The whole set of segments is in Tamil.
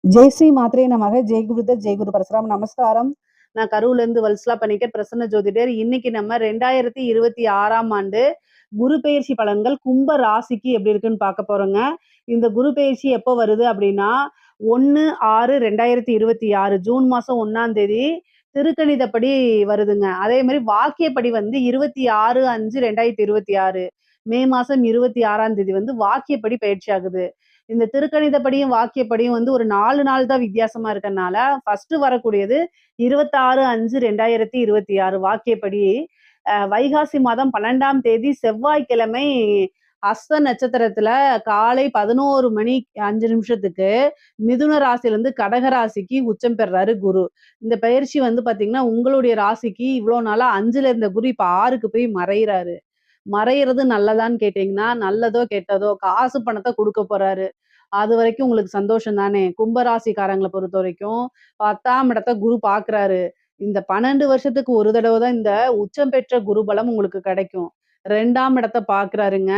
ஜெய் ஸ்ரீ மாத்ரே நமக. ஜெய் குருதத் ஜெய் குரு பரசுராம். நமஸ்காரம். நான் கரூர்ல இருந்து வல்சலா பண்ணிக்க பிரசன்ன ஜோதிடர். இன்னைக்கு நம்ம 2026ஆம் ஆண்டு குரு பெயர்ச்சி பலன்கள் கும்ப ராசிக்கு எப்படி இருக்குன்னு பார்க்க போறோங்க. இந்த குரு பெயர்ச்சி எப்போ வருது அப்படின்னா 1/6/2026 ஜூன் மாசம் 1ஆம் தேதி திருக்கணிதப்படி வருதுங்க. அதே மாதிரி வாக்கியப்படி வந்து 26/5/2026 மே மாசம் 26ஆம் தேதி வந்து வாக்கியப்படி பயிற்சி ஆகுது. இந்த திருக்கணிதப்படியும் வாக்கியப்படியும் வந்து ஒரு 4 நாள் தான் வித்தியாசமா இருக்கறனால, ஃபர்ஸ்ட் வரக்கூடியது 26/5/2026 வாக்கியப்படி. வைகாசி மாதம் 12ஆம் தேதி செவ்வாய்க்கிழமை ஹஸ்த நட்சத்திரத்துல காலை 11 மணி 5 நிமிஷத்துக்கு மிதுன ராசியிலிருந்து கடக ராசிக்கு உச்சம் பெறுறாரு குரு. இந்த பயிற்சி வந்து பாத்தீங்கன்னா, உங்களுடைய ராசிக்கு இவ்வளோ நாளா 5ல இருந்த குரு இப்ப 6க்கு போய் மறையிறாரு. மறையிறது நல்லதான்னு கேட்டீங்கன்னா, நல்லதோ கெட்டதோ காசு பணத்த குடுக்க போறாரு. அதுவரைக்கும் உங்களுக்கு சந்தோஷம் தானே! கும்பராசிக்காரங்கள பொறுத்தவரைக்கும் 10ஆம் இடத்த குரு பார்க்குறாரு. இந்த 12 வருஷத்துக்கு ஒரு தடவ தான் இந்த உச்சம் பெற்ற குரு பலம் உங்களுக்கு கிடைக்கும். 2ஆம் இடத்த பார்க்குறாருங்க.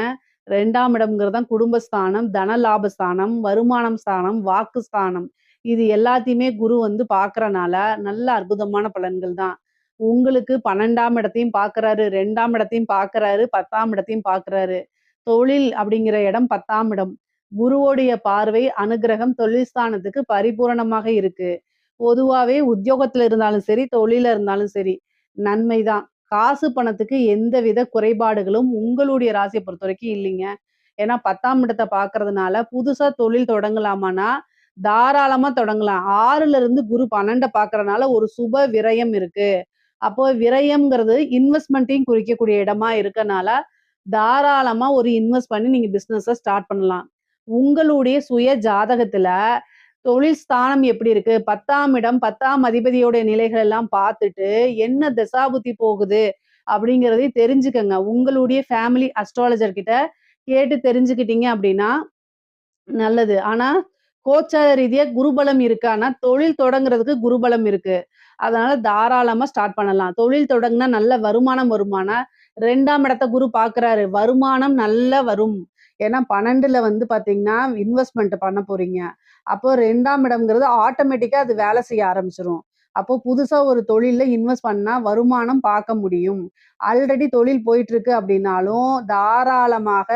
2ஆம் இடம்ங்கிறது தான் குடும்பஸ்தானம், தன லாபஸ்தானம், வருமானம் ஸ்தானம், வாக்கு ஸ்தானம். இது எல்லாத்தையுமே குரு வந்து பார்க்கறனால, நல்ல அற்புதமான பலன்கள் தான். உங்களுக்கு 12ஆம் இடத்தையும் பார்க்குறாரு, 2ஆம் இடத்தையும் பார்க்குறாரு, 10ஆம் இடத்தையும் பார்க்குறாரு. தொழில் அப்படிங்கிற இடம் 10ஆம் இடம். குருவோடைய பார்வை, அனுக்கிரகம் தொழில் ஸ்தானத்துக்கு பரிபூரணமாக இருக்கு. பொதுவாவே உத்தியோகத்துல இருந்தாலும் சரி, தொழில்ல இருந்தாலும் சரி, நன்மைதான். காசு பணத்துக்கு எந்தவித குறைபாடுகளும் உங்களுடைய ராசிய பொறுத்தவரைக்கும் இல்லைங்க. ஏன்னா 10ஆம் இடத்த பார்க்கறதுனால, புதுசா தொழில் தொடங்கலாமான்னா, தாராளமா தொடங்கலாம். 6ல இருந்து குரு 12 பார்க்கறனால ஒரு சுப விரயம் இருக்கு. அப்போ விரயம்ங்கிறது இன்வெஸ்ட்மெண்ட்டையும் குறிக்கக்கூடிய இடமா இருக்கனால, தாராளமா ஒரு இன்வெஸ்ட் பண்ணி நீங்க பிசினஸ ஸ்டார்ட் பண்ணலாம். உங்களுடைய சுய ஜாதகத்துல தொழில் ஸ்தானம் எப்படி இருக்கு? 10ஆம் இடம், 10ஆம் அதிபதியோட நிலைகள் எல்லாம் பார்த்துட்டு, என்ன திசாபுத்தி போகுது அப்படிங்கிறதையும் தெரிஞ்சுக்கங்க. உங்களுடைய ஃபேமிலி அஸ்ட்ராலஜர் கிட்ட கேட்டு தெரிஞ்சுக்கிட்டீங்க அப்படின்னா நல்லது. ஆனா, கோச்சார ரீதியா குருபலம் இருக்கான்னா, தொழில் தொடங்குறதுக்கு குருபலம் இருக்கு. அதனால தாராளமா ஸ்டார்ட் பண்ணலாம். தொழில் தொடங்குனா நல்ல வருமானம் வருமானா, 2ஆம் இடத்த குரு பார்க்குறாரு. வருமானம் நல்லா வரும். ஏன்னா 12ல வந்து பார்த்தீங்கன்னா, இன்வெஸ்ட்மென்ட் பண்ண போறீங்க. அப்போ 2ஆம் இடம்ங்கிறது ஆட்டோமேட்டிக்கா அது வேலை செய்ய ஆரம்பிச்சுரும். அப்போ புதுசா ஒரு தொழில்ல இன்வெஸ்ட் பண்ணா வருமானம் பார்க்க முடியும். ஆல்ரெடி தொழில் போயிட்டு இருக்கு அப்படின்னாலும், தாராளமாக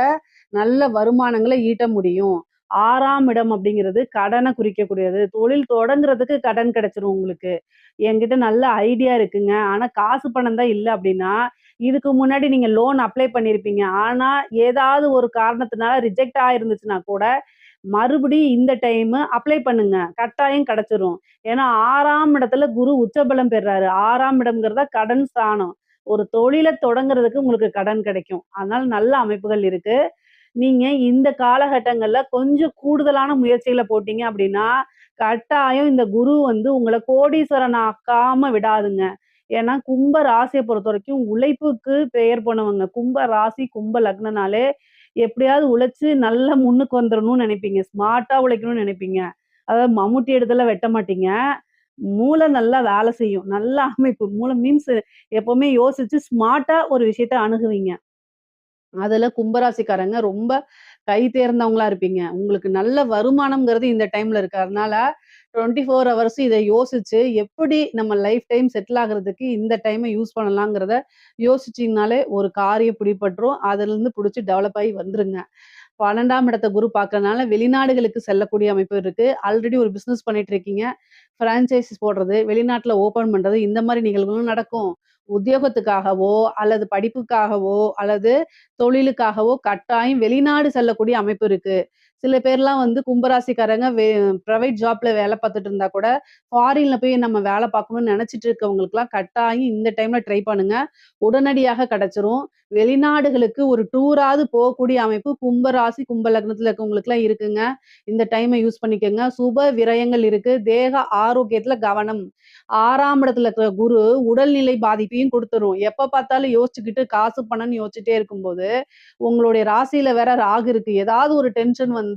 நல்ல வருமானங்கள ஈட்ட முடியும். 6ஆம் இடம் அப்படிங்கிறது கடன குறிக்கக்கூடியது. தொழில் தொடங்குறதுக்கு கடன் கிடைச்சிரும் உங்களுக்கு. என்கிட்ட நல்ல ஐடியா இருக்குங்க. ஆனா காசு பணம் தான் இல்ல அப்படின்னா, இதுக்கு முன்னாடி நீங்க லோன் அப்ளை பண்ணியிருப்பீங்க. ஆனா ஏதாவது ஒரு காரணத்தினால ரிஜெக்ட் ஆயிருந்துச்சுன்னா கூட, மறுபடியும் இந்த டைமு அப்ளை பண்ணுங்க. கட்டாயம் கிடைச்சிரும். ஏன்னா 6ஆம் இடத்துல குரு உச்சபலம் பெறுறாரு. 6ஆம் இடம்ங்கிறத கடன் ஸ்தானம். ஒரு தொழில தொடங்குறதுக்கு உங்களுக்கு கடன் கிடைக்கும். அதனால நல்ல அமைப்புகள் இருக்கு. நீங்க இந்த காலகட்டங்கள்ல கொஞ்சம் கூடுதலான முயற்சிகள போட்டீங்க அப்படின்னா, கட்டாயம் இந்த குரு வந்து உங்கள கோடீஸ்வரன் ஆக்காம விடாதுங்க. ஏன்னா, கும்ப ராசிய பொறுத்தவரைக்கும் உழைப்புக்கு பெயர் போனவங்க. கும்ப ராசி, கும்ப லக்னனாலே எப்படியாவது உழைச்சு நல்லா முன்னுக்கு வந்துரணும்னு நெனைப்பீங்க. ஸ்மார்ட்டா உழைக்கணும்னு நெனைப்பீங்க. அதாவது மம்முட்டி எடுத்துல வெட்ட மாட்டீங்க. மூளை நல்லா வேலை செய்யும். நல்ல அமைப்பு. மூளை மீன்ஸ் எப்பவுமே யோசிச்சு ஸ்மார்ட்டா ஒரு விஷயத்த அணுகுவீங்க. அதுல கும்பராசிக்காரங்க ரொம்ப கை தேர்ந்தவங்களா இருப்பீங்க. உங்களுக்கு நல்ல வருமானம்ங்கிறது இந்த டைம்ல இருக்கு. அதனால 24 ஹவர்ஸ் இத யோசிச்சு, எப்படி நம்ம லைஃப் டைம் செட்டில் ஆகுறதுக்கு இந்த டைம யூஸ் பண்ணலாங்கிறத யோசிச்சீங்கனாலே ஒரு காரியம் பிடிபட்டுரும். அதுலருந்து புடிச்சு டெவலப் ஆயி வந்துருங்க. 12ஆம் இடத்த குரு பார்க்கறனால வெளிநாடுகளுக்கு செல்லக்கூடிய அமைப்பு இருக்கு. ஆல்ரெடி ஒரு பிசினஸ் பண்ணிட்டு இருக்கீங்க. பிரான்சைஸ் போடுறது, வெளிநாட்ல ஓப்பன் பண்றது இந்த மாரி நிகழ்வுகளும் நடக்கும். உத்தியோகத்துக்காகவோ, அல்லது படிப்புக்காகவோ, அல்லது தொழிலுக்காகவோ கட்டாயம் வெளிநாடு செல்லக்கூடிய அமைப்பு இருக்கு. சில பேர்லாம் வந்து கும்பராசிக்காரங்க பிரைவேட் ஜாப்ல வேலை பார்த்துட்டு இருந்தா கூட, ஃபாரின்ல போய் நம்ம வேலை பார்க்கணும்னு நெனச்சிட்டு இருக்கவங்களுக்குலாம் கட்டாயம் இந்த டைம்ல ட்ரை பண்ணுங்க. உடனடியாக கிடைச்சிரும். வெளிநாடுகளுக்கு ஒரு டூராவது போகக்கூடிய அமைப்பு கும்ப ராசி, கும்ப லக்னத்துல இருக்கவங்களுக்குலாம் இருக்குங்க. இந்த டைம யூஸ் பண்ணிக்கங்க. சுப விரயங்கள் இருக்கு. தேக ஆரோக்கியத்துல கவனம். 6ஆம் இடத்துல இருக்கிற குரு உடல்நிலை பாதிப்பையும் குடுத்துரும். எப்ப பார்த்தாலும் யோசிச்சுக்கிட்டு காசு, பணம்னு யோசிச்சுட்டே இருக்கும்போது, உங்களுடைய ராசியில வேற ராகு இருக்கு. ஏதாவது ஒரு டென்ஷன் வந்து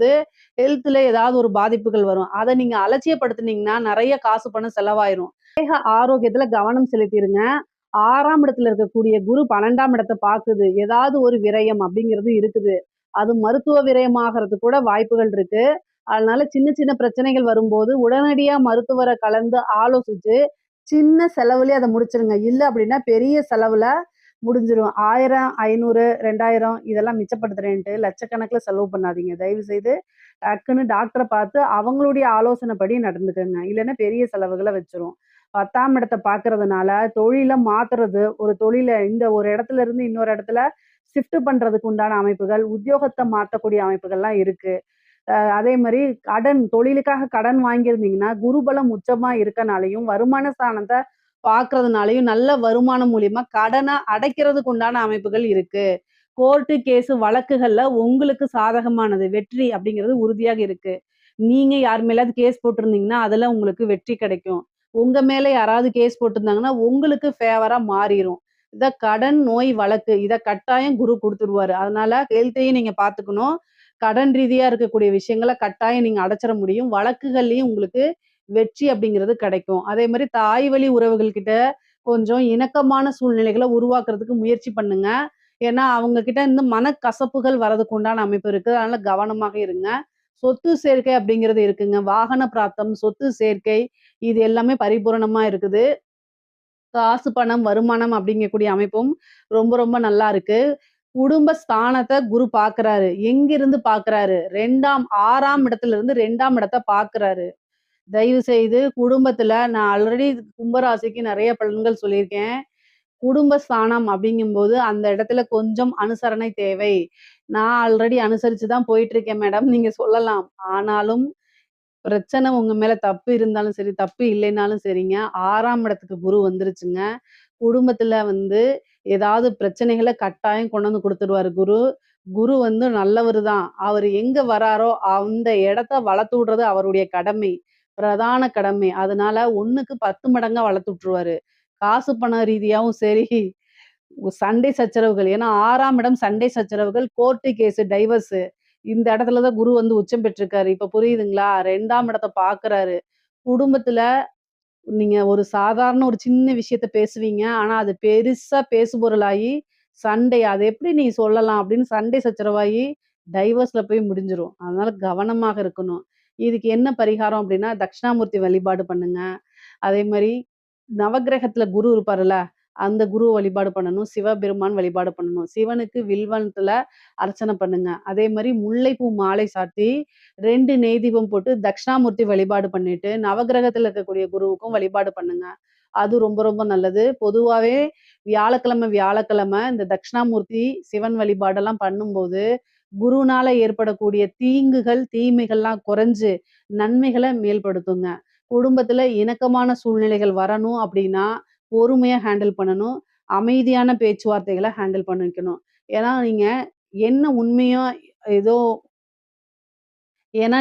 ஹெல்த்ல ஏதாவது ஒரு பாதிப்புகள் வரும். அத நீங்க அலட்சியப்படுத்துனீங்கன்னா, நெறைய காசு, பணம் செலவாயிரும். தேக ஆரோக்கியத்துல கவனம் செலுத்திருங்க. 6ஆம் இடத்துல இருக்கக்கூடிய குரு 12ஆம் இடத்த பாக்குது. ஏதாவது ஒரு விரயம் அப்படிங்கிறது இருக்குது. அது மருத்துவ விரயமாகறதுக்கு கூட வாய்ப்புகள் இருக்கு. அதனால சின்ன சின்ன பிரச்சனைகள் வரும்போது உடனடியா மருத்துவர கலந்து ஆலோசிச்சு, சின்ன செலவுலயே அத முடிச்சிருங்க. இல்ல அப்படின்னா பெரிய செலவுல முடிஞ்சிரும். 1000, 500, 2000 இதெல்லாம் மிச்சப்படுத்துறேன்ட்டு லட்சக்கணக்குல செலவு பண்ணாதீங்க. தயவு செய்து டக்குன்னு டாக்டர பார்த்து அவங்களுடைய ஆலோசனைப்படி நடந்துக்கங்க. இல்லன்னா பெரிய செலவுகள வச்சுரும். 10ஆம் இடத்த பார்க்கறதுனால தொழில மாத்துறது, ஒரு தொழில இந்த ஒரு இடத்துல இருந்து இன்னொரு இடத்துல ஷிஃப்ட் பண்றதுக்கு உண்டான அமைப்புகள், உத்தியோகத்த மாத்தக்கூடிய அமைப்புகள்லாம் இருக்கு. அதே மாரி தொழிலுக்காக கடன் வாங்கியிருந்தீங்கன்னா, குருபலம் உச்சமா இருக்கனாலயும், வருமான ஸ்தானத்த பார்க்கறதுனாலயும், நல்ல வருமானம் மூலியமா கடன அடைக்கிறதுக்கு உண்டான அமைப்புகள் இருக்கு. கோர்ட்டு, கேஸு வழக்குகள்ல உங்களுக்கு சாதகமானது, வெற்றி அப்படிங்கிறது உறுதியாக இருக்கு. நீங்க யார் மேலயாவது கேஸ் போட்டிருந்தீங்கன்னா, அதுல உங்களுக்கு வெற்றி கிடைக்கும். உங்க மேல யாராவது கேஸ் போட்டிருந்தாங்கன்னா, உங்களுக்கு ஃபேவரா மாறிரும். கடன், நோய், வழக்கு இத கட்டாயம் குரு குடுத்துருவாரு. அதனால ஹெல்த்தையும் நீங்க பார்த்துக்கணும். கடன் ரீதியா இருக்கக்கூடிய விஷயங்கள கட்டாயம் நீங்க அடைச்சிற முடியும். வழக்குகள்லயும் உங்களுக்கு வெற்றி அப்படிங்கிறது கிடைக்கும். அதே மாரி தாய் வழி உறவுகள் கிட்ட கொஞ்சம் இணக்கமான சூழ்நிலைகள உருவாக்குறதுக்கு முயற்சி பண்ணுங்க. ஏன்னா, அவங்க கிட்ட இருந்து மனக்கசப்புகள் வரதுக்கு உண்டான அமைப்பு இருக்கு. அதனால கவனமாக இருங்க. சொத்து சேர்க்கை அப்படிங்கிறது இருக்குங்க. வாகன பிராப்தம், சொத்து சேர்க்கை இது எல்லாமே பரிபூரணமா இருக்குது. காசு, பணம், வருமானம் அப்படிங்கக்கூடிய அமைப்பும் ரொம்ப ரொம்ப நல்லா இருக்கு. குடும்ப ஸ்தானத்த குரு பார்க்குறாரு. எங்கிருந்து பார்க்குறாரு? 6ஆம் இடத்துல இருந்து 2ஆம் இடத்த பார்க்குறாரு. தயவு செய்து குடும்பத்துல நான் ஆல்ரெடி கும்பராசிக்கு நெறைய பலன்கள் சொல்லியிருக்கேன். குடும்ப ஸ்தானம் அப்படிங்கும்போது, அந்த இடத்துல கொஞ்சம் அனுசரணை தேவை. நான் ஆல்ரெடி அனுசரிச்சு தான் போயிட்டுருக்கேன் மேடம். நீங்க சொல்லலாம். ஆனாலும் பிரச்சனை உங்க மேல தப்பு இருந்தாலும் சரி, தப்பு இல்லைனாலும் சரிங்க, 6ஆம் இடத்துக்கு குரு வந்துருச்சுங்க. குடும்பத்துல ஏதாவது பிரச்சனைகள கட்டாயம் கொண்டு வந்து குடுத்துருவாரு குரு. குரு நல்லவரு தான். அவரு எங்க வராரோ, அந்த இடத்த வளர்த்து விடுறது அவருடைய கடமை. பிரதான கடமை. அதனால 1க்கு 10 மடங்கா வளர்த்து விட்டுருவாரு. காசு பணம் ரீதியாவும் சரி, சண்டை சச்சரவுகள். ஏன்னா 6ஆம் இடம் சண்டை சச்சரவுகள், கோர்ட்டு கேஸு, டைவர்ஸு. இந்த இடத்துல தான் குரு உச்சம் பெற்றிருக்காரு. இப்ப புரியுதுங்களா? 2ஆம் இடத்த பார்க்குறாரு. குடும்பத்துல நீங்க ஒரு சின்ன விஷயத்த பேசுவீங்க. ஆனா, அது பெருசா பேசுபொருளாகி, சண்டை "அத எப்படி நீ சொல்லலாம்?" அப்படின்னு சண்டை சச்சரவாகி, டைவர்ஸ்ல போய் முடிஞ்சிரும். அதனால கவனமாக இருக்கணும். இதுக்கு என்ன பரிகாரம் அப்படின்னா, தட்சிணாமூர்த்தி வழிபாடு பண்ணுங்க. அதே மாரி நவக்கிரகத்துல குரு இருப்பாருல்ல, அந்த குருவ வழிபாடு பண்ணணும். சிவபெருமான் வழிபாடு பண்ணணும். சிவனுக்கு வில்வத்துல அர்ச்சனை பண்ணுங்க. அதே மாரி முல்லைப்பூ மாலை சாத்தி 2 நெய் தீபம் போட்டு தட்சிணாமூர்த்தி வழிபாடு பண்ணிட்டு, நவக்கிரகத்துல இருக்கக்கூடிய குருவுக்கும் வழிபாடு பண்ணுங்க. அது ரொம்ப ரொம்ப நல்லது. பொதுவாவே வியாழக்கிழமை இந்த தட்சிணாமூர்த்தி, சிவன் வழிபாடெல்லாம் பண்ணும்போது, குருனால ஏற்படக்கூடிய தீங்குகள், தீமைகள்லாம் குறைஞ்சு, நன்மைகள மேல்படுத்துங்க. குடும்பத்துல இணக்கமான சூழ்நிலைகள் வரணும் அப்படின்னா, பொறுமையா ஹேண்டில் பண்ணணும். அமைதியான பேச்சுவார்த்தைகள ஹேண்டில் பண்ணிக்கணும். ஏன்னா, என்ன உண்மையோ ஏதோ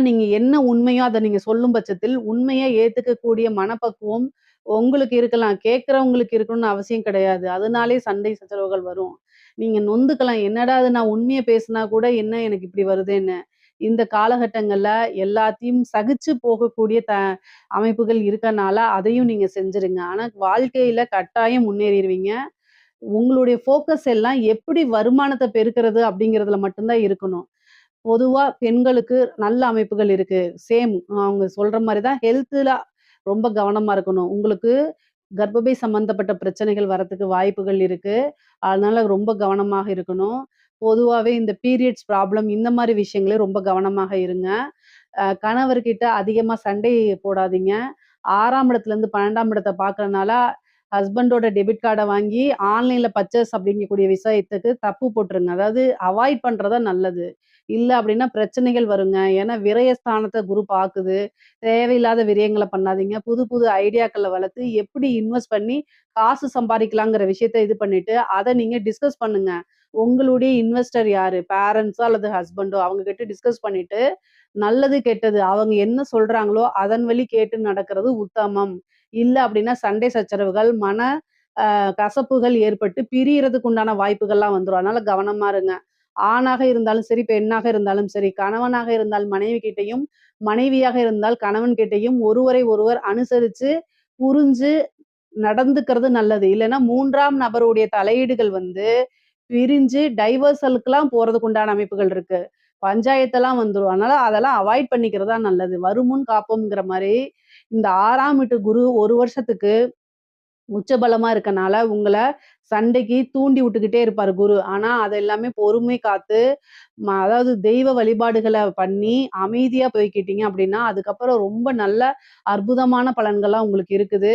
நீங்க என்ன உண்மையோ அத நீங்க சொல்லும் பட்சத்தில், உண்மைய ஏத்துக்கக்கூடிய மனப்பக்குவம் உங்களுக்கு இருக்கலாம். கேட்கிறவங்களுக்கு இருக்கணும்னு அவசியம் கிடையாது. அதனாலேயே சண்டை சச்சரவுகள் வரும். நீங்க நொந்துக்கலாம். என்னடா இது நான் உண்மைய பேசினா கூட என்ன எனக்கு இப்படி வருதேன்னு. இந்த காலகட்டங்கள்ல எல்லாத்தையும் சகிச்சு போகக்கூடிய அமைப்புகள் இருக்கனால, அதையும் நீங்க செஞ்சுருங்க. ஆனா வாழ்க்கையில கட்டாயம் முன்னேறிருவீங்க. உங்களுடைய ஃபோக்கஸ் எல்லாம் எப்படி வருமானத்த பெருக்குறது அப்படிங்கிறதுல மட்டும் தான் இருக்கணும். பொதுவா பெண்களுக்கு நல்ல அமைப்புகள் இருக்கு. சேம் அவங்க சொல்ற மாரி தான் ஹெல்த்ல ரொம்ப கவனமா இருக்கணும். உங்களுக்கு கர்ப்பப்பை சம்மந்தப்பட்ட பிரச்சனைகள் வரதுக்கு வாய்ப்புகள் இருக்கு. அதனால ரொம்ப கவனமாக இருக்கணும். பொதுவாவே இந்த பீரியட்ஸ் ப்ராப்ளம் இந்த மாரி விஷயங்கள ரொம்ப கவனமாக இருங்க. கணவர்கிட்ட அதிகமா சண்டை போடாதீங்க. 6ஆம் இடத்துலருந்து 12ஆம் இடத்த பார்க்கறனால, ஹஸ்பண்டோட டெபிட் கார்ட வாங்கி ஆன்லைன்ல பர்ச்சேஸ் அப்படிங்கக்கூடிய விஷயத்துக்கு தப்பு போட்டுருங்க. அதாவது அவாய்ட் பண்றது தான் நல்லது. இல்ல அப்படின்னா பிரச்சனைகள் வருங்க. ஏன்னா விரயஸ்தானத்த குரு பாக்குது. தேவையில்லாத விரயங்கள பண்ணாதீங்க. புது புது ஐடியாக்கள வளர்த்து எப்படி இன்வெஸ்ட் பண்ணி காசு சம்பாரிக்கலாங்கிற விஷயத்த இது பண்ணிட்டு, அத நீங்க டிஸ்கஸ் பண்ணுங்க. உங்களுடைய இன்வெஸ்டர் யாரு? பேரண்ட்ஸோ அல்லது ஹஸ்பண்டோ அவங்க கிட்ட டிஸ்கஸ் பண்ணிட்டு, நல்லது, கெட்டது அவங்க என்ன சொல்றாங்களோ, அதன் வழி கேட்டு நடக்கிறது உத்தமம். இல்ல அப்படின்னா சண்டை சச்சரவுகள், கசப்புகள் ஏற்பட்டு பிரியறதுக்கு உண்டான வாய்ப்புகள்லாம் வந்துரும். அதனால கவனமா இருங்க. ஆணாக இருந்தாலும் சரி, பெண்ணாக இருந்தாலும் சரி, கணவனாக இருந்தால் மனைவி கிட்டயும், மனைவியாக இருந்தால் கணவன் கிட்டயும் ஒருவரை ஒருவர் அனுசரிச்சு, புரிஞ்சு நடந்துக்கிறது நல்லது. இல்லன்னா 3ஆம் நபருடைய தலையீடுகள் பிரிஞ்சு டைவர்சலுக்குலாம் போறதுக்கு உண்டான அமைப்புகள் இருக்கு. பஞ்சாயத்தெல்லாம் வந்துரும். அதனால அதெல்லாம் அவாய்ட் பண்ணிக்கிறது தான் நல்லது. வருமுன் காப்போம்ங்கிற மாரி, இந்த 6ஆம் வீட்டு குரு 1 வருஷத்துக்கு உச்சபலமா இருக்கனால, உங்கள சண்டைக்கு தூண்டி விட்டுக்கிட்டே இருப்பாரு குரு. ஆனா, அது எல்லாமே பொறுமை காத்து, அதாவது தெய்வ வழிபாடுகள பண்ணி, அமைதியா போய்க்கிட்டீங்க அப்டின்னா, அதுக்கப்புறம் ரொம்ப நல்ல அற்புதமான பலன்கள்லாம் உங்களுக்கு இருக்குது.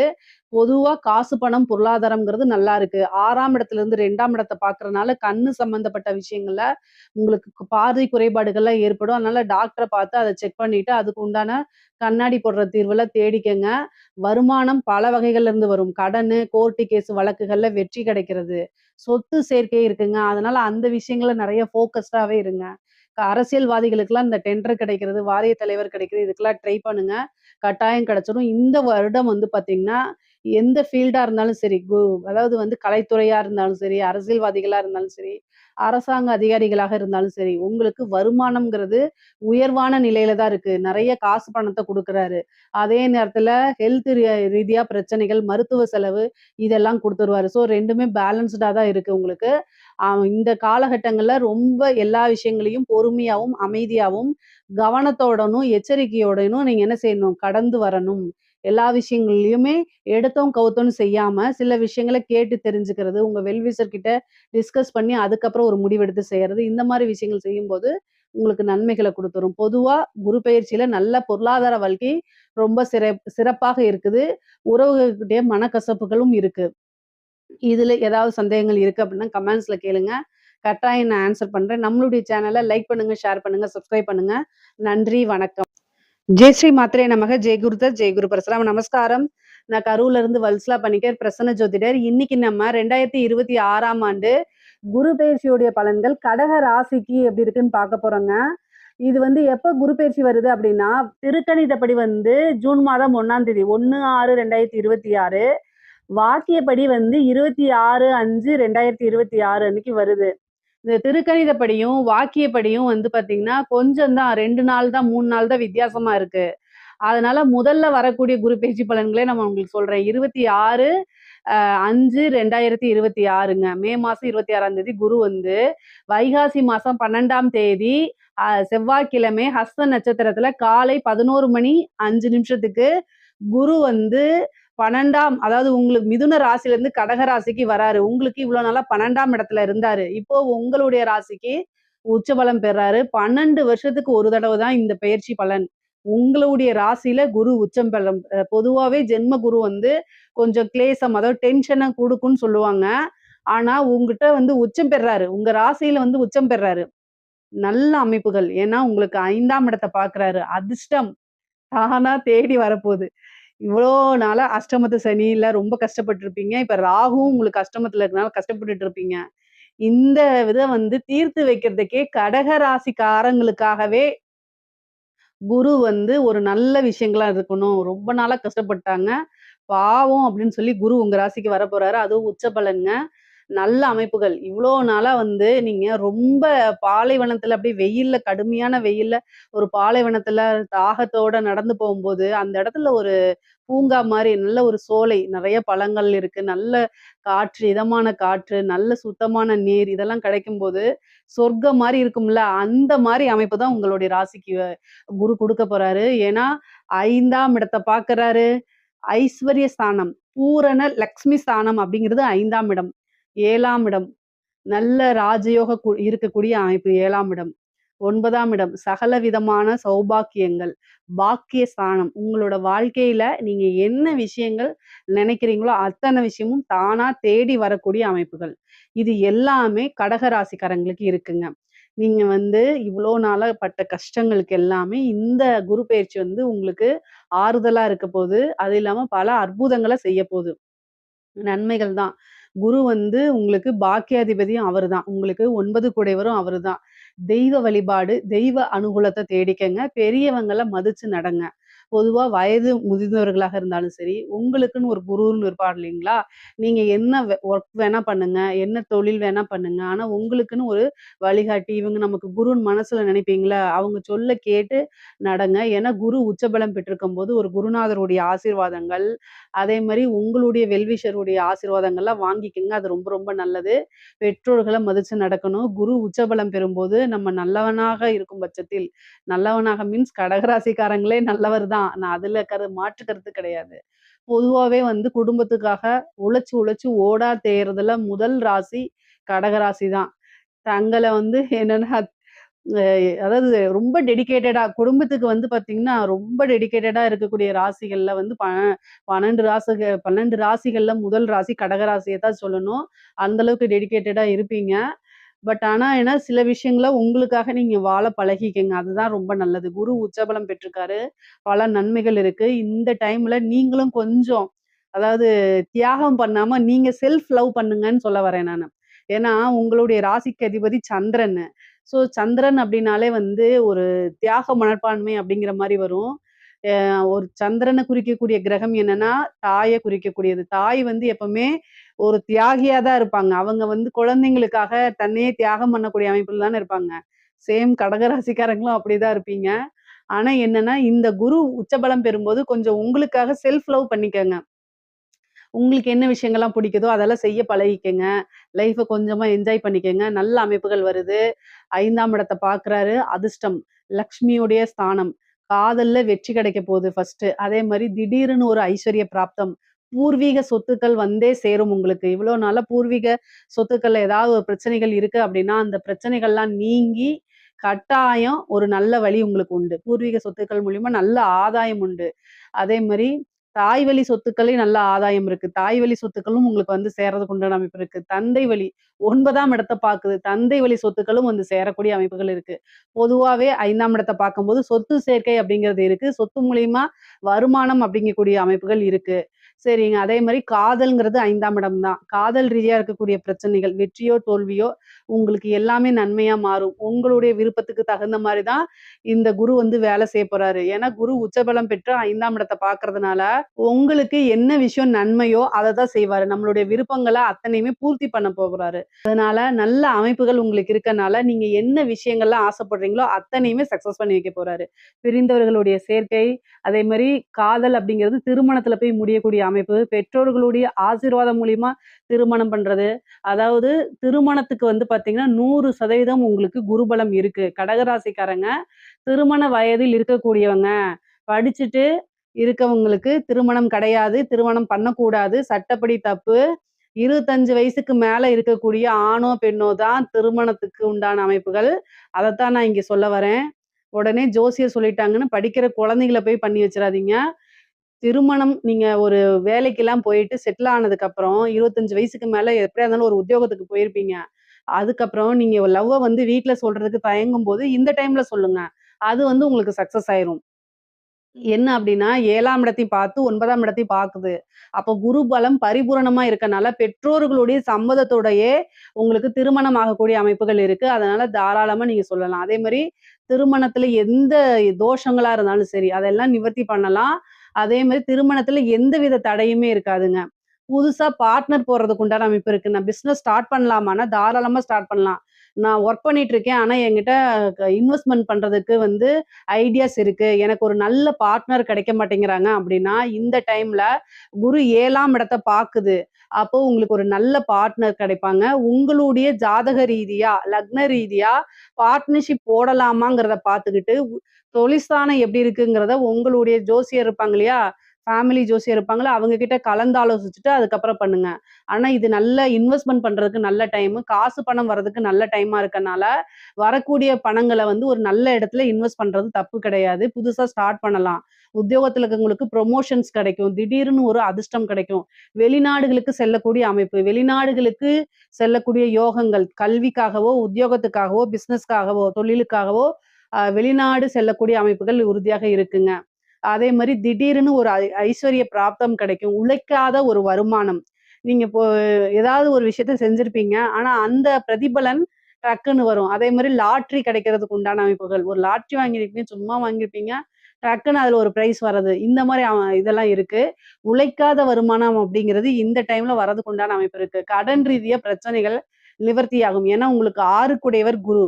பொதுவா காசு, பணம், பொருளாதாரம்ங்கிறது நல்லா இருக்கு. 6ஆம் இடத்துலருந்து 2ஆம் இடத்த பார்க்கறனால, கண்ணு சம்மந்தப்பட்ட விஷயங்கள்ல உங்களுக்கு பார்வை குறைபாடுகள்லாம் ஏற்படும். அதனால டாக்டர பார்த்து அத செக் பண்ணிட்டு, அதுக்கு உண்டான கண்ணாடி போடுற தீர்வெல்லாம் தேடிக்கங்க. வருமானம் பல வகைகள்ல இருந்து வரும். கடனு, கோர்ட்டு கேஸ் வழக்குகள்ல வெற்றி கிடைக்கிறது. சொத்து சேர்க்கை இருக்குங்க. அதனால அந்த விஷயங்கள்ல நெறைய ஃபோக்கஸ்டாவே இருங்க. அரசியல்வாதிகளுக்கெல்லாம் இந்த டெண்டர் கிடைக்கிறது, வாரிய தலைவர் கிடைக்கிறது இதுக்கெல்லாம் ட்ரை பண்ணுங்க. கட்டாயம் கிடைச்சிரும். இந்த வருடம் வந்து பார்த்தீங்கன்னா, எந்த ஃபீல்டா இருந்தாலும் சரி, அதாவது வந்து கலைத்துறையா இருந்தாலும் சரி, அரசியல்வாதிகளா இருந்தாலும் சரி, அரசாங்க அதிகாரிகளாக இருந்தாலும் சரி, உங்களுக்கு வருமானம்ங்கிறது உயர்வான நிலையில தான் இருக்கு. நெறைய காசு பணத்த குடுக்குறாரு. அதே நேரத்துல ஹெல்த் ரீதியா பிரச்சனைகள், மருத்துவ செலவு இதெல்லாம் குடுத்துருவாரு. ஸோ 2மே பேலன்ஸ்டா தான் இருக்கு உங்களுக்கு. இந்த காலகட்டங்கள்ல ரொம்ப எல்லா விஷயங்களையும் பொறுமையாவும், அமைதியாவும், கவனத்தோடனும், எச்சரிக்கையோடனும் நீங்க என்ன செய்யணும்? கடந்து வரணும். எல்லா விஷயங்கள்லயுமே எடுத்தோம், கவுத்தோம்ன்னு செய்யாம, சில விஷயங்கள கேட்டு தெரிஞ்சுக்கிறது, உங்க வெல்விஷர் கிட்ட டிஸ்கஸ் பண்ணி அதுக்கப்புறம் ஒரு முடிவெடுத்து செய்யறது. இந்த மாரி விஷயங்கள் செய்யும்போது, உங்களுக்கு நன்மைகள குடுத்துரும். பொதுவா குரு பெயர்ச்சியில நல்ல பொருளாதார வாழ்க்கை ரொம்ப சிறப்பாக இருக்குது. உறவுகள்கிட்டயே மனக்கசப்புகளும் இருக்கு. இதுல ஏதாவது சந்தேகங்கள் இருக்கு அப்படின்னா கமெண்ட்ஸ்ல கேளுங்க. கட்டாயம் நான் ஆன்சர் பண்றேன். நம்மளுடைய சேனல லைக் பண்ணுங்க, ஷேர் பண்ணுங்க, சப்ஸ்கிரைப் பண்ணுங்க. நன்றி, வணக்கம். ஜெய் ஸ்ரீ மாத்ரே நமக. ஜெய் குருதத், ஜெய் குரு பரசுராம். நமஸ்காரம். நான் கரூர்ல இருந்து வல்சலா பணிக்கர், பிரசன்ன ஜோதிடர். இன்னைக்கு நம்ம 2026ஆம் ஆண்டு குரு பெயர்ச்சியுடைய பலன்கள் கடக ராசிக்கு எப்படி இருக்குன்னு பார்க்க போறோங்க. இது வந்து எப்ப குரு பெயர்ச்சி வருது அப்படின்னா, திருக்கணிதப்படி வந்து ஜூன் மாதம் 1ஆம் தேதி 1/6/2026, வாக்கியப்படி வந்து 26/5/2026 அன்னைக்கு வருது. இந்த திருக்கணிதப்படியும், வாக்கியப்படியும் வந்து பார்த்தீங்கன்னா, கொஞ்சம் தான் 2 நாள் தான், 3 நாள் தான் வித்தியாசமா இருக்கு. அதனால முதல்ல வரக்கூடிய குரு பெயர்ச்சி பலன்களே நம்ம உங்களுக்கு சொல்றேன். 26 5/2026ங்க. மே மாசம் 26ஆம் தேதி குரு வந்து, வைகாசி மாசம் 12ஆம் தேதி செவ்வாய்க்கிழமை ஹஸ்த நட்சத்திரத்துல காலை 11 மணி 5 நிமிஷத்துக்கு குரு வந்து 12ஆம், அதாவது உங்களுக்கு மிதுன ராசியிலிருந்து கடக ராசிக்கு வராரு. உங்களுக்கு இவ்வளோ நாளா 12ஆம் இடத்துல இருந்தாரு. இப்போ உங்களுடைய ராசிக்கு உச்சபலம் பெறாரு. 12 வருஷத்துக்கு ஒரு தடவ தான் இந்த பெயர்ச்சி பலன். உங்களுடைய ராசியில குரு உச்சம் பெறும். பொதுவாவே ஜென்ம குரு வந்து கொஞ்சம் கிளேசம், அதாவது டென்ஷன குடுக்கும்ன்னு சொல்லுவாங்க. ஆனா உங்கிட்ட வந்து உச்சம் பெறாரு. உங்க ராசியில வந்து உச்சம் பெறாரு. நல்ல அமைப்புகள். ஏன்னா உங்களுக்கு 5ஆம் இடத்த பார்க்குறாரு. அதிர்ஷ்டம் தானா தேடி வரப்போது. இவ்வளோ நாளா அஷ்டமத்து சனியில ரொம்ப கஷ்டப்பட்டுருப்பீங்க. இப்ப ராகுவும் உங்களுக்கு அஷ்டமத்துல இருக்கனால கஷ்டப்பட்டுட்டு இருப்பீங்க. இந்த இத வந்து தீர்த்து வைக்கிறதுக்கே கடக ராசிக்காரங்களுக்காகவே குரு வந்து ஒரு நல்ல விஷயங்களா இருக்கணும். ரொம்ப நாளா கஷ்டப்பட்டாங்க. பாவம் அப்படின்னு சொல்லி குரு உங்க ராசிக்கு வரப்போறாரு. அதுவும் உச்ச பலன்ங்க. நல்ல அமைப்புகள். இவ்ளோ நாளா வந்து நீங்க ரொம்ப பாலைவனத்துல அப்படியே வெயில்ல கடுமையான வெயில்ல ஒரு பாலைவனத்துல தாகத்தோட நடந்து போகும்போது, அந்த இடத்துல ஒரு பூங்கா மாரி நல்ல ஒரு சோலை, நெறைய பழங்கள் இருக்கு. நல்ல காற்று, இதமான காற்று, நல்ல சுத்தமான நீர் இதெல்லாம் கிடைக்கும்போது, சொர்க்கம் மாரி இருக்கும்ல, அந்த மாரி அமைப்பு தான் உங்களுடைய ராசிக்கு குரு குடுக்க போறாரு. ஏன்னா, 5ஆம் இடத்த பார்க்குறாரு. ஐஸ்வர்ய ஸ்தானம், பூரண லக்ஷ்மி ஸ்தானம் அப்படிங்கிறது 5ஆம் இடம். 7ஆம் இடம், நல்ல ராஜயோக இருக்கக்கூடிய அமைப்பு 7ஆம் இடம். 9ஆம் இடம், சகல விதமான சௌபாக்கியங்கள், பாக்கிய ஸ்தானம். உங்களோட வாழ்க்கையில நீங்க என்ன விஷயங்கள் நினைக்கிறீங்களோ, அத்தன விஷயமும் தானா தேடி வரக்கூடிய அமைப்புகள். இது எல்லாமே கடக ராசிக்காரங்களுக்கு இருக்குங்க. நீங்க வந்து இவ்ளோ நாளா பட்ட கஷ்டங்களுக்கு எல்லாமே இந்த குரு பெயர்ச்சி வந்து உங்களுக்கு ஆறுதலா இருக்க போது. அது இல்லாம பல அற்புதங்கள செய்ய போது. நன்மைகள் தான். குரு வந்து உங்களுக்கு பாக்கியாதிபதியும் அவருதான். உங்களுக்கு 9 குடைவரும் அவருதான். தெய்வ வழிபாடு, தெய்வ அனுகூலத்த தேடிக்கங்க. பெரியவங்கள மதிச்சு நடங்க. பொதுவா வயது முதிர்ந்தவர்களாக இருந்தாலும் சரி, உங்களுக்குன்னு ஒரு குருன்னு இருப்பார் இல்லைங்களா? நீங்க என்ன ஒர்க் வேணா பண்ணுங்க, என்ன தொழில் வேணா பண்ணுங்க. ஆனா உங்களுக்குன்னு ஒரு வழிகாட்டி, இவங்க நமக்கு குருன்னு மனசுல நினைப்பீங்கள்ல, அவங்க சொல்ல கேட்டு நடங்க. ஏன்னா குரு உச்சபலம் பெற்றிருக்கும்போது ஒரு குருநாதருடைய ஆசீர்வாதங்கள், அதே மாரி உங்களுடைய வெல்விஷருடைய ஆசீர்வாதங்கள்லாம் வாங்கிக்கங்க. அது ரொம்ப ரொம்ப நல்லது. பெற்றோர்கள மதிச்சு நடக்கணும். குரு உச்சபலம் பெறும்போது நம்ம நல்லவனாக இருக்கும் பட்சத்தில், நல்லவனாக மீன்ஸ் கடகராசிக்காரங்களே நல்லவர் தான். நான் அதுல மாற்று கருத்து கிடையாது. பொதுவாவே வந்து குடும்பத்துக்காக உழைச்சு உழைச்சு ஓடா தேயறதுல முதல் ராசி கடகராசி தான். தங்கள வந்து என்னன்னா அ அதாவது ரொம்ப டெடிகேட்டடா குடும்பத்துக்கு வந்து பார்த்தீங்கன்னா, ரொம்ப டெடிகேட்டடா இருக்கக்கூடிய ராசிகள்ல வந்து 12 ராசிகள்ல முதல் ராசி கடக ராசிய தான் சொல்லணும். அந்த அளவுக்கு டெடிகேட்டடா இருப்பீங்க. ஆனா என்ன சில விஷயங்கள உங்களுக்காக நீங்க வாழ பழகிக்கங்க. அதுதான் ரொம்ப நல்லது. குரு உச்சபலம் பெற்றிருக்காரு. பல நன்மைகள் இருக்கு. இந்த டைம்ல நீங்களும் கொஞ்சம் அதாவது தியாகம் பண்ணாம நீங்க செல்ஃப் லவ் பண்ணுங்கன்னு சொல்ல வரேன் நானு. ஏன்னா, உங்களுடைய ராசிக்கு அதிபதி சந்திரன். சந்திரன் அப்படின்னாலே வந்து ஒரு தியாக மனப்பான்மை அப்படிங்கிற மாரி வரும். ஒரு சந்திரன குறிக்கக்கூடிய கிரகம் என்னன்னா, தாய குறிக்கக்கூடியது. தாய் வந்து எப்பவுமே ஒரு தியாகியா தான் இருப்பாங்க. அவங்க வந்து குழந்தைங்களுக்காக தன்னையே தியாகம் பண்ணக்கூடிய அமைப்புல தானே இருப்பாங்க. சேம் கடகராசிக்காரங்களும் அப்படிதான் இருப்பீங்க. ஆனா என்னன்னா, இந்த குரு உச்சபலம் பெறும்போது கொஞ்சம் உங்களுக்காக செல்ஃப் லவ் பண்ணிக்கங்க. உங்களுக்கு என்ன விஷயங்கள்லாம் பிடிக்குதோ, அதெல்லாம் செய்ய பழகிக்கங்க. லைஃப கொஞ்சமா என்ஜாய் பண்ணிக்கங்க. நல்ல அமைப்புகள் வருது. 5ஆம் இடத்த பார்க்குறாரு. அதிர்ஷ்டம். லக்ஷ்மியுடைய ஸ்தானம். காதல்ல வெற்றி கிடைக்க போகுது ஃபர்ஸ்ட்டு. அதே மாரி திடீர்னு ஒரு ஐஸ்வர்ய பிராப்தம். பூர்வீக சொத்துக்கள் வந்தே சேரும் உங்களுக்கு. இவ்வளோ நாளா பூர்வீக சொத்துக்கள்ல ஏதாவது ஒரு பிரச்சனைகள் இருக்கு அப்டின்னா, அந்த பிரச்சனைகள்லாம் நீங்கி, கட்டாயம் ஒரு நல்ல வழி உங்களுக்கு உண்டு. பூர்வீக சொத்துக்கள் மூலியமா நல்ல ஆதாயம் உண்டு. அதே மாரி தாய் வழி சொத்துக்கள்லயும் நல்ல ஆதாயம் இருக்கு. தாய் வழி சொத்துக்களும் உங்களுக்கு வந்து சேர்றதுக்கு உண்டான அமைப்பு இருக்கு. தந்தை வழி 9ஆம் இடத்த பாக்குது. தந்தை வழி சொத்துக்களும் வந்து சேரக்கூடிய அமைப்புகள் இருக்கு. பொதுவாவே 5ஆம் இடத்த பார்க்கும்போது சொத்து சேர்க்கை அப்படிங்கிறது இருக்கு. சொத்து மூலியமா வருமானம் அப்படிங்கக்கூடிய அமைப்புகள் இருக்கு. சரிங்க. அதே மாரி காதல்ங்கிறது 5ஆம் இடம் தான். காதல் ரீதியா இருக்கக்கூடிய பிரச்சனைகள், வெற்றியோ, தோல்வியோ உங்களுக்கு எல்லாமே நன்மையா மாறும். உங்களுடைய விருப்பத்துக்கு தகுந்த மாரி தான் இந்த குரு வந்து வேலை செய்ய போறாரு. ஏன்னா குரு உச்சபலம் பெற்று 5ஆம் இடத்த பார்க்கறதுனால, உங்களுக்கு என்ன விஷயம் நன்மையோ அத தான் செய்வாரு. நம்மளுடைய விருப்பங்கள அத்தனையுமே பூர்த்தி பண்ண போறாரு. அதனால நல்ல அமைப்புகள் உங்களுக்கு இருக்கனால, நீங்க என்ன விஷயங்கள்லாம் ஆசைப்படுறீங்களோ அத்தனையுமே சக்சஸ் பண்ணி வைக்க போறாரு. பிரிந்தவர்களுடைய சேர்க்கை, அதே மாரி காதல் அப்படிங்கிறது திருமணத்துல போய் முடியக்கூடிய அமைப்பு, பெற்றோர்களுடைய ஆசீர்வாதம் மூலியமா திருமணம் பண்றது. அதாவது திருமணத்துக்கு வந்து பார்த்தீங்கன்னா, 100% உங்களுக்கு குருபலம் இருக்கு. கடகராசிக்காரங்க திருமண வயதில் இருக்கக்கூடியவங்க, படிச்சுட்டு இருக்கவங்களுக்கு திருமணம் கிடையாது. திருமணம் பண்ணக்கூடாது. சட்டப்படி தப்பு. 25 வயசுக்கு மேல இருக்கக்கூடிய ஆணோ, பெண்ணோ தான் திருமணத்துக்கு உண்டான அமைப்புகள். அதத்தான் நான் இங்க சொல்ல வரேன். உடனே ஜோசியர் சொல்லிட்டாங்கன்னு படிக்கிற குழந்தைங்கள போய் பண்ணி வச்சுறாதீங்க. திருமணம் நீங்க ஒரு வேலைக்கெல்லாம் போயிட்டு செட்டில் ஆனதுக்கப்புறம் 25 வயசுக்கு மேல எப்படியா இருந்தாலும் ஒரு உத்தியோகத்துக்கு போயிருப்பீங்க. அதுக்கப்புறம் நீங்க லவ்வ வந்து வீட்ல சொல்றதுக்கு தயங்கும்போது, இந்த டைம்ல சொல்லுங்க. அது வந்து உங்களுக்கு சக்சஸ் ஆயிரும். என்ன அப்டின்னா, 7ஆம் இடத்தையும் பார்த்து 9ஆம் இடத்தையும் பாக்குது. அப்போ குரு பலம் பரிபூரணமா இருக்கனால, பெற்றோர்களுடைய சம்மதத்தோடயே உங்களுக்கு திருமணம் ஆகக்கூடிய அமைப்புகள் இருக்கு. அதனால தாராளமா நீங்க சொல்லலாம். அதே மாரி திருமணத்துல எந்த தோஷங்களா இருந்தாலும் சரி, அதெல்லாம் நிவர்த்தி பண்ணலாம். அதே மாரி திருமணத்துல எந்தவித தடையுமே இருக்காதுங்க. புதுசா பார்ட்னர் போடுறதுக்கு உண்டான அமைப்பு இருக்கு. நான் பிசினஸ் ஸ்டார்ட் பண்ணலாமான்னா, தாராளமா ஸ்டார்ட் பண்ணலாம். நான் ஒர்க் பண்ணிட்டு இருக்கேன். ஆனா என்கிட்ட இன்வெஸ்ட்மென்ட் பண்றதுக்கு வந்து ஐடியாஸ் இருக்கு. எனக்கு ஒரு நல்ல பார்ட்னர் கிடைக்க மாட்டேங்கிறாங்க அப்படின்னா, இந்த டைம்ல குரு 7ஆம் இடத்த பாக்குது. அப்போ உங்களுக்கு ஒரு நல்ல பார்ட்னர் கிடைப்பாங்க. உங்களுடைய ஜாதக ரீதியா, லக்ன ரீதியா பார்ட்னர்ஷிப் போடலாமாங்கிறத பார்த்துக்கிட்டு, தொழில்ஸ்தானம் எப்படி இருக்குங்கிறத உங்களுடைய ஜோசியர் இருப்பாங்க இல்லையா? ஃபேமிலி ஜோசியர் இருப்பாங்கல்ல, அவங்க கிட்ட கலந்து ஆலோசிச்சுட்டு அதுக்கப்புறம் பண்ணுங்க. ஆனா இது நல்ல இன்வெஸ்ட்மென்ட் பண்றதுக்கு நல்ல டைமு. காசு பணம் வர்றதுக்கு நல்ல டைமா இருக்கனால, வரக்கூடிய பணங்கள வந்து ஒரு நல்ல இடத்துல இன்வெஸ்ட் பண்றது தப்பு கிடையாது. புதுசா ஸ்டார்ட் பண்ணலாம். உத்தியோகத்துல இருக்கவங்களுக்கு புரமோஷன்ஸ் கிடைக்கும். திடீர்னு ஒரு அதிர்ஷ்டம் கிடைக்கும். வெளிநாடுகளுக்கு செல்லக்கூடிய அமைப்பு. வெளிநாடுகளுக்கு செல்லக்கூடிய யோகங்கள். கல்விக்காகவோ, உத்தியோகத்துக்காகவோ, பிசினஸ்க்காகவோ, தொழிலுக்காகவோ வெளிநாடு செல்லக்கூடிய அமைப்புகள் உறுதியாக இருக்குங்க. அதே மாரி திடீர்னு ஒரு ஐஸ்வர்ய பிராப்தம் கிடைக்கும். உழைக்காத ஒரு வருமானம். நீங்க இப்போ ஏதாவது ஒரு விஷயத்த செஞ்சிருப்பீங்க. ஆனா அந்த பிரதிபலன் டக்குன்னு வரும். அதே மாரி லாட்டரி கிடைக்கிறதுக்கு உண்டான அமைப்புகள். ஒரு லாட்டரி வாங்கியிருப்பீங்க, சும்மா வாங்கியிருப்பீங்க. டக்குன்னு அதுல ஒரு பிரைஸ் வர்றது. இந்த மாரி இதெல்லாம் இருக்கு. உழைக்காத வருமானம் அப்படிங்கிறது இந்த டைம்ல வரதுக்கு உண்டான அமைப்பு இருக்கு. கடன் ரீதியா பிரச்சனைகள் நிவர்த்தியாகும். ஏன்னா உங்களுக்கு 6க்குடையவர் குரு.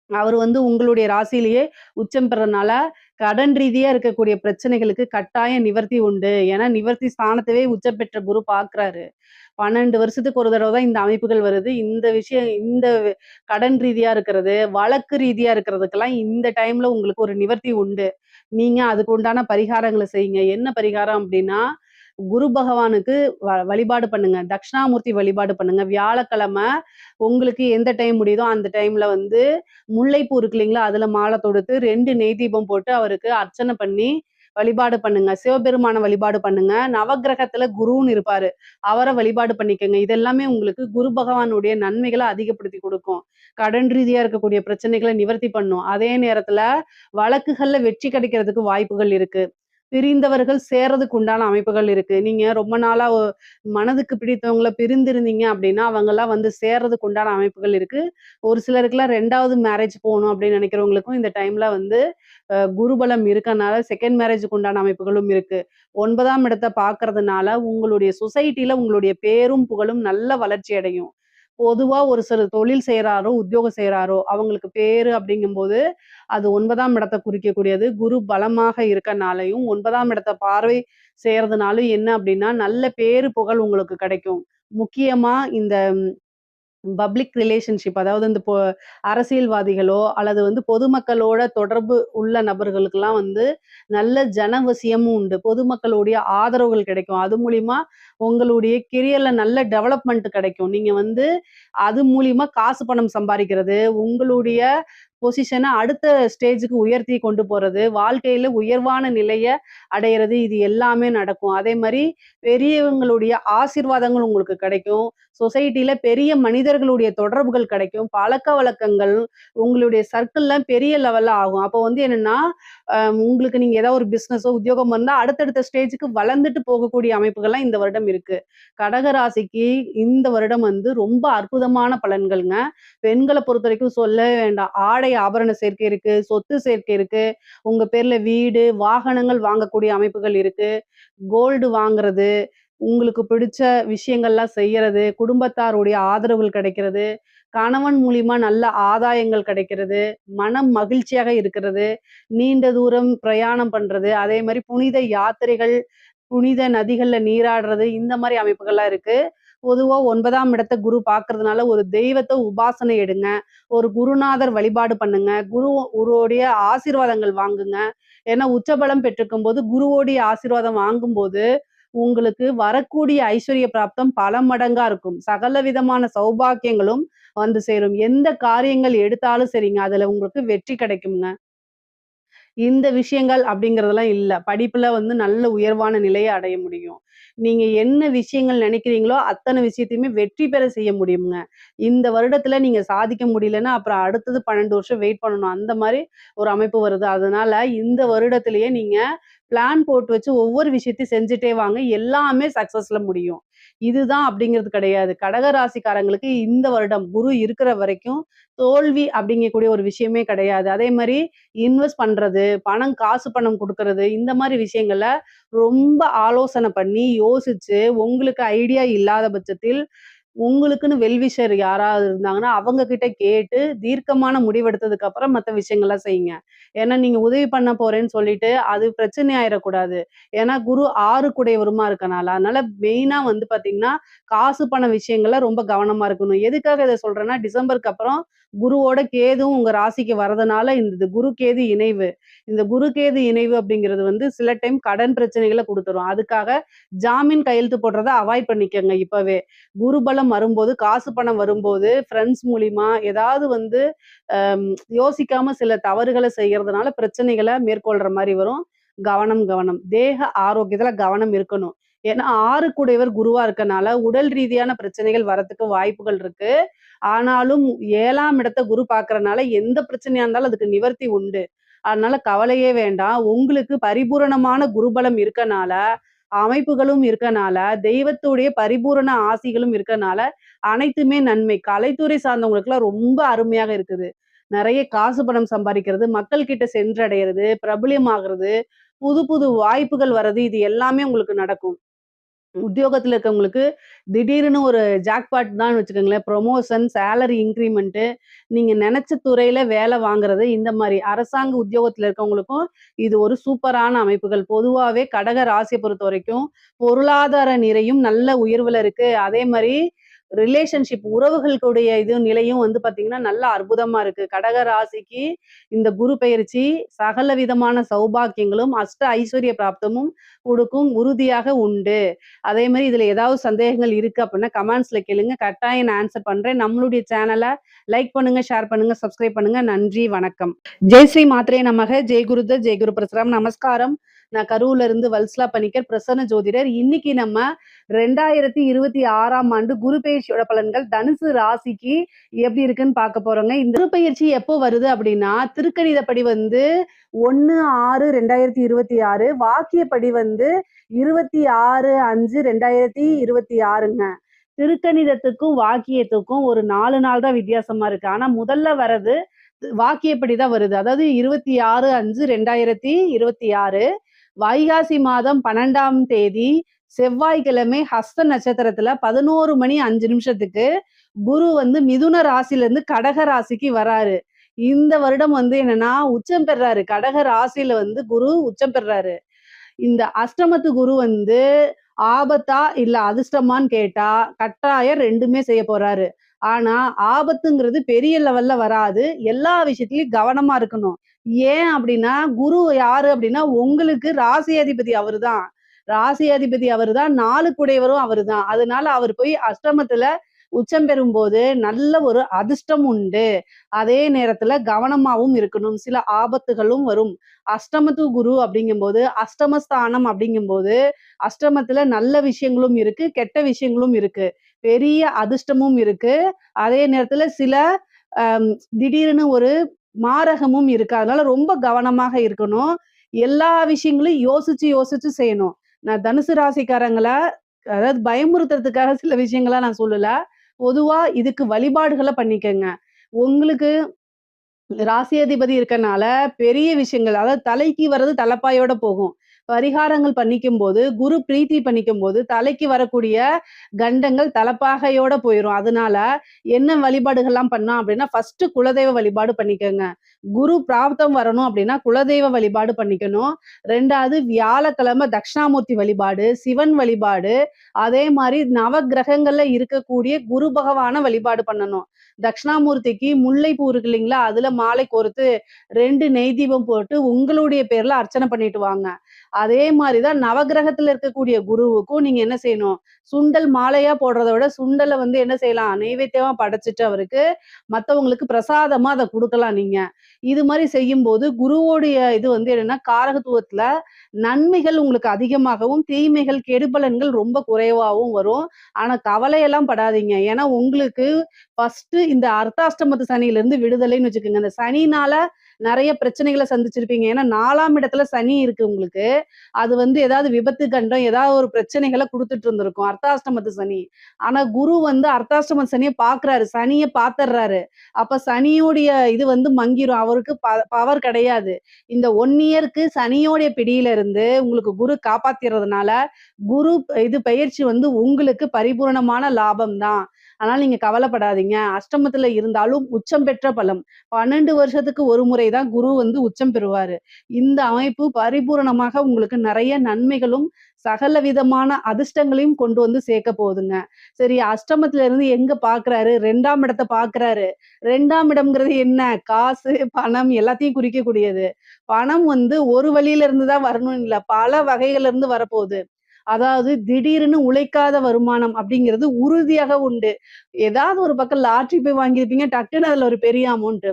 அவரு உங்களுடைய ராசியிலேயே உச்சம் பெறனால, கடன் ரீதியா இருக்கக்கூடிய பிரச்சனைகளுக்கு கட்டாயம் நிவர்த்தி உண்டு. ஏன்னா நிவர்த்தி ஸ்தானத்தவே உச்சம் பெற்ற குரு பார்க்கிறாரு. 12 வருஷத்துக்கு ஒரு தடவ தான் இந்த அமைப்புகள் வருது. இந்த விஷயம் கடன் ரீதியா இருக்கிறது, வழக்கு ரீதியா இருக்கிறதுக்கெல்லாம் இந்த டைம்ல உங்களுக்கு ஒரு நிவர்த்தி உண்டு. நீங்க அதுக்கு உண்டான பரிகாரங்கள செய்யுங்க. என்ன பரிகாரம் அப்டின்னா, குரு பகவானுக்கு வழிபாடு பண்ணுங்க. தட்சிணாமூர்த்தி வழிபாடு பண்ணுங்க. வியாழக்கிழமை உங்களுக்கு எந்த டைம் முடியுதோ அந்த டைம்ல முல்லைப்பூ இருக்கு இல்லைங்களா? அதுல மாலை தொடுத்து 2 நெய் தீபம் போட்டு அவருக்கு அர்ச்சனை பண்ணி வழிபாடு பண்ணுங்க. சிவபெருமான வழிபாடு பண்ணுங்க. நவக்கிரகத்துல குருன்னு இருப்பாரு. அவர வழிபாடு பண்ணிக்கங்க. இது எல்லாமே உங்களுக்கு குரு பகவானுடைய நன்மைகள அதிகப்படுத்தி குடுக்கும். கடன் ரீதியா இருக்கக்கூடிய பிரச்சனைகள நிவர்த்தி பண்ணும். அதே நேரத்துல வழக்குகள்ல வெற்றி கிடைக்கிறதுக்கு வாய்ப்புகள் இருக்கு. பிரிந்தவர்கள் சேர்றதுக்கு உண்டான அமைப்புகள் இருக்கு. நீங்க ரொம்ப நாளா மனதுக்கு பிடித்தவங்கள பிரிந்திருந்தீங்க அப்படின்னா, அவங்கலாம் சேர்றதுக்கு உண்டான அமைப்புகள் இருக்கு. ஒரு சிலருக்குலாம் 2வது மேரேஜ் போணும் அப்படின்னு நினைக்கிறவங்களுக்கும் இந்த டைம்ல குருபலம் இருக்கனால 2ண்ட் மேரேஜுக்கு உண்டான அமைப்புகளும் இருக்கு. 9ஆம் இடத்த பார்க்கறதுனால உங்களுடைய சொசைட்டில உங்களுடைய பேரும், புகழும் நல்ல வளர்ச்சி அடையும். பொதுவா ஒரு சிலர் தொழில் செய்றாரோ, உத்தியோகம் செய்றாரோ, அவங்களுக்கு பேரு அப்படிங்கும்போது, அது 9ஆம் இடத்த குறிக்கக்கூடியது. குரு பலமாக இருக்கனாலயும், 9ஆம் இடத்த பார்வை செய்றதுனாலும் என்ன அப்படின்னா, நல்ல பேரு, புகழ் உங்களுக்கு கிடைக்கும். முக்கியமா இந்த பப்ளிக் ரிலேஷன்ஷிப் அதாவது இந்த அரசியல்வாதிகளோ அல்லது பொதுமக்களோட தொடர்பு உள்ள நபர்களுக்கெல்லாம் நல்ல ஜனவசியமும் உண்டு. பொதுமக்களுடைய ஆதரவுகள் கிடைக்கும். அது மூலியமா உங்களுடைய கெரியர்ல நல்ல டெவலப்மெண்ட் கிடைக்கும். நீங்க அது மூலியமா காசு பணம் சம்பாரிக்கிறது, உங்களுடைய பொசிஷன அடுத்த ஸ்டேஜுக்கு உயர்த்தி கொண்டு போறது, வாழ்க்கையில உயர்வான நிலைய அடையறது, இது எல்லாமே நடக்கும். அதே மாரி பெரியவங்களுடைய ஆசீர்வாதங்கள் உங்களுக்கு கிடைக்கும். சொசைட்டில பெரிய மனிதர்களுடைய தொடர்புகள் கிடைக்கும். பழக்கவழக்கங்கள் உங்களுடைய சர்க்கிள்லாம் பெரிய லெவல்ல ஆகும். அப்போ என்னன்னா, உங்களுக்கு நீங்க ஏதாவது ஒரு பிசினஸோ, உத்தியோகமோ இருந்தா அடுத்தடுத்த ஸ்டேஜுக்கு வளர்ந்துட்டு போகக்கூடிய அமைப்புகள்லாம் இந்த வருடம் இருக்கு. கடக ராசிக்கு இந்த வருடம் ரொம்ப அற்புதமான பலன்கள்ங்க. பெண்கள பொறுத்தவரைக்கும் சொல்லவே வேண்டாம். ஆடை ஆபரண சேர்க்கை இருக்கு, சொத்து சேர்க்கை இருக்கு, உங்க பேர்ல வீடு, வாகனங்கள் வாங்கக்கூடிய அமைப்புகள் இருக்கு. கோல்டு வாங்குறது, உங்களுக்கு பிடிச்ச விஷயங்கள்லாம் செய்யறது, குடும்பத்தாருடைய ஆதரவுகள் கிடைக்கிறது, கணவன் மூலியமா நல்ல ஆதாயங்கள் கிடைக்கிறது, மனம் மகிழ்ச்சியாக இருக்கிறது, நீண்ட தூரம் பிரயாணம் பண்றது, அதே மாரி புனித யாத்திரைகள், புனித நதிகள்ல நீராடுறது, இந்த மாரி அமைப்புகள்லாம் இருக்கு. பொதுவா 9ஆம் இடத்த குரு பார்க்கறதுனால ஒரு தெய்வத்த உபாசனை எடுங்க. ஒரு குருநாதர் வழிபாடு பண்ணுங்க. குருவுடைய ஆசீர்வாதங்கள் வாங்குங்க. ஏன்னா உச்சபலம் பெற்றிருக்கும்போது, குருவோடைய ஆசீர்வாதம் வாங்கும்போது, உங்களுக்கு வரக்கூடிய ஐஸ்வர்ய பிராப்தம் பல மடங்கா இருக்கும். சகல விதமான சௌபாக்கியங்களும் சேரும். எந்த காரியங்கள் எடுத்தாலும் சரிங்க, அதுல உங்களுக்கு வெற்றி கிடைக்கும்ங்க. இந்த விஷயங்கள் அப்படிங்கிறதெல்லாம் இல்ல. படிப்புல நல்ல உயர்வான நிலைய அடைய முடியும். நீங்க என்ன விஷயங்கள் நினைக்கிறீங்களோ, அத்தன விஷயத்தையுமே வெற்றி பெற செய்ய முடியும்ங்க. இந்த வருடத்துல நீங்க சாதிக்க முடியலன்னா, அப்புறம் அடுத்தது 12 வருஷம் வெயிட் பண்ணணும். அந்த மாரி ஒரு அமைப்பு வருது. அதனால இந்த வருடத்திலேயே நீங்க பிளான் போட்டு வச்சு ஒவ்வொரு விஷயத்தையும் செஞ்சுட்டே வாங்க. எல்லாமே சக்சஸ்ல முடியும். இதுதான் அப்படிங்கிறது கிடையாது. கடக ராசிக்காரங்களுக்கு இந்த வருடம் குரு இருக்கிற வரைக்கும் தோல்வி அப்படிங்கக்கூடிய ஒரு விஷயமே கிடையாது. அதே மாரி இன்வெஸ்ட் பண்றது, காசு பணம் குடுக்கறது, இந்த மாரி விஷயங்கள ரொம்ப ஆலோசனை பண்ணி, யோசிச்சு, உங்களுக்கு ஐடியா இல்லாத பட்சத்தில், உங்களுக்குன்னு வெல்விஷர் யாராவது இருந்தாங்கன்னா, அவங்க கிட்ட கேட்டு தீர்க்கமான முடிவெடுத்ததுக்கு அப்புறம் மத்த விஷயங்கள்லாம் செய்யுங்க. ஏன்னா, நீங்க உதவி பண்ண போறேன்னு சொல்லிட்டு, அது பிரச்சனை ஆயிறக்கூடாது. ஏன்னா, குரு 6 இருக்கனால. அதனால மெயினா பார்த்தீங்கன்னா, காசு பண விஷயங்கள்ல ரொம்ப கவனமா இருக்கணும். எதுக்காக இத சொல்றேன்னா, டிசம்பருக்கு அப்புறம் குருவோட கேதுவும் உங்க ராசிக்கு வரதுனால, இந்த குரு கேது இணைவு. இந்த குரு கேது இணைவு அப்படிங்கிறது சில டைம் கடன் பிரச்சனைகள குடுத்துரும். அதுக்காக ஜாமீன் கையெழுத்து போடுறத அவாய்ட் பண்ணிக்கங்க இப்பவே. குரு பலம் வரும்போது, காசு பணம் வரும்போது, ஃப்ரெண்ட்ஸ் மூலியமா ஏதாவது அம் யோசிக்காம சில தவறுகள செய்யறதுனால பிரச்சனைகள மேற்கொள்ற மாரி வரும். கவனம், கவனம். தேக ஆரோக்கியத்துல கவனம் இருக்கணும். ஏன்னா 6 குருவா இருக்கனால, உடல் ரீதியான பிரச்சனைகள் வரத்துக்கு வாய்ப்புகள் இருக்கு. ஆனாலும் 7ஆம் இடத்த குரு பார்க்கறனால, எந்த பிரச்சனையா இருந்தாலும் அதுக்கு நிவர்த்தி உண்டு. அதனால கவலையே வேண்டாம். உங்களுக்கு பரிபூரணமான குருபலம் இருக்கனால, அமைப்புகளும் இருக்கனால, தெய்வத்துடைய பரிபூரண ஆசிகளும் இருக்கனால, அனைத்துமே நன்மை. கலைத்துறை சார்ந்தவங்களுக்குலாம் ரொம்ப அருமையாக இருக்குது. நெறைய காசு பணம் சம்பாரிக்கிறது, மக்கள் கிட்ட சென்றடையறது, பிரபல்யமாகறது, புது புது வாய்ப்புகள் வர்றது இது எல்லாமே உங்களுக்கு நடக்கும். உத்தியோகத்துல இருக்கவங்களுக்கு திடீர்னு ஒரு ஜாக்பாட் தான் வச்சுக்கோங்களேன். ப்ரமோஷன், சேலரி இன்கிரிமென்ட்டு, நீங்க நெனச்ச துறையில வேலை வாங்குறது, இந்த மாரி அரசாங்க உத்தியோகத்துல இருக்கவங்களுக்கும் இது ஒரு சூப்பரான அமைப்புகள். பொதுவாவே கடக ராசிய பொறுத்தவரைக்கும், பொருளாதார நிறையும் நல்ல உயர்வுல இருக்கு. அதே மாரி ரிலேஷன்ஷிப் உறவுகளுடைய இது நிலையும் வந்து பாத்தீங்கன்னா, நல்ல அற்புதமா இருக்கு. கடக ராசிக்கு இந்த குரு பெயர்ச்சி சகல விதமான சௌபாக்கியங்களும், அஷ்ட ஐஸ்வர்ய பிராப்தமும் குடுக்கும். உறுதியாக உண்டு. அதே மாரி இதுல ஏதாவது சந்தேகங்கள் இருக்கு அப்படின்னா கமெண்ட்ஸ்ல கேளுங்க. கட்டாயம் நான் ஆன்சர் பண்றேன். நம்மளுடைய சேனல லைக் பண்ணுங்க, ஷேர் பண்ணுங்க, சப்ஸ்கிரைப் பண்ணுங்க. நன்றி, வணக்கம். ஜெய் ஸ்ரீ மாத்ரே நமக. ஜெய் குருதத், ஜெய் குரு பிரசாரம். நமஸ்காரம். நான் கரூர்ல இருந்து வல்சலா பணிக்கர், பிரசன்ன ஜோதிடர். இன்னைக்கு நம்ம 2026ஆம் ஆண்டு குரு பெயர்ச்சியோட பலன்கள் தனுசு ராசிக்கு எப்படி இருக்குன்னு பார்க்க போறோங்க. இந்த குரு பெயர்ச்சி எப்போ வருது அப்படின்னா, திருக்கணிதப்படி வந்து 1/6/2026, வாக்கியப்படி வந்து 26/5/2026ங்க. திருக்கணிதத்துக்கும் வாக்கியத்துக்கும் ஒரு 4 நாள் தான் வித்தியாசமா இருக்கு. ஆனா முதல்ல வர்றது வாக்கியப்படி தான் வருது. அதாவது 26/5/2026 வைகாசி மாதம் 12ஆம் தேதி செவ்வாய்க்கிழமை ஹஸ்த நட்சத்திரத்துல 11:05 குரு வந்து மிதுன ராசில இருந்து கடக ராசிக்கு வராரு. இந்த வருடம் வந்து என்னன்னா உச்சம் பெறாரு. கடக ராசியில வந்து குரு உச்சம் பெறாரு. இந்த அஷ்டமத்து குரு வந்து ஆபத்தா இல்ல அதிர்ஷ்டமான்னு கேட்டா கட்டாயம் 2மே செய்ய போறாரு. ஆனா ஆபத்துங்கிறது பெரிய லெவல்ல வராது. எல்லா விஷயத்திலயும் கவனமா இருக்கணும். ஏன் அப்படின்னா குரு யாரு அப்படின்னா உங்களுக்கு ராசி அதிபதி அவருதான். ராசி அதிபதி அவருதான், 4 குடையவரும் அவருதான். அதனால அவர் போய் அஷ்டமத்துல உச்சம் பெறும்போது நல்ல ஒரு அதிர்ஷ்டம் உண்டு. அதே நேரத்துல கவனமாவும் இருக்கணும். சில ஆபத்துகளும் வரும். அஷ்டமத்து குரு அப்படிங்கும்போது அஷ்டமஸ்தானம் அப்படிங்கும்போது அஷ்டமத்துல நல்ல விஷயங்களும் இருக்கு, கெட்ட விஷயங்களும் இருக்கு. பெரிய அதிர்ஷ்டமும் இருக்கு. அதே நேரத்துல சில அம் திடீர்னு ஒரு மாரகமும் இருக்கு. அதனால ரொம்ப கவனமாக இருக்கணும். எல்லா விஷயங்களையும் யோசிச்சு யோசிச்சு செய்யணும். நான் தனுசு ராசிக்காரங்கள அதாவது பயமுறுத்துறதுக்காக சில விஷயங்கள நான் சொல்லல. பொதுவா இதுக்கு வழிபாடுகள பண்ணிக்கங்க. உங்களுக்கு ராசியாதிபதி இருக்கனால பெரிய விஷயங்கள் அதாவது தலைக்கு வர்றது தலைப்பாயோட போகும். பரிகாரங்கள் பண்ணிக்கும்போது, குரு பிரீத்தி பண்ணிக்கும்போது தலைக்கு வரக்கூடிய கண்டங்கள் தலப்பாகையோட போயிரும். அதனால என்ன வழிபாடுகள்லாம் பண்ணலாம் அப்படின்னா, ஃபர்ஸ்ட் குலதெய்வ வழிபாடு பண்ணிக்கங்க. குரு பிராப்தம் வரணும் அப்படின்னா குலதெய்வ வழிபாடு பண்ணிக்கணும். 2வது வியாழக்கிழமை தட்சிணாமூர்த்தி வழிபாடு, சிவன் வழிபாடு, அதே மாரி நவக்கிரகங்கள்ல இருக்கக்கூடிய குரு பகவான வழிபாடு பண்ணணும். தட்சிணாமூர்த்திக்கு முல்லைப்பூ இருக்கு இல்லைங்களா? அதுல மாலை கோர்த்து 2 நெய் தீபம் போட்டு உங்களுடைய பேர்ல அர்ச்சனை பண்ணிட்டு வாங்க. அதே மாரிதான் நவக்கிரகத்துல இருக்கக்கூடிய குருவுக்கும் நீங்க என்ன செய்யணும்? சுண்டல் மாலையா போடுறத விட சுண்டல வந்து என்ன செய்யலாம்? நெய்வேத்தியமா படைச்சுட்டு அவருக்கு மத்தவங்களுக்கு பிரசாதமா அத குடுக்கலாம் நீங்க. இது மாரி செய்யும்போது குருவோடைய இது வந்து என்னன்னா, காரகத்துவத்துல நன்மைகள் உங்களுக்கு அதிகமாகவும், தீமைகள், கெடுபலன்கள் ரொம்ப குறைவாவும் வரும். ஆனா கவலையெல்லாம் படாதீங்க. ஏன்னா உங்களுக்கு ஃபர்ஸ்ட்டு இந்த அர்த்தாஷ்டமத்து சனியிலிருந்து விடுதலைன்னு வச்சுக்கோங்க. இந்த சனினால நெறைய பிரச்சனைகள சந்திச்சிருப்பீங்க. ஏன்னா 4ஆம் இடத்துல சனி இருக்கு உங்களுக்கு. அது வந்து ஏதாவது விபத்து கண்டம், ஏதாவது ஒரு பிரச்சனைகள குடுத்துட்டு இருந்திருக்கும். அர்த்தாஷ்டமத்து சனி. ஆனா குரு வந்து அர்த்தாஷ்டம சனிய பார்க்குறாரு. சனிய பார்த்துடுறாரு. அப்ப சனியுடைய இது வந்து மங்கிரும். அவருக்கு பவர் கிடையாது. இந்த 1 இயர்க்கு சனியோடைய பிடியில இருந்து உங்களுக்கு குரு காப்பாத்திறதுனால, குரு இது பெயர்ச்சி வந்து உங்களுக்கு பரிபூரணமான லாபம் தான். அதனால நீங்க கவலைப்படாதீங்க. அஷ்டமத்துல இருந்தாலும் உச்சம் பெற்ற பலம். 12 வருஷத்துக்கு ஒரு முறை தான் குரு வந்து உச்சம் பெறுவாரு. இந்த அமைப்பு பரிபூரணமாக உங்களுக்கு நெறைய நன்மைகளும், சகல விதமான அதிர்ஷ்டங்களையும் கொண்டு வந்து சேர்க்க போகுதுங்க. சரி அஷ்டமத்துல இருந்து எங்க பார்க்குறாரு? 2ஆம் இடத்த பார்க்குறாரு. 2ஆம் இடம்ங்கிறது என்ன? காசு, பணம் எல்லாத்தையும் குறிக்கக்கூடியது. பணம் வந்து ஒரு வழியில இருந்து தான் வரணும்னு இல்ல. பல வகைகள்ல இருந்து வரப்போகுது. அதாவது திடீர்னு உழைக்காத வருமானம் அப்படிங்கிறது உறுதியாக உண்டு. ஏதாவது ஒரு பக்கம் லாட்டரி போய் வாங்கியிருப்பீங்க. டக்குன்னு அதுல ஒரு பெரிய அமௌண்ட்.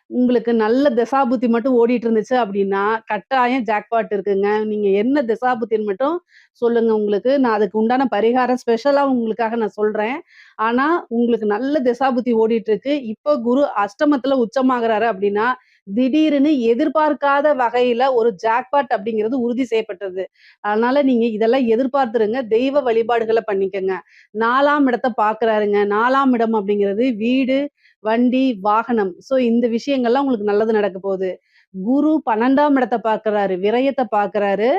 உங்களுக்கு நல்ல திசாபுத்தி மட்டும் ஓடிட்டு இருந்துச்சு அப்படின்னா, கட்டாயம் ஜாக்பாட் இருக்குங்க. நீங்க என்ன திசாபுத்தின்னு மட்டும் சொல்லுங்க உங்களுக்கு. நான் அதுக்கு உண்டான பரிகாரம் ஸ்பெஷலா உங்களுக்காக நான் சொல்றேன். ஆனா, உங்களுக்கு நல்ல திசாபுத்தி ஓடிட்டு இருக்கு. இப்போ குரு அஷ்டமத்துல உச்சமாகுறாரு அப்படின்னா, திடீர்னு எதிர்பார்க்காத வகையில ஒரு ஜாக்பாட் அப்படிங்கிறது உறுதி செய்யப்பட்டது. அதனால நீங்க இதெல்லாம் எதிர்பார்த்துருங்க. தெய்வ வழிபாடுகள பண்ணிக்கங்க. 4ஆம் இடத்த பார்க்குறாருங்க. 4ஆம் இடம் அப்படிங்கிறது வீடு, வண்டி, வாகனம். இந்த விஷயங்கள்லாம் உங்களுக்கு நல்லது நடக்க போகுது. குரு 12ஆம் இடத்த பார்க்குறாரு. விரயத்த பார்க்குறாரு.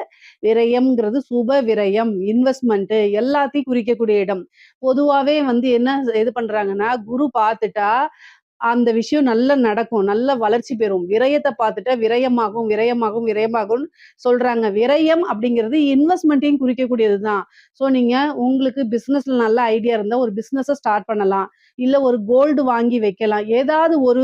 விரயம்ங்கிறது சுப விரயம், இன்வெஸ்ட்மென்ட் எல்லாத்தையும் குறிக்கக்கூடிய இடம். பொதுவாவே என்ன இது பண்றாங்கன்னா, குரு பார்த்துட்டா அந்த விஷயம் நல்லா நடக்கும். நல்ல வளர்ச்சி பெறும். விரயத்த பார்த்துட்டா விரயமாகும், விரயமாகும், விரயமாகும்ன்னு சொல்றாங்க. விரயம் அப்படிங்கிறது இன்வெஸ்ட்மென்ட்டையும் குறிக்கக்கூடியது தான். நீங்க உங்களுக்கு பிசினஸ்ல நல்ல ஐடியா இருந்தா ஒரு பிசினஸ ஸ்டார்ட் பண்ணலாம். இல்ல ஒரு கோல்டு வாங்கி வைக்கலாம். ஏதாவது ஒரு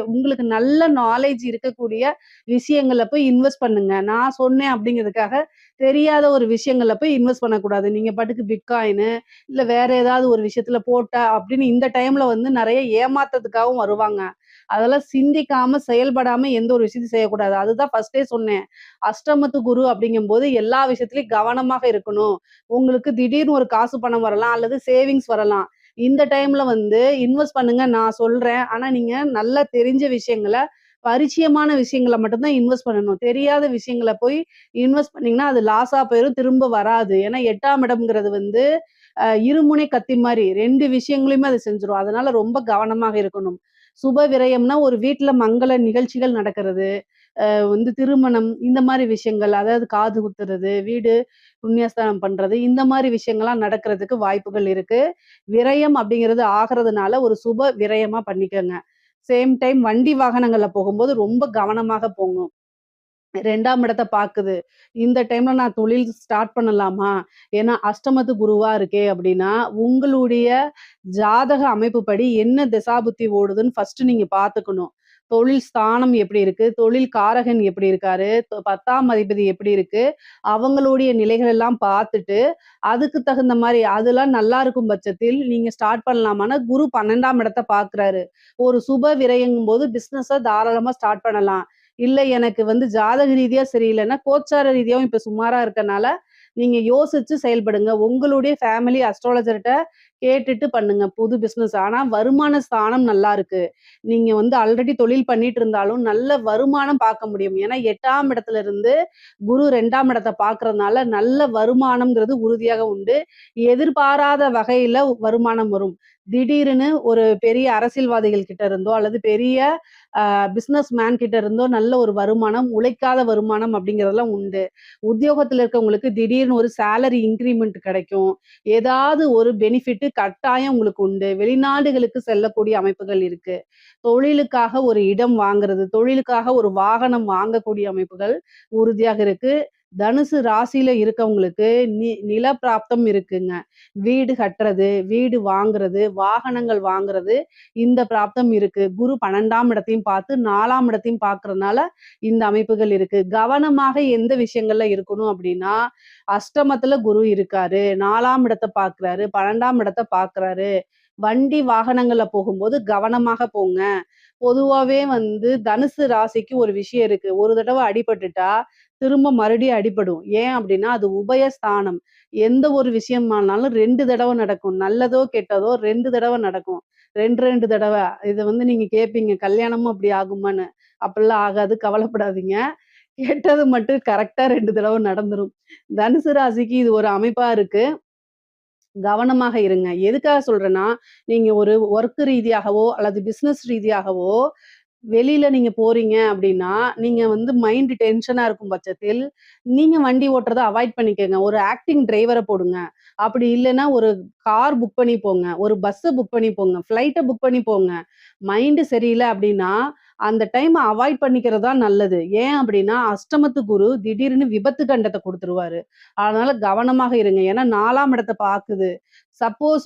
உங்களுக்கு நல்ல நாலேட்ஜ் இருக்கக்கூடிய விஷயங்கள்ல போய் இன்வெஸ்ட் பண்ணுங்க. நான் சொன்னேன் அப்படிங்கிறதுக்காக தெரியாத ஒரு விஷயங்கள்ல போய் இன்வெஸ்ட் பண்ணக்கூடாது. நீங்க பாட்டுக்கு பிட்காயினு இல்ல வேற ஏதாவது ஒரு விஷயத்துல போட்டா அப்படின்னு இந்த டைம்ல நெறைய ஏமாத்துறதுக்காகவும் வருவாங்க. அதெல்லாம் சிந்திக்காம, செயல்படாம எந்த ஒரு விஷயத்தையும் செய்யக்கூடாது. அதுதான் ஃபர்ஸ்ட்டே சொன்னேன். அஷ்டமத்து குரு அப்படிங்கும்போது எல்லா விஷயத்திலயும் கவனமாக இருக்கணும். உங்களுக்கு திடீர்னு ஒரு காசு பணம் வரலாம் அல்லது சேவிங்ஸ் வரலாம். இந்த டைம்ல இன்வெஸ்ட் பண்ணுங்க நான் சொல்றேன். ஆனா நீங்க நல்லா தெரிஞ்ச விஷயங்கள, பரிச்சயமான விஷயங்கள மட்டும் தான் இன்வெஸ்ட் பண்ணணும். தெரியாத விஷயங்கள போய் இன்வெஸ்ட் பண்ணீங்கன்னா, அது லாஸா போயிரும். திரும்ப வராது. ஏன்னா 8ஆம் இடம்ங்கிறது இருமுனை கத்தி மாரி 2 விஷயங்களையுமே அது செஞ்சுரும். அதனால ரொம்ப கவனமாக இருக்கணும். சுப விரயம்னா ஒரு வீட்ல மங்கள நிகழ்ச்சிகள் நடக்கிறது. திருமணம் இந்த மாரி விஷயங்கள். அதாவது காது குத்துறது, வீடு புண்ணியஸ்தானம் பண்றது, இந்த மாரி விஷயங்கள்லாம் நடக்கிறதுக்கு வாய்ப்புகள் இருக்கு. விரயம் அப்படிங்கிறது ஆகுறதுனால ஒரு சுப விரயமா பண்ணிக்கங்க. சேம் டைம் வண்டி வாகனங்கள்ல போகும்போது ரொம்ப கவனமாக போங்க. 2ஆம் இடத்த பாக்குது. இந்த டைம்ல நான் தொழில் ஸ்டார்ட் பண்ணலாமா? ஏன்னா அஷ்டமத்து குருவா இருக்கே அப்படின்னா, உங்களுடைய ஜாதக அமைப்புப்படி என்ன திசாபுத்தி ஓடுதுன்னு ஃபர்ஸ்ட் நீங்க பாத்துக்கணும். தொழில் ஸ்தானம் எப்படி இருக்கு? தொழில் காரகன் எப்படி இருக்காரு? 10ஆம் அதிபதி எப்படி இருக்கு? அவங்களுடைய நிலைகள் எல்லாம் பார்த்துட்டு, அதுக்கு தகுந்த மாரி அதெல்லாம் நல்லா இருக்கும் பட்சத்தில் நீங்க ஸ்டார்ட் பண்ணலாமான்னா, குரு 12ஆம் இடத்த பார்க்குறாரு. ஒரு சுப விரயங்கும்போது பிசினஸ தாராளமா ஸ்டார்ட் பண்ணலாம். இல்ல எனக்கு ஜாதக ரீதியா சரியில்லன்னா, கோச்சார ரீதியாவும் இப்ப சுமாரா இருக்கனால, நீங்க யோசிச்சு செயல்படுங்க. உங்களுடைய ஃபேமிலி அஸ்ட்ராலஜர்ட்ட கேட்டுட்டு பண்ணுங்க புது பிசினஸ். ஆனா வருமான ஸ்தானம் நல்லா இருக்கு. நீங்க ஆல்ரெடி தொழில் பண்ணிட்டு இருந்தாலும் நல்ல வருமானம் பார்க்க முடியும். ஏன்னா 8ஆம் இடத்துல இருந்து குரு 2ஆம் இடத்த பார்க்கறதுனால நல்ல வருமானம்ங்கிறது உறுதியாக உண்டு. எதிர்பாராத வகையில வருமானம் வரும். திடீர்னு ஒரு பெரிய அரசியல்வாதிகள் கிட்ட இருந்தோ, அல்லது பெரிய பிசினஸ் மேன் கிட்ட இருந்தோ நல்ல ஒரு வருமானம், உழைக்காத வருமானம் அப்படிங்கிறதெல்லாம் உண்டு. உத்தியோகத்துல இருக்கவங்களுக்கு திடீர்னு ஒரு சேலரி இன்கிரிமெண்ட் கிடைக்கும். ஏதாவது ஒரு பெனிஃபிட் கட்டாயம் உங்களுக்கு உண்டு. வெளிநாடுகளுக்கு செல்லக்கூடிய அமைப்புகள் இருக்கு. தொழிலுக்காக ஒரு இடம் வாங்குறது, தொழிலுக்காக ஒரு வாகனம் வாங்கக்கூடிய அமைப்புகள் உறுதியாக இருக்கு. தனுசு ராசியில இருக்கவங்களுக்கு நில பிராப்தம் இருக்குங்க. வீடு கட்டுறது, வீடு வாங்குறது, வாகனங்கள் வாங்குறது இந்த பிராப்தம் இருக்கு. குரு 12ஆம் இடத்தையும் பார்த்து 4ஆம் இடத்தையும் பார்க்கறதுனால இந்த அமைப்புகள் இருக்கு. கவனமாக எந்த விஷயங்கள்ல இருக்கணும் அப்படின்னா, அஷ்டமத்துல குரு இருக்காரு. 4ஆம் இடத்த பார்க்கிறாரு. 12ஆம் இடத்த பார்க்கிறாரு. வண்டி வாகனங்கள்ல போகும்போது கவனமாக போங்க. பொதுவாவே தனுசு ராசிக்கு ஒரு விஷயம் இருக்கு. ஒரு தடவ அடிபட்டுட்டா, திரும்ப மறுபடியும் அடிபடும். ஏன் அப்படின்னா, அது உபயஸ்தானம். எந்த ஒரு விஷயமானாலும் 2 தடவ நடக்கும். நல்லதோ, கெட்டதோ 2 தடவ நடக்கும். 2, 2 தடவ. இத நீங்க கேட்பீங்க, கல்யாணமும் அப்படி ஆகுமான்னு? அப்படிலாம் ஆகாது. கவலைப்படாதீங்க. கெட்டது மட்டும் கரெக்ட்டா 2 தடவ நடந்துரும். தனுசு ராசிக்கு இது ஒரு அமைப்பா இருக்கு. கவனமாக இருங்க. எதுக்காக சொல்றேன்னா, நீங்க ஒரு வொர்க் ரீதியாகவோ, அல்லது பிசினஸ் ரீதியாகவோ வெளியில நீங்க போறீங்க அப்படின்னா, நீங்க மைண்ட் டென்ஷனா இருக்கும் பட்சத்தில், நீங்க வண்டி ஓட்டுறத அவாய்ட் பண்ணிக்கங்க. ஒரு ஆக்டிங் டிரைவர போடுங்க. அப்படி இல்லன்னா ஒரு கார் புக் பண்ணி போங்க. ஒரு பஸ்ஸ புக் பண்ணி போங்க. ஃப்ளைட்ட புக் பண்ணி போங்க. மைண்ட் சரியில்ல அப்படின்னா, அந்த டைம அவாய்ட் பண்ணிக்கிறது தான் நல்லது. ஏன் அப்படின்னா, அஷ்டமத்து குரு திடீர்னு விபத்து கண்டத்த குடுத்துருவாரு. அதனால கவனமாக இருங்க. ஏன்னா 4ஆம் இடத்த பாக்குது. சப்போஸ்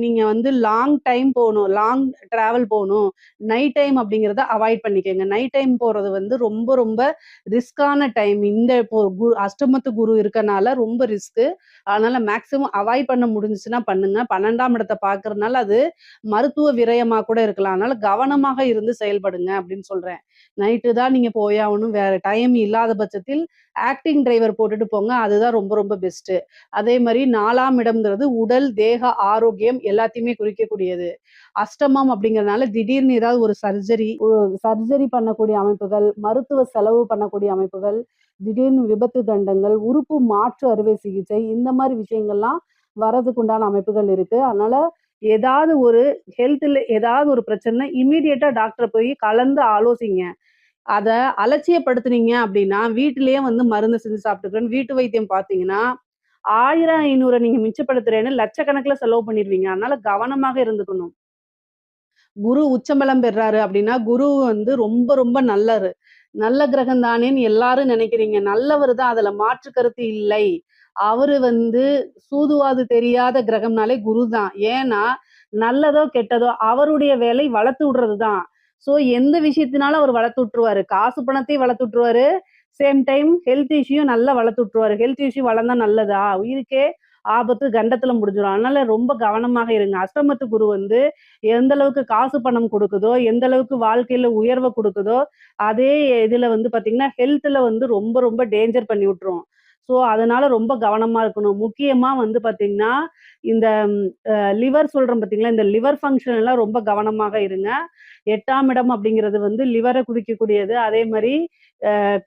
நீங்க லாங் டைம் போணும். லாங் டிராவல் போணும். நைட் டைம் அப்படிங்கிறத அவாய்ட் பண்ணிக்கங்க. நைட் டைம் போறது ரொம்ப ரொம்ப ரிஸ்கான டைம். இந்த இப்போ அஷ்டமத்து குரு இருக்கனால ரொம்ப ரிஸ்க்கு. அதனால மேக்ஸிமம் அவாய்ட் பண்ண முடிஞ்சுச்சுன்னா பண்ணுங்க. 12ஆம் இடத்த பார்க்கறதுனால அது மருத்துவ விரயமா கூட இருக்கலாம். அதனால கவனமாக இருந்து செயல்படுங்க அப்படின்னு சொல்றேன். நைட்டு தான் நீங்க போயாகணும். வேற டைம் இல்லாத பட்சத்தில் ஆக்டிங் டிரைவர் போட்டுட்டு போங்க. அதுதான் ரொம்ப ரொம்ப பெஸ்ட்டு. அதே மாரி 4ஆம் இடம்ங்கிறது உடல், தேக ஆரோக்கியம் எல்லாத்தையுமே குறிக்கக்கூடியது. அஷ்டமம் அப்படிங்கிறதுனால திடீர்னு ஏதாவது ஒரு சர்ஜரி பண்ணக்கூடிய அமைப்புகள், மருத்துவ செலவு பண்ணக்கூடிய அமைப்புகள், திடீர்னு விபத்து தண்டங்கள், உறுப்பு மாற்று அறுவை சிகிச்சை இந்த மாரி விஷயங்கள்லாம் வரதுக்கு உண்டான அமைப்புகள் இருக்கு. அதனால ஏதாவது ஒரு ஹெல்த்ல ஏதாவது ஒரு பிரச்சனை இம்மீடியட்டா டாக்டர போய் கலந்து ஆலோசிங்க. அத அலட்சியப்படுத்துனீங்க அப்படின்னா, வீட்டிலேயே வந்து மருந்து செஞ்சு சாப்பிட்டுக்கிறேன்னு வீட்டு வைத்தியம் பார்த்தீங்கன்னா, 1000, 500 நீங்க மிச்சப்படுத்துறேன்னு லட்சக்கணக்குல செலவு பண்ணிருவீங்க. அதனால கவனமாக இருந்துக்கணும். குரு உச்சபலம் பெறாரு அப்படின்னா, குரு வந்து ரொம்ப ரொம்ப நல்லரு. நல்ல கிரகம் தானேன்னு எல்லாரும் நினைக்கிறீங்க. நல்லவரு தான். அதுல மாற்று கருத்து இல்லை. அவரு வந்து சூதுவாது தெரியாத கிரகம்னாலே குரு தான். ஏன்னா, நல்லதோ, கெட்டதோ அவருடைய வேலை வளர்த்து விடுறது தான். ஸோ எந்த விஷயத்தினாலும் அவர் வளர்த்து விட்டுருவாரு. காசு பணத்தையும் வளர்த்து விட்டுருவாரு. சேம் டைம் ஹெல்த் இஷ்யூயும் நல்லா வளர்த்து விட்டுருவாரு. ஹெல்த் இஷ்யூ வளர்ந்தா நல்லதா? உயிருக்கே ஆபத்து கண்டத்துல முடிஞ்சிரும். அதனால ரொம்ப கவனமாக இருங்க. அஷ்டமத்து குரு வந்து எந்த அளவுக்கு காசு பணம் குடுக்குதோ, எந்த அளவுக்கு வாழ்க்கையில உயர்வ குடுக்குதோ, அதே இதுல வந்து பாத்தீங்கன்னா, ஹெல்த்ல வந்து ரொம்ப ரொம்ப டேஞ்சர் பண்ணி விட்டுரும். ஸோ, அதனால ரொம்ப கவனமா இருக்கணும். முக்கியமா வந்து பாத்தீங்கன்னா, இந்த லிவர் சொல்றோம் பாத்தீங்களா, இந்த லிவர் ஃபங்ஷன் எல்லாம் ரொம்ப கவனமாக இருங்க. 8ஆம் இடம் அப்படிங்கிறது வந்து லிவர குறிக்கக்கூடியது. அதே மாரி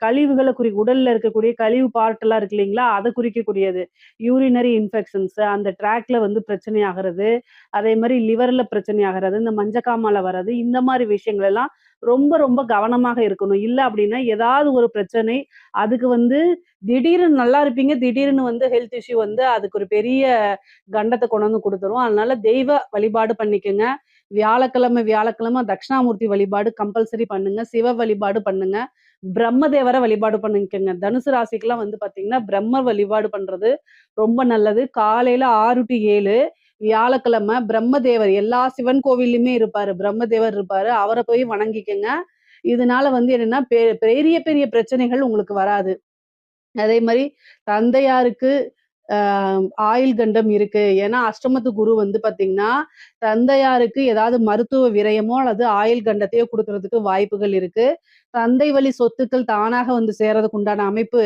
கழிவுகள உடல்ல இருக்கக்கூடிய கழிவு பார்ட் எல்லாம் இருக்கு இல்லைங்களா? அத குறிக்கக்கூடியது. யூரினரி இன்ஃபெக்ஷன்ஸ் அந்த ட்ராக்ல வந்து பிரச்சனை ஆகுறது, அதே மாரி லிவர்ல பிரச்சனை ஆகுறது, இந்த மஞ்சக்காமால வர்றது, இந்த மாரி விஷயங்கள் எல்லாம் ரொம்ப ரொம்ப கவனமாக இருக்கணும். இல்ல அப்படின்னா ஏதாவது ஒரு பிரச்சனை, அதுக்கு வந்து திடீர்னு நல்லா இருப்பீங்க. திடீர்னு வந்து ஹெல்த் இஷ்யூ வந்து அதுக்கு ஒரு பெரிய கண்டத்த கொண்டு வந்து குடுத்துரும். அதனால தெய்வ வழிபாடு பண்ணிக்கங்க. வியாழக்கிழமை வியாழக்கிழமை தட்சிணாமூர்த்தி வழிபாடு கம்பல்சரி பண்ணுங்க. சிவ வழிபாடு பண்ணுங்க. பிரம்மதேவர வழிபாடு பண்ணிக்கங்க. தனுசு ராசிக்குலாம் வந்து பார்த்தீங்கன்னா, பிரம்மர் வழிபாடு பண்றது ரொம்ப நல்லது. காலையில 6 டூ 7 வியாழக்கிழமை பிரம்மதேவர் எல்லா சிவன் கோவில்லயுமே இருப்பாரு. பிரம்மதேவர் இருப்பாரு. அவர போய் வணங்கிக்கங்க. இதனால வந்து என்னன்னா, பெரிய பெரிய பிரச்சனைகள் உங்களுக்கு வராது. அதே மாரி தந்தையாருக்கு அ ஆயுள் கண்டம் இருக்கு. ஏன்னா, அஷ்டமத்து குரு வந்து பார்த்தீங்கன்னா, தந்தையாருக்கு ஏதாவது மருத்துவ விரயமோ அல்லது ஆயுள் கண்டத்தையோ குடுக்குறதுக்கு வாய்ப்புகள் இருக்கு. தந்தை வழி சொத்துக்கள் தானாக வந்து சேர்றதுக்கு உண்டான அமைப்பு,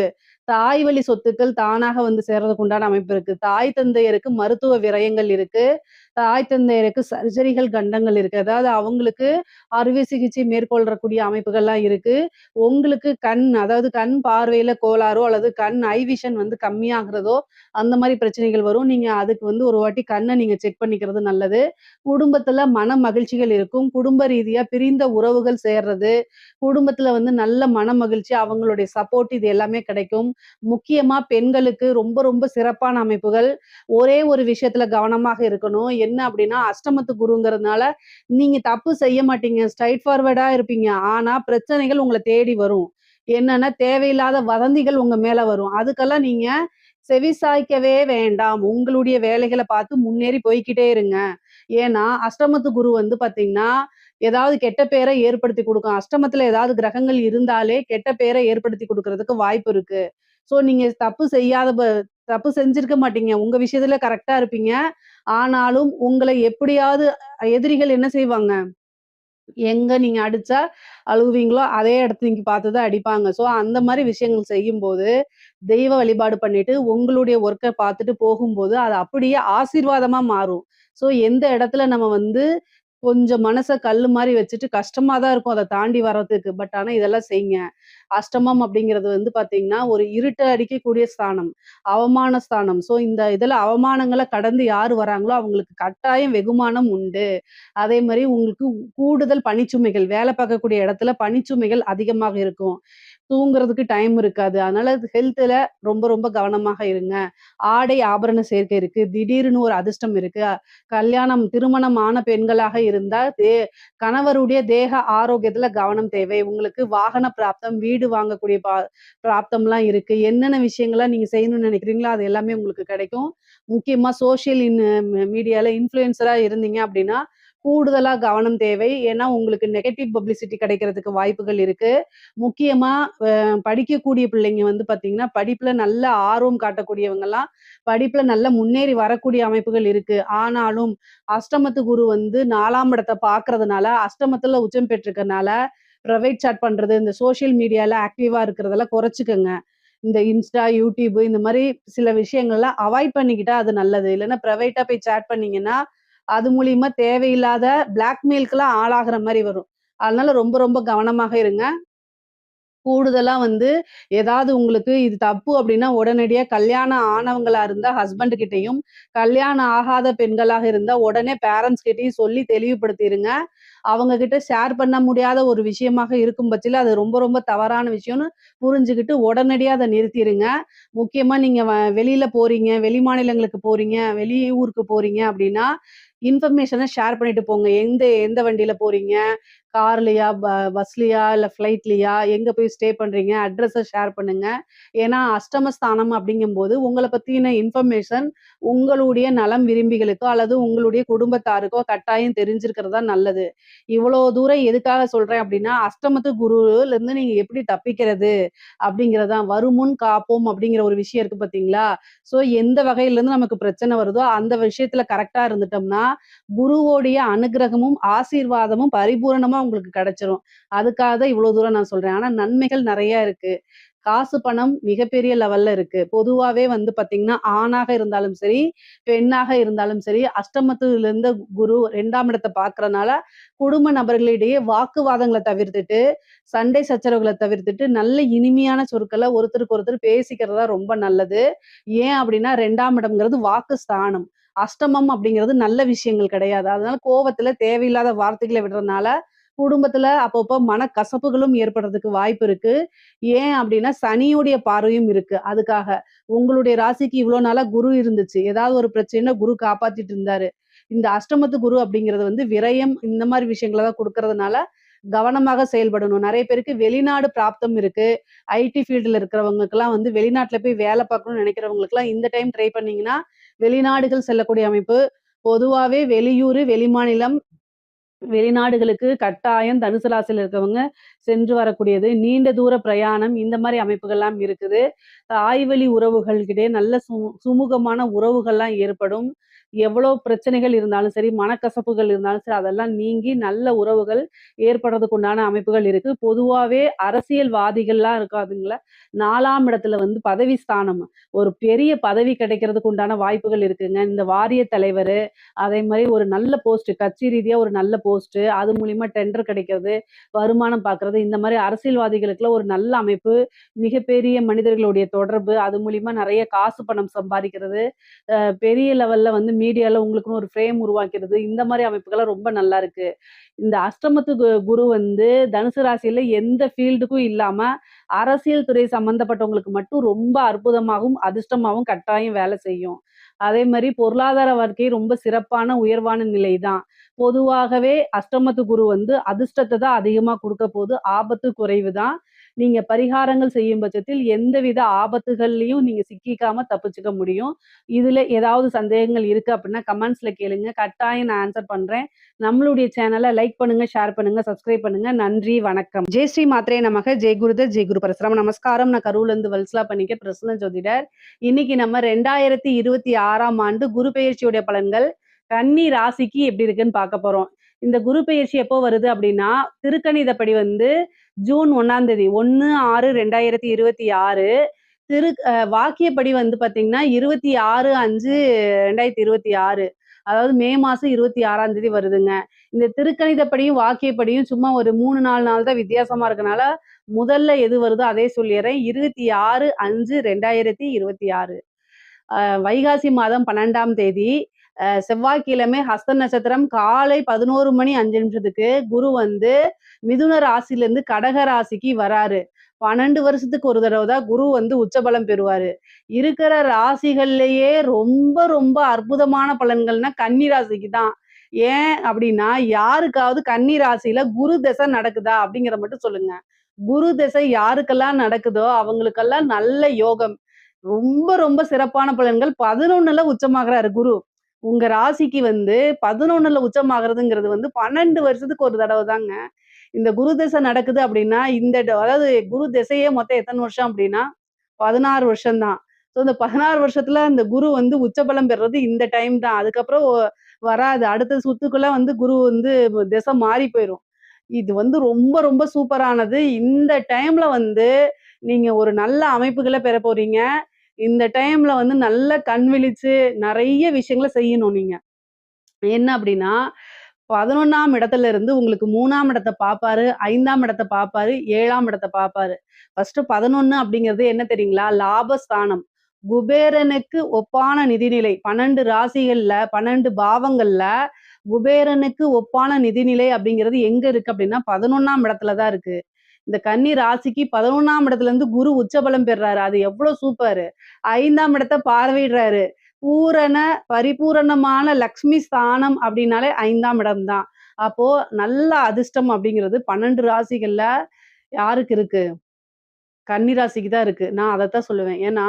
தாய் வழி சொத்துக்கள் தானாக வந்து சேர்றதுக்கு உண்டான அமைப்பு இருக்கு. தாய் தந்தையருக்கு மருத்துவ விரயங்கள் இருக்கு. தாய் தந்தையருக்கு சர்ஜரிகள் கண்டங்கள் இருக்கு. அதாவது அவங்களுக்கு அறுவை சிகிச்சை மேற்கொள்ளக்கூடிய அமைப்புகள்லாம் இருக்கு. உங்களுக்கு அதாவது கண் பார்வையில கோளாறோ அல்லது கண் ஐ விஷன் வந்து கம்மியாகுறதோ, அந்த மாரி பிரச்சனைகள் வரும். நீங்க அதுக்கு வந்து ஒரு வாட்டி கண்ண நீங்க செக் பண்ணிக்கிறது நல்லது. குடும்பத்துல மன மகிழ்ச்சிகள் இருக்கும். குடும்ப ரீதியா பிரிந்த உறவுகள் சேர்றது, குடும்பத்துல வந்து நல்ல மன மகிழ்ச்சி, அவங்களுடைய சப்போர்ட் இது எல்லாமே கிடைக்கும். முக்கியமா பெண்களுக்கு ரொம்ப ரொம்ப சிறப்பான அமைப்புகள். ஒரே ஒரு விஷயத்துல கவனமாக இருக்கணும். என்ன அப்படின்னா, அஷ்டமத்து குருங்கிறதுனால நீங்க தப்பு செய்ய மாட்டீங்க. ஸ்ட்ரெய்ட் ஃபார்வர்டா இருப்பீங்க. ஆனா பிரச்சனைகள் உங்கள தேடி வரும். என்னன்னா, தேவையில்லாத வதந்திகள் உங்க மேல வரும். அதுக்கெல்லாம் நீங்க செவிசாய்க்கவே வேண்டாம். உங்களுடைய வேலைகள பார்த்து முன்னேறி போய்க்கிட்டே இருங்க. ஏன்னா, அஷ்டமத்து குரு வந்து பார்த்தீங்கன்னா, ஏதாவது கெட்ட பேர ஏற்படுத்தி குடுக்கும். அஷ்டமத்துல ஏதாவது கிரகங்கள் இருந்தாலே கெட்ட பேர ஏற்படுத்தி குடுக்குறதுக்கு வாய்ப்பு இருக்கு. ஸோ நீங்க தப்பு செஞ்சிருக்க மாட்டீங்க. உங்க விஷயத்துல கரெக்ட்டா இருப்பீங்க. ஆனாலும் உங்கள எப்படியாவது எதிரிகள் என்ன செய்வாங்க? எங்க நீங்க அடிச்சா அழுவுவீங்களோ, அதே இடத்த நீங்க பார்த்து தான் அடிப்பாங்க. ஸோ அந்த மாரி விஷயங்கள் செய்யும்போது, தெய்வ வழிபாடு பண்ணிட்டு, உங்களுடைய ஒர்க்க பார்த்துட்டு போகும்போது, அது அப்படியே ஆசீர்வாதமா மாறும். ஸோ எந்த இடத்துல நம்ம வந்து கொஞ்சம் மனச கல்லு மாரி வச்சுட்டு கஷ்டமா தான் இருக்கும் அத தாண்டி வர்றதுக்கு. பட் ஆனா இதெல்லாம் செய்யுங்க. அஷ்டமம் அப்படிங்கிறது வந்து பார்த்தீங்கன்னா, ஒரு இருட்ட அடிக்கக்கூடிய ஸ்தானம். அவமான ஸ்தானம். ஸோ இந்த இதுல அவமானங்கள கடந்து யாரு வராங்களோ, அவங்களுக்கு கட்டாயம் வெகுமானம் உண்டு. அதே மாரி உங்களுக்கு கூடுதல் பணிச்சுமைகள், வேலை பார்க்கக்கூடிய இடத்துல பணிச்சுமைகள் அதிகமாக இருக்கும். தூங்குறதுக்கு டைம் இருக்காது. அதனால ஹெல்த்ல ரொம்ப ரொம்ப கவனமாக இருங்க. ஆடை ஆபரண சேர்க்கை இருக்கு. திடீர்னு ஒரு அதிர்ஷ்டம் இருக்கு. திருமணம் ஆன பெண்களாக இருந்தா, கணவருடைய தேக ஆரோக்கியத்துல கவனம் தேவை. உங்களுக்கு வாகன பிராப்தம், வீடு வாங்கக்கூடிய பிராப்தம்லாம் இருக்கு. என்னென்ன விஷயங்கள்லாம் நீங்க செய்யணும்னு நினைக்கிறீங்களோ, அது எல்லாமே உங்களுக்கு கிடைக்கும். முக்கியமா சோசியல் மீடியால இன்ஃப்ளூயன்சரா இருந்தீங்க அப்படின்னா, கூடுதலா கவனம் தேவை. ஏன்னா, உங்களுக்கு நெகட்டிவ் பப்ளிசிட்டி கிடைக்கிறதுக்கு வாய்ப்புகள் இருக்கு. முக்கியமா படிக்கக்கூடிய பிள்ளைங்க வந்து பார்த்தீங்கன்னா, படிப்புல நல்ல ஆர்வம் காட்டக்கூடியவங்கலாம், படிப்புல நல்ல முன்னேறி வரக்கூடிய அமைப்புகள் இருக்கு. ஆனாலும், அஷ்டமத்து குரு வந்து 4ஆம் இடத்த பார்க்கறதுனால, அஷ்டமத்துல உச்சம் பெற்றிருக்கனால, பிரைவேட் சாட் பண்றது, இந்த சோசியல் மீடியால ஆக்டிவா இருக்கிறதெல்லாம் குறைச்சுக்கங்க. இந்த இன்ஸ்டா, யூடியூப் இந்த மாரி சில விஷயங்கள்லாம் அவாய்ட் பண்ணிக்கிட்டா அது நல்லது. இல்லன்னா பிரைவேட்டா போய் சாட் பண்ணீங்கன்னா, அது மூலியமா தேவையில்லாத பிளாக்மெயில்க்குலாம் ஆளாகுற மாரி வரும். அதனால ரொம்ப ரொம்ப கவனமாக இருங்க. கூடுதலா ஏதாவது உங்களுக்கு இது தப்பு அப்டின்னா, உடனடியா கல்யாணம் ஆனவங்களா இருந்தா ஹஸ்பண்ட் கிட்டயும், கல்யாணம் ஆகாத பெண்களாக இருந்தா உடனே பேரண்ட்ஸ் கிட்டயும் சொல்லி தெளிவுபடுத்திருங்க. அவங்க கிட்ட ஷேர் பண்ண முடியாத ஒரு விஷயமாக இருக்கும் பட்சத்தில, அது ரொம்ப ரொம்ப தவறான விஷயம்னு புரிஞ்சுகிட்டு உடனடியா அத நிறுத்திருங்க. முக்கியமா நீங்க வெளியில போறீங்க, வெளி மாநிலங்களுக்கு போறீங்க, வெளியூருக்கு போறீங்க அப்டின்னா, இன்ஃபர்மேஷன ஷேர் பண்ணிட்டு போங்க. எந்த எந்த வண்டியில போறீங்க? கார்லயா? பஸ்லயா? இல்ல ஃப்ளைட்லயா? எங்க போய் ஸ்டே பண்றீங்க? அட்ரஸ ஷேர் பண்ணுங்க. ஏன்னா, அஷ்டமஸ்தானம் அப்படிங்கும்போது, உங்கள பத்தின இன்ஃபர்மேஷன் உங்களுடைய நலம் விரும்பிகளுக்கோ, அல்லது உங்களுடைய குடும்பத்தாருக்கோ கட்டாயம் தெரிஞ்சிருக்கிறது தான் நல்லது. இவ்வளோ தூரம் எதுக்காக சொல்றேன் அப்படின்னா, அஷ்டமத்து குருலருந்து நீங்க எப்படி தப்பிக்கிறது? அப்படிங்கிறது தான். "வருமுன் காப்போம்" அப்படிங்கிற ஒரு விஷயம் இருக்கு பார்த்தீங்களா? ஸோ, எந்த வகையிலருந்து நமக்கு பிரச்சனை வருதோ, அந்த விஷயத்துல கரெக்ட்டா இருந்துட்டோம்னா, குருவோடைய அனுக்கிரகமும், ஆசீர்வாதமும் பரிபூரணமா உங்களுக்கு கிடைச்சிரும். அதுக்காக தான் இவ்வளோ தூரம் நான் சொல்றேன். ஆனா நன்மைகள் நெறைய இருக்கு. காசு, பணம் மிகப்பெரிய லெவல்ல இருக்கு. பொதுவாவே பார்த்தீங்கன்னா, ஆணாக இருந்தாலும் சரி, பெண்ணாக இருந்தாலும் சரி, அஷ்டமத்துல இருந்த குரு 2ஆம் இடத்த பார்க்கறனால, குடும்ப நபர்களிடையே வாக்குவாதங்கள தவிர்த்துட்டு, சண்டை சச்சரவுகள தவிர்த்துட்டு, நல்ல இனிமையான சொற்கள ஒருத்தருக்கு ஒருத்தர் பேசிக்கிறது தான் ரொம்ப நல்லது. ஏன் அப்டின்னா 2ஆம் இடம்ங்கிறது வாக்கு ஸ்தானம். அஷ்டமம் அப்படிங்கிறது நல்ல விஷயங்கள் கிடையாது. அதனால கோவத்துல தேவையில்லாத வார்த்தைகள விடுறனால, குடும்பத்துல அப்பப்போ மனக்கசப்புகளும் ஏற்படுறதுக்கு வாய்ப்பு இருக்கு. ஏன் அப்டின்னா, சனியுடைய பார்வையும் இருக்கு. அதுக்காக. உங்களுடைய ராசிக்கு இவ்ளோ நாளா குரு இருந்துச்சு. ஏதாவது ஒரு பிரச்சனைன்னா குரு காப்பாத்திட்டு இருந்தாரு. இந்த அஷ்டமத்து குரு அப்படிங்கிறது விரயம் இந்த மாரி விஷயங்கள தான் குடுக்கறதுனால, கவனமாக செயல்படணும். நெறைய பேருக்கு வெளிநாடு பிராப்தம் இருக்கு. ஐடி ஃபீல்டுல இருக்கிறவங்களுக்கெல்லாம் வெளிநாட்ல போய் வேல பார்க்கணும்னு நெனைக்கிறவங்களுக்கெல்லாம் இந்த டைம் ட்ரை பண்ணீங்கன்னா, வெளிநாடுகள் செல்லக்கூடிய அமைப்பு. பொதுவாவே வெளியூரு, வெளிமாநிலம் வெளிநாடுகளுக்கு கட்டாயம் தனுசு ராசியில இருக்கவங்க சென்று வரக்கூடியது. நீண்ட தூர பிரயாணம் இந்த மாரி அமைப்புகள்லாம் இருக்குது. தாய்வழி உறவுகள்கிட்டயே நல்ல சுமூகமான உறவுகள்லாம் ஏற்படும். எவ்வளோ பிரச்சனைகள் இருந்தாலும் சரி, மனக்கசப்புகள் இருந்தாலும் சரி, அதெல்லாம் நீங்கி நல்ல உறவுகள் ஏற்படுறதுக்கு உண்டான அமைப்புகள் இருக்கு. பொதுவாவே அரசியல்வாதிகள்லாம் இருக்காதுங்களா, 4ஆம் இடத்துல பதவி ஸ்தானம். ஒரு பெரிய பதவி கிடைக்கிறதுக்கு உண்டான வாய்ப்புகள் இருக்குங்க. இந்த வாரிய தலைவரு, அதே மாரி ஒரு நல்ல போஸ்ட் கட்சி ரீதியா ஒரு நல்ல போஸ்ட், அது மூலியமா டெண்டர் கிடைக்கிறது, வருமானம் பார்க்கறது, இந்த மாரி அரசியல்வாதிகளுக்குலாம் ஒரு நல்ல அமைப்பு, மிகப்பெரிய மனிதர்களுடைய தொடர்பு, அது மூலியமா நெறைய காசு பணம் சம்பாதிக்கிறது, பெரிய லெவல்ல மீடியால உங்களுக்குன்னு ஒரு ஃப்ரேம் உருவாக்கிறது, இந்த மாரி அமைப்புகள்லாம் ரொம்ப நல்லா இருக்கு. இந்த அஷ்டமத்து குரு தனுசு ராசியில எந்த ஃபீல்டுக்கும் இல்லாம, அரசியல் துறை சம்மந்தப்பட்டவங்களுக்கு மட்டும் ரொம்ப அற்புதமாவும், அதிர்ஷ்டமாவும் கட்டாயம் வேலை செய்யும். அதே மாரி பொருளாதார வாழ்க்கை ரொம்ப சிறப்பான, உயர்வான நிலை தான். பொதுவாகவே அஷ்டமத்து குரு அதிர்ஷ்டத்த தான் அதிகமா குடுக்க போது. ஆபத்து குறைவு தான். நீங்க பரிகாரங்கள் செய்யும் பட்சத்தில் எந்தவித ஆபத்துகள்லயும் நீங்க சிக்கிக்காம தப்பிச்சுக்க முடியும். இதுல ஏதாவது சந்தேகங்கள் இருக்கு அப்டின்னா கமெண்ட்ஸ்ல கேளுங்க. கட்டாயம் நான் ஆன்சர் பண்றேன். நம்மளுடைய சேனல லைக் பண்ணுங்க, ஷேர் பண்ணுங்க, சப்ஸ்கிரைப் பண்ணுங்க. நன்றி, வணக்கம். ஜெய் ஸ்ரீ மாத்ரே நமக, ஜெய் குருதத், ஜெய் குரு பரசுராம. நமஸ்காரம். நான் கரூர்லேருந்து வல்சலா பணிக்கர், பிரசன்ன ஜோதிடர். இன்னைக்கு நம்ம 2026ஆம் ஆண்டு குரு பெயர்ச்சியுடைய பலன்கள் கன்னி ராசிக்கு எப்படி இருக்குன்னு பார்க்க போறோம். இந்த குரு பெயர்ச்சி எப்போ வருது அப்படின்னா, திருக்கணிதப்படி ஜூன் 1ஆம் தேதி 1/6/2026 வாக்கியப்படி பார்த்தீங்கன்னா 26/5/2026 அதாவது மே மாசம் 26ஆம் தேதி வருதுங்க. இந்த திருக்கணிதப்படியும், வாக்கியப்படியும் சும்மா ஒரு 3, 4 நாள் தான் வித்தியாசமா இருக்கனால, முதல்ல எது வருதோ அதே சொல்லிர்றேன். 26/5/2026 வைகாசி மாதம் 12ஆம் தேதி செவ்வாய்க்கிழமை ஹஸ்த நட்சத்திரம் காலை 11 மணி 5 நிமிஷத்துக்கு குரு மிதுன ராசியிலிருந்து கடக ராசிக்கு வராரு. 12 வருஷத்துக்கு ஒரு தடவை தான் குரு உச்சபலம் பெறுவாரு. இருக்கிற ராசிகள்லயே ரொம்ப ரொம்ப அற்புதமான பலன்கள்னா கன்னி ராசிக்கு தான். ஏன் அப்படின்னா, யாருக்காவது கன்னி ராசியில குரு திசை நடக்குதா அப்படிங்கிறத மட்டும் சொல்லுங்க. குரு திசை யாருக்கெல்லாம் நடக்குதோ அவங்களுக்கெல்லாம் நல்ல யோகம். ரொம்ப ரொம்ப சிறப்பான பலன்கள். 11ல உச்சமாகுறாரு குரு. உங்க ராசிக்கு 11ல உச்சமாகுறதுங்கிறது 12 வருஷத்துக்கு ஒரு தடவை தாங்க. இந்த குரு திசை நடக்குது அப்படின்னா, அதாவது குரு திசையே மொத்தம் எத்தன வருஷம் அப்படின்னா, 16 வருஷம் தான். ஸோ இந்த 16 வருஷத்துல இந்த குரு உச்சபலம் பெறுறது இந்த டைம் தான். அதுக்கப்புறம் வராது. அடுத்த சுத்துக்குள்ள குரு திசை மாறி போயிரும். இது வந்து ரொம்ப ரொம்ப சூப்பரானது. இந்த டைம்ல வந்து நீங்க ஒரு நல்ல அமைப்புகள பெறப் போறீங்க. இந்த டைம்ல வந்து நல்லா கண் விழிச்சு நெறைய விஷயங்கள செய்யணும் நீங்க. என்ன அப்டின்னா, 11ஆம் இடத்துல இருந்து உங்களுக்கு 3ஆம் இடத்த பாப்பாரு, 5ஆம் இடத்த பாப்பாரு, 7ஆம் இடத்த பாப்பாரு. ஃபர்ஸ்ட்டு 11 அப்படிங்கிறது என்ன தெரியுங்களா? லாபஸ்தானம். குபேரனுக்கு ஒப்பான நிதிநிலை. 12 ராசிகள்ல, 12 பாவங்கள்ல குபேரனுக்கு ஒப்பான நிதிநிலை அப்படிங்கிறது எங்க இருக்கு அப்படின்னா, 11ஆம் இடத்துல தான் இருக்கு. இந்த கன்னி ராசிக்கு 11ஆம் இடத்துல இருந்து குரு உச்சபலம் பெறுறாரு. அது எவ்ளோ சூப்பரு. 5ஆம் இடத்த பார்வையிடுறாரு. பூரண பரிபூரணமான லக்ஷ்மி ஸ்தானம் அப்படின்னாலே 5ஆம் இடம் தான். அப்போ நல்ல அதிர்ஷ்டம் அப்படிங்கிறது 12 ராசிகள்ல யாருக்கு இருக்கு? கன்னி ராசிக்கு தான் இருக்கு. நான் அதத்தான் சொல்லுவேன். ஏன்னா,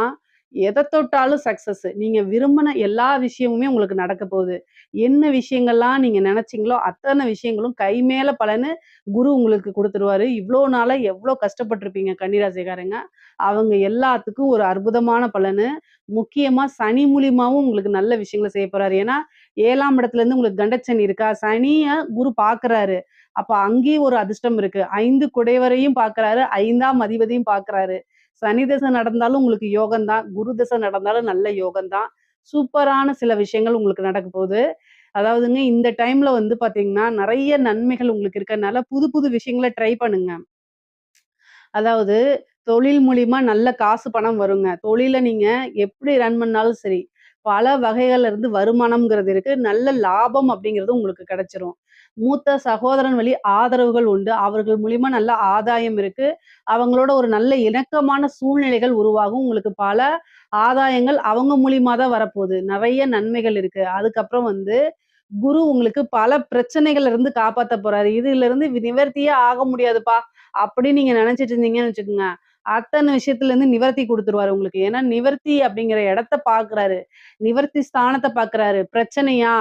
எத தொட்டாலும் சக்சஸ். நீங்க விரும்பின எல்லா விஷயமுமே உங்களுக்கு நடக்க போகுது. என்ன விஷயங்கள்லாம் நீங்க நெனச்சீங்களோ, அத்தன விஷயங்களும் கை மேல பலன்னு குரு உங்களுக்கு குடுத்துருவாரு. இவ்ளோ நாளா எவ்ளோ கஷ்டப்பட்டுருப்பீங்க கன்னி ராசிக்காரங்க. அவங்க எல்லாத்துக்கும் ஒரு அற்புதமான பலனு. முக்கியமா சனி மூலியமாவும் உங்களுக்கு நல்ல விஷயங்கள செய்ய போறாரு. ஏன்னா, 7ஆம் இடத்துலருந்து உங்களுக்கு கண்டச்சனி இருக்கா? சனிய குரு பார்க்குறாரு. அப்ப அங்கேயும் ஒரு அதிர்ஷ்டம் இருக்கு. 5 குடைவரையும் பார்க்கிறாரு. 5ஆம் அதிபதியும் பார்க்கிறாரு. சனி தசை நடந்தாலும் உங்களுக்கு யோகம் தான். குரு தசை நடந்தாலும் நல்ல யோகம் தான். சூப்பரான சில விஷயங்கள் உங்களுக்கு நடக்க போகுது. அதாவதுங்க இந்த டைம்ல வந்து பார்த்தீங்கன்னா, நெறைய நன்மைகள் உங்களுக்கு இருக்கனால புது புது விஷயங்கள ட்ரை பண்ணுங்க. அதாவது தொழில் மூலியமா நல்ல காசு பணம் வருங்க. தொழில நீங்க எப்படி ரன் பண்ணாலும் சரி, பல வகைகள்ல இருந்து வருமானம்ங்கிறது இருக்கு. நல்ல லாபம் அப்படிங்கிறது உங்களுக்கு கிடைச்சிரும். மூத்த சகோதரன் வழி ஆதரவுகள் உண்டு. அவர்கள் மூலியமா நல்ல ஆதாயம் இருக்கு. அவங்களோட ஒரு நல்ல இணக்கமான சூழ்நிலைகள் உருவாகும். உங்களுக்கு பல ஆதாயங்கள் அவங்க மூலியமா தான் வரப்போகுது. நெறைய நன்மைகள் இருக்கு. அதுக்கப்புறம் வந்து குரு உங்களுக்கு பல பிரச்சனைகள்ல இருந்து காப்பாத்த போறாரு. இதுலருந்து நிவர்த்தியே ஆக முடியாதுப்பா, அப்படின்னு நீங்க நெனச்சுட்டு இருந்தீங்கன்னு வச்சுக்கோங்க. அத்தன விஷயத்துலருந்து நிவர்த்தி குடுத்துருவாரு உங்களுக்கு. ஏன்னா, நிவர்த்தி அப்படிங்கிற இடத்த பார்க்குறாரு. நிவர்த்தி ஸ்தானத்த பார்க்குறாரு. பிரச்சனையா?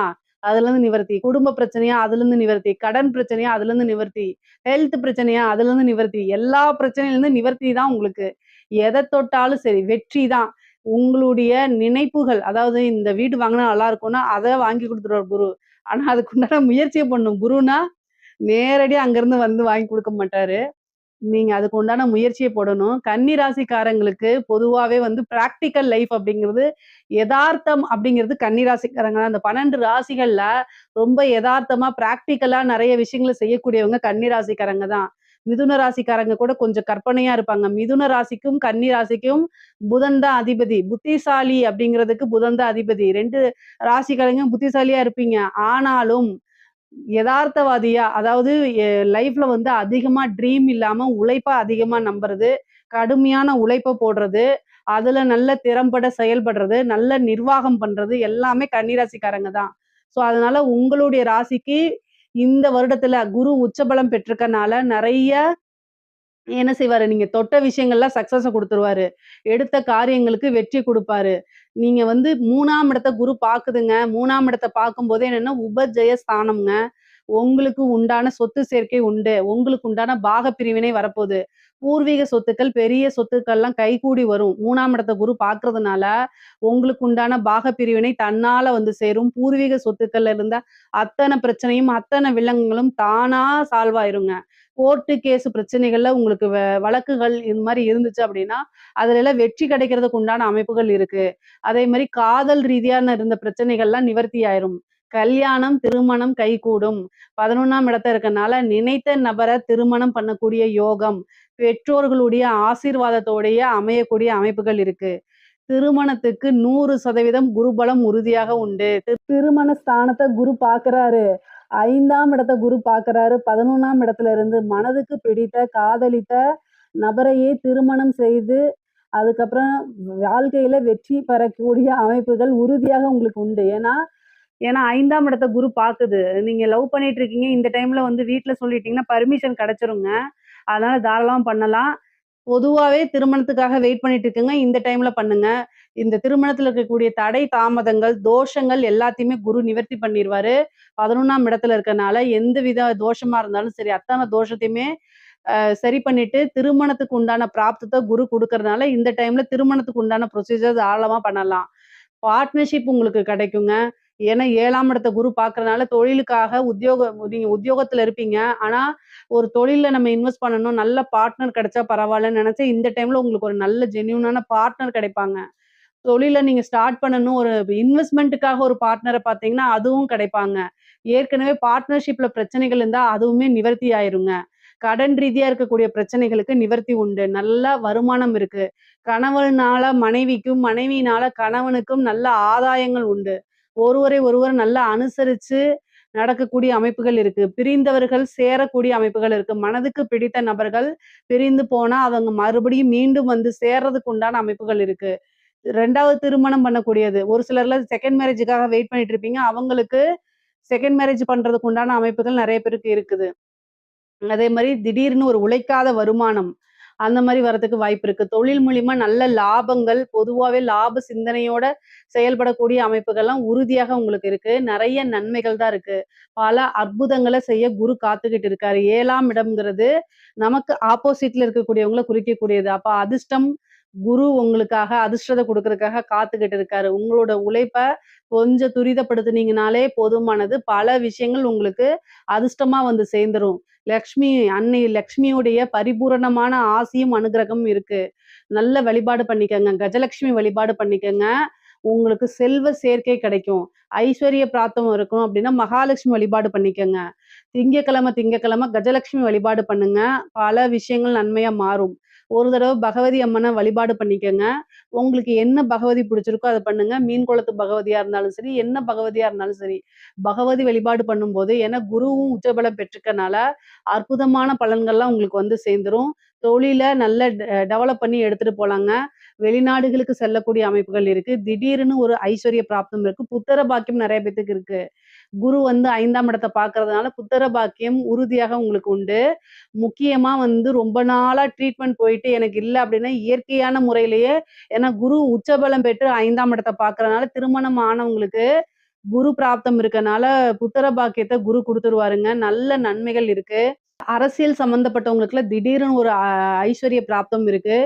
அதுலருந்து நிவர்த்தி. குடும்ப பிரச்சனையா? அதுலருந்து நிவர்த்தி. கடன் பிரச்சனையா? அதுலருந்து நிவர்த்தி. ஹெல்த் பிரச்சனையா? அதுலருந்து நிவர்த்தி. எல்லா பிரச்சனையிலருந்து நிவர்த்தி தான் உங்களுக்கு. எத தொட்டாலும் சரி, வெற்றி தான். உங்களுடைய நினைப்புகள், அதாவது இந்த வீடு வாங்குனா நல்லா இருக்கும்னா, அத வாங்கி குடுத்துருவாரு குரு. ஆனா, அதுக்குண்டான முயற்சிய பண்ணணும். குருன்னா, நேரடியா அங்கருந்து வந்து வாங்கி குடுக்க மாட்டாரு. நீங்க அதுக்கு உண்டான முயற்சிய போடணும். கன்னி ராசிக்காரங்களுக்கு பொதுவாவே வந்து பிராக்டிகல் லைஃப் அப்படிங்கிறது, எதார்த்தம் அப்படிங்கிறது கன்னி ராசிக்காரங்க தான். அந்த 12 ராசிகள்ல ரொம்ப எதார்த்தமா, பிராக்டிகலா நெறைய விஷயங்கள செய்யக்கூடியவங்க கன்னி ராசிக்காரங்க தான். மிதுன ராசிக்காரங்க கூட கொஞ்சம் கற்பனையா இருப்பாங்க. மிதுன ராசிக்கும், கன்னி ராசிக்கும் புதன் தான் அதிபதி. புத்திசாலி அப்படிங்கிறதுக்கு புதன் தான் அதிபதி. 2 ராசிக்காரங்க புத்திசாலியா இருப்பீங்க. ஆனாலும் எதார்த்தவாதியா, அதாவது லைஃப்ல வந்து அதிகமா ட்ரீம் இல்லாம உழைப்ப அதிகமா நம்புறது, கடுமையான உழைப்ப போடுறது, அதுல நல்ல திறம்பட செயல்படுறது, நல்ல நிர்வாகம் பண்றது எல்லாமே கன்னிராசிக்காரங்க தான். ஸோ, அதனால உங்களுடைய ராசிக்கு இந்த வருடத்துல குரு உச்சபலம் பெற்றிருக்கனால நெறைய என்ன செய்வாரு, நீங்க தொட்ட விஷயங்கள்லாம் சக்சஸ குடுத்துருவாரு. எடுத்த காரியங்களுக்கு வெற்றி குடுப்பாரு. நீங்க வந்து 3ஆம் இடத்த குரு பாக்குதுங்க. 3ஆம் இடத்த பாக்கும்போது என்னன்னா, உபஜெய ஸ்தானம்ங்க. உங்களுக்கு உண்டான சொத்து சேர்க்கை உண்டு. உங்களுக்கு உண்டான பாகப் பிரிவினை வரப்போது. பூர்வீக சொத்துக்கள், பெரிய சொத்துக்கள்லாம் கைகூடி வரும். 3ஆம் இடத்த குரு பார்க்கறதுனால, உங்களுக்கு உண்டான பாகப் பிரிவினை தன்னால வந்து சேரும். பூர்வீக சொத்துக்கள்ல இருந்த அத்தன பிரச்சனையும், அத்தன வில்லங்கங்களும் தானா சால்வ் ஆயிருங்க. கோர்ட்டு, கேஸ் பிரச்சனைகள்ல உங்களுக்கு வழக்குகள் இது மாரி இருந்துச்சு அப்படின்னா, அதுலலாம் வெற்றி கிடைக்கிறதுக்கு உண்டான அமைப்புகள் இருக்கு. அதே மாரி காதல் ரீதியான இருந்த பிரச்சனைகள்லாம் நிவர்த்தி ஆயிரும். கல்யாணம், திருமணம் கைகூடும். 11ஆம் இடத்துல இருக்கனால நினைத்த நபர திருமணம் பண்ணக்கூடிய யோகம், பெற்றோர்களுடைய ஆசீர்வாதத்தோடயே அமையக்கூடிய அமைப்புகள் இருக்கு. திருமணத்துக்கு 100% குருபலம் உறுதியாக உண்டு. திருமண ஸ்தானத்த குரு பார்க்குறாரு. 5ஆம் இடத்த குரு பார்க்குறாரு. 11ஆம் இடத்துல இருந்து மனதுக்கு பிடித்த, காதலித்த நபரையே திருமணம் செய்து, அதுக்கப்புறம் வாழ்க்கையில வெற்றி பெறக்கூடிய அமைப்புகள் உறுதியாக உங்களுக்கு உண்டு. ஏன்னா ஏன்னா 5ஆம் இடத்த குரு பாக்குது. நீங்க லவ் பண்ணிட்டு இருக்கீங்க. இந்த டைம்ல வந்து வீட்ல சொல்லிட்டீங்கன்னா, பர்மிஷன் கிடைச்சிருங்க. அதனால தாராளமா பண்ணலாம். பொதுவாவே திருமணத்துக்காக வெயிட் பண்ணிட்டு இருக்கவங்க, இந்த டைம்ல பண்ணுங்க. இந்த திருமணத்துல இருக்கக்கூடிய தடை, தாமதங்கள், தோஷங்கள் எல்லாத்தையுமே குரு நிவர்த்தி பண்ணிருவாரு. 11ஆம் இடத்துல இருக்கனால, எந்தவித தோஷமா இருந்தாலும் சரி, அத்தன தோஷத்தையுமே சரி பண்ணிட்டு, திருமணத்துக்கு உண்டான பிராப்தத்த குரு குடுக்கறதுனால, இந்த டைம்ல திருமணத்துக்கு உண்டான ப்ரொசீஜர் தாராளமா பண்ணலாம். பார்ட்னர்ஷிப் உங்களுக்கு கிடைக்குங்க. ஏன்னா 7ஆம் இடத்த குரு பார்க்கறனால தொழிலுக்காக நீங்க உத்தியோகத்துல இருப்பீங்க. ஆனா, ஒரு தொழில்ல நம்ம இன்வெஸ்ட் பண்ணணும். நல்ல பார்ட்னர் கிடைச்சா பரவாயில்லன்னு நெனச்சு, இந்த டைம்ல உங்களுக்கு ஒரு நல்ல ஜென்யூனான பார்ட்னர் கிடைப்பாங்க. தொழில நீங்க ஸ்டார்ட் பண்ணணும். ஒரு இன்வெஸ்ட்மென்ட்டுக்காக ஒரு பார்ட்னர பார்த்தீங்கன்னா, அதுவும் கிடைப்பாங்க. ஏற்கனவே பார்ட்னர்ஷிப்ல பிரச்சனைகள் இருந்தா, அதுவுமே நிவர்த்தி ஆயிருங்க. கடன் ரீதியா இருக்கக்கூடிய பிரச்சனைகளுக்கு நிவர்த்தி உண்டு. நல்ல வருமானம் இருக்கு. கணவனால மனைவிக்கும், மனைவியினால கணவனுக்கும் நல்ல ஆதாயங்கள் உண்டு. ஒருவரை ஒருவர் நல்லா அனுசரிச்சு நடக்கக்கூடிய அமைப்புகள் இருக்கு. பிரிந்தவர்கள் சேரக்கூடிய அமைப்புகள் இருக்கு. மனதுக்கு பிடித்த நபர்கள் பிரிந்து போனா, அவங்க மறுபடியும் மீண்டும் வந்து சேர்றதுக்கு உண்டான அமைப்புகள் இருக்கு. 2வது திருமணம் பண்ணக்கூடியது. ஒரு சிலர்லாம் செகண்ட் மேரேஜுக்காக வெயிட் பண்ணிட்டு இருப்பீங்க. அவங்களுக்கு செகண்ட் மேரேஜ் பண்றதுக்கு உண்டான அமைப்புகள் நெறைய பேருக்கு இருக்குது. அதே மாரி திடீர்னு ஒரு உழைக்காத வருமானம், அந்த மாரி வரதுக்கு வாய்ப்பு இருக்கு. தொழில் மூலியமா நல்ல லாபங்கள், பொதுவாவே லாப சிந்தனையோட செயல்படக்கூடிய அமைப்புகள்லாம் உறுதியாக உங்களுக்கு இருக்கு. நெறைய நன்மைகள் தான் இருக்கு. பல அற்புதங்கள செய்ய குரு காத்துக்கிட்டு இருக்காரு. 7ஆம் இடம்ங்கிறது நமக்கு ஆப்போசிட்ல இருக்கக்கூடியவங்கள குறிக்கக்கூடியது. அப்ப அதிர்ஷ்டம் குரு உங்களுக்காக அதிர்ஷ்டத்த குடுக்கறதுக்காக காத்துக்கிட்டு இருக்காரு. உங்களோட உழைப்ப கொஞ்சம் துரிதப்படுத்துனீங்கனாலே போதுமானது. பல விஷயங்கள் உங்களுக்கு அதிர்ஷ்டமா வந்து சேர்ந்துரும். அன்னை லக்ஷ்மியுடைய பரிபூரணமான ஆசியும், அனுக்கிரகமும் இருக்கு. நல்ல வழிபாடு பண்ணிக்கங்க. கஜலட்சுமி வழிபாடு பண்ணிக்கங்க. உங்களுக்கு செல்வ சேர்க்கை கிடைக்கும். ஐஸ்வர்ய பிராப்தம் இருக்கணும் அப்டின்னா, மகாலட்சுமி வழிபாடு பண்ணிக்கங்க. திங்கட்கிழமை கஜலட்சுமி வழிபாடு பண்ணுங்க. பல விஷயங்கள் நன்மையா மாறும். ஒரு தடவ பகவதி அம்மன வழிபாடு பண்ணிக்கங்க. உங்களுக்கு என்ன பகவதி பிடிச்சிருக்கோ அத பண்ணுங்க. மீன் குளத்து பகவதியா இருந்தாலும் சரி, என்ன பகவதியா இருந்தாலும் சரி. பகவதி வழிபாடு பண்ணும்போது ஏன்னா குருவும் உச்சபலம் பெற்றுக்கனால, அற்புதமான பலன்கள்லாம் உங்களுக்கு வந்து சேர்ந்துரும். தொழில நல்ல டெவலப் பண்ணி எடுத்துட்டு போலாங்க. வெளிநாடுகளுக்கு செல்லக்கூடிய அமைப்புகள் இருக்கு. திடீர்னு ஒரு ஐஸ்வர்ய பிராப்தம் இருக்கு. புத்திர பாக்கியம் நெறைய பேத்துக்கு இருக்கு. குரு வந்து 5ஆம் இடத்த பார்க்கறதுனால புத்திர பாக்கியம் உறுதியாக உங்களுக்கு உண்டு. முக்கியமா வந்து ரொம்ப நாளா ட்ரீட்மெண்ட் போயிட்டு எனக்கு இல்ல அப்டின்னா, இயற்கையான முறையிலேயே ஏன்னா குரு உச்சபலம் பெற்று 5ஆம் இடத்த பார்க்கறனால திருமணம் ஆனவங்களுக்கு குரு பிராப்தம் இருக்கனால புத்திர பாக்கியத்த குரு குடுத்துருவாருங்க. நல்ல நன்மைகள் இருக்கு. அரசியல் சம்மந்தப்பட்டவங்களுக்குலாம் திடீர்னு ஒரு ஐஸ்வர்ய பிராப்தம் இருக்கு.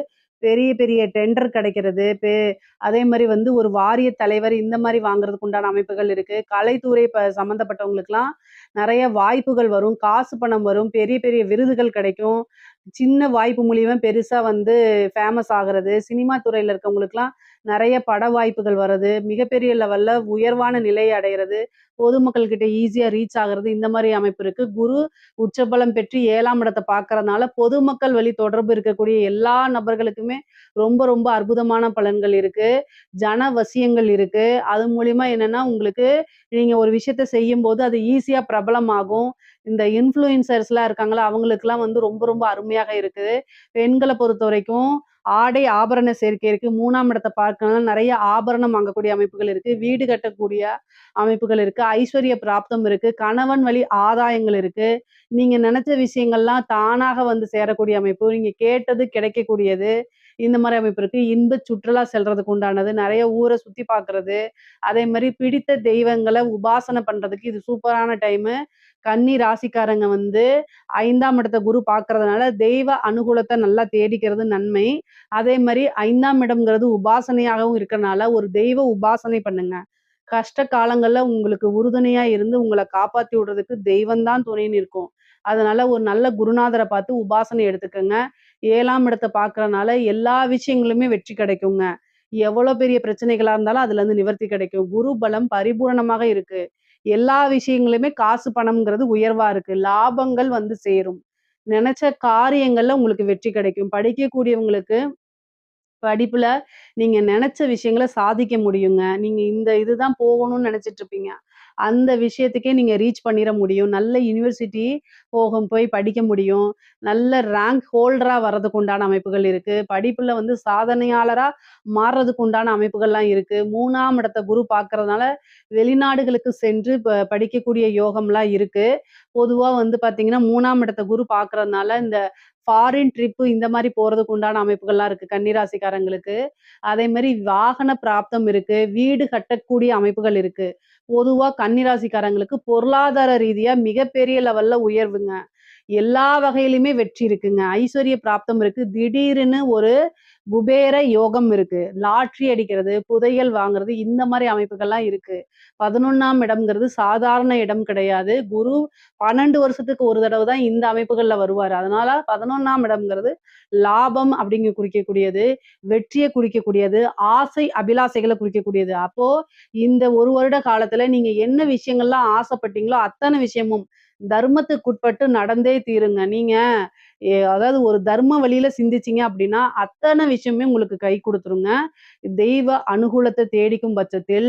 பெரிய பெரிய டெண்டர் கிடைக்கிறது. அதே மாரி வந்து ஒரு வாரிய தலைவர் இந்த மாரி வாங்குறதுக்கு உண்டான அமைப்புகள் இருக்கு. கலைத்துறை சம்மந்தப்பட்டவங்களுக்குலாம் நெறைய வாய்ப்புகள் வரும். காசு பணம் வரும். பெரிய பெரிய விருதுகள் கிடைக்கும். சின்ன வாய்ப்பு மூலியமா பெருசா வந்து ஃபேமஸ் ஆகுறது. சினிமா துறையில இருக்கவங்களுக்குலாம் நெறைய பட வாய்ப்புகள் வர்றது. மிகப்பெரிய லெவல்ல உயர்வான நிலை அடையறது. பொதுமக்கள் கிட்ட ஈஸியா ரீச் ஆகுறது. இந்த மாரி அமைப்பு இருக்கு. குரு உச்சபலம் பெற்று 7ஆம் இடத்த பார்க்கறனால, பொதுமக்கள் வழி தொடர்பு இருக்கக்கூடிய எல்லா நபர்களுக்குமே ரொம்ப ரொம்ப அற்புதமான பலன்கள் இருக்கு. ஜன வசியங்கள் இருக்கு. அது மூலியமா என்னன்னா, உங்களுக்கு நீங்க ஒரு விஷயத்த செய்யும்போது அது ஈஸியா பிரபலமாகும். இந்த இன்ஃப்ளூயன்சர்ஸ்லாம் இருக்காங்கல்ல, அவங்களுக்கெல்லாம் வந்து ரொம்ப ரொம்ப அருமையாக இருக்குது. பெண்கள பொறுத்தவரைக்கும் ஆடை, ஆபரண சேர்க்கை இருக்கு. 3ஆம் இடத்த பார்க்கறனால நெறைய ஆபரணம் வாங்கக்கூடிய அமைப்புகள் இருக்கு. வீடு கட்டக்கூடிய அமைப்புகள் இருக்கு. ஐஸ்வர்ய பிராப்தம் இருக்கு. கணவன் வழி ஆதாயங்கள் இருக்கு. நீங்க நெனச்ச விஷயங்கள்லாம் தானாக வந்து சேரக்கூடிய அமைப்பு. நீங்க கேட்டது கிடைக்கக்கூடியது. இந்த மாரி அமைப்பு இருக்கு. இன்பச் சுற்றுலா செல்றதுக்கு உண்டானது. நெறைய ஊர சுத்தி பார்க்கறது. அதே மாரி பிடித்த தெய்வங்கள உபாசனை பண்றதுக்கு இது சூப்பரான டைமு. கன்னி ராசிக்காரங்க வந்து 5ஆம் இடத்த குரு பார்க்கறதுனால, தெய்வ அனுகூலத்த நல்லா தேடிக்கிறது நன்மை. அதே மாரி 5ஆம் இடம்ங்கிறது உபாசனையாகவும் இருக்கனால, ஒரு தெய்வ உபாசனை பண்ணுங்க. கஷ்ட காலங்கள்ல உங்களுக்கு உறுதுணையா இருந்து உங்கள காப்பாத்தி விடுறதுக்கு தெய்வம் தான் துணைன்னு இருக்கும். அதனால ஒரு நல்ல குருநாதர பார்த்து உபாசனை எடுத்துக்கங்க. 7ஆம் இடத்த பார்க்கறனால எல்லா விஷயங்களுமே வெற்றி கிடைக்குங்க. எவ்வளோ பெரிய பிரச்சனைகளா இருந்தாலும் அதுலருந்து நிவர்த்தி கிடைக்கும். குரு பலம் பரிபூரணமாக இருக்கு. எல்லா விஷயங்களுமே காசு பணம்ங்கிறது உயர்வா இருக்கு. லாபங்கள் வந்து சேரும். நெனச்ச காரியங்கள்ல உங்களுக்கு வெற்றி கிடைக்கும். படிக்கக்கூடியவங்களுக்கு படிப்புல நீங்க நெனச்ச விஷயங்கள சாதிக்க முடியுங்க. நீங்க இந்த இதுதான் போகணும்னு நெனச்சிட்டு இருப்பீங்க. அந்த விஷயத்துக்கே நீங்க ரீச் பண்ணிற முடியும். நல்ல யுனிவர்சிட்டி போய் படிக்க முடியும். நல்ல ரேங்க் ஹோல்டரா வர்றதுக்கு உண்டான அமைப்புகள் இருக்கு. படிப்புல வந்து சாதனையாளரா மாறுறதுக்கு உண்டான அமைப்புகள்லாம் இருக்கு. 3ஆம் இடத்த குரு பார்க்கறதுனால வெளிநாடுகளுக்கு சென்று படிக்கக்கூடிய யோகம்லாம் இருக்கு. பொதுவா வந்து பார்த்தீங்கன்னா, 3ஆம் இடத்த குரு பார்க்கறதுனால இந்த ஃபாரின் ட்ரிப்பு இந்த மாரி போறதுக்கு உண்டான அமைப்புகள்லாம் இருக்கு கன்னிராசிக்காரங்களுக்கு. அதே மாரி வாகன பிராப்தம் இருக்கு. வீடு கட்டக்கூடிய அமைப்புகள் இருக்கு. பொதுவா கன்னிராசிக்காரங்களுக்கு பொருளாதார ரீதியா மிகப்பெரிய லெவல்ல உயர்வுங்க. எல்லா வகையிலுமே வெற்றி இருக்குங்க. ஐஸ்வர்ய பிராப்தம் இருக்கு. திடீர்னு ஒரு குபேர யோகம் இருக்கு. லாட்டரி அடிக்கிறது, புதையல் வாங்குறது இந்த மாரி அமைப்புகள்லாம் இருக்கு. 11ஆம் இடம்ங்கிறது சாதாரண இடம் கிடையாது. குரு 12 வருஷத்துக்கு ஒரு தடவ தான் இந்த அமைப்புகள்ல வருவாரு. அதனால 11ஆம் இடம்ங்கிறது லாபம் அப்படிங்க குறிக்கக்கூடியது, வெற்றிய குறிக்கக்கூடியது, ஆசை, அபிலாசைகள குறிக்கக்கூடியது. அப்போ இந்த 1 வருட காலத்துல நீங்க என்ன விஷயங்கள்லாம் ஆசைப்பட்டீங்களோ, அத்தன விஷயமும் தர்மத்துக்குட்பட்டு நடந்தே தீருங்க. நீங்க அதாவது ஒரு தர்ம வழியில சிந்திச்சீங்க அப்படின்னா, அத்தன விஷயமே உங்களுக்கு கை குடுத்துருங்க. தெய்வ அனுகூலத்த தேடிக்கும் பட்சத்தில்,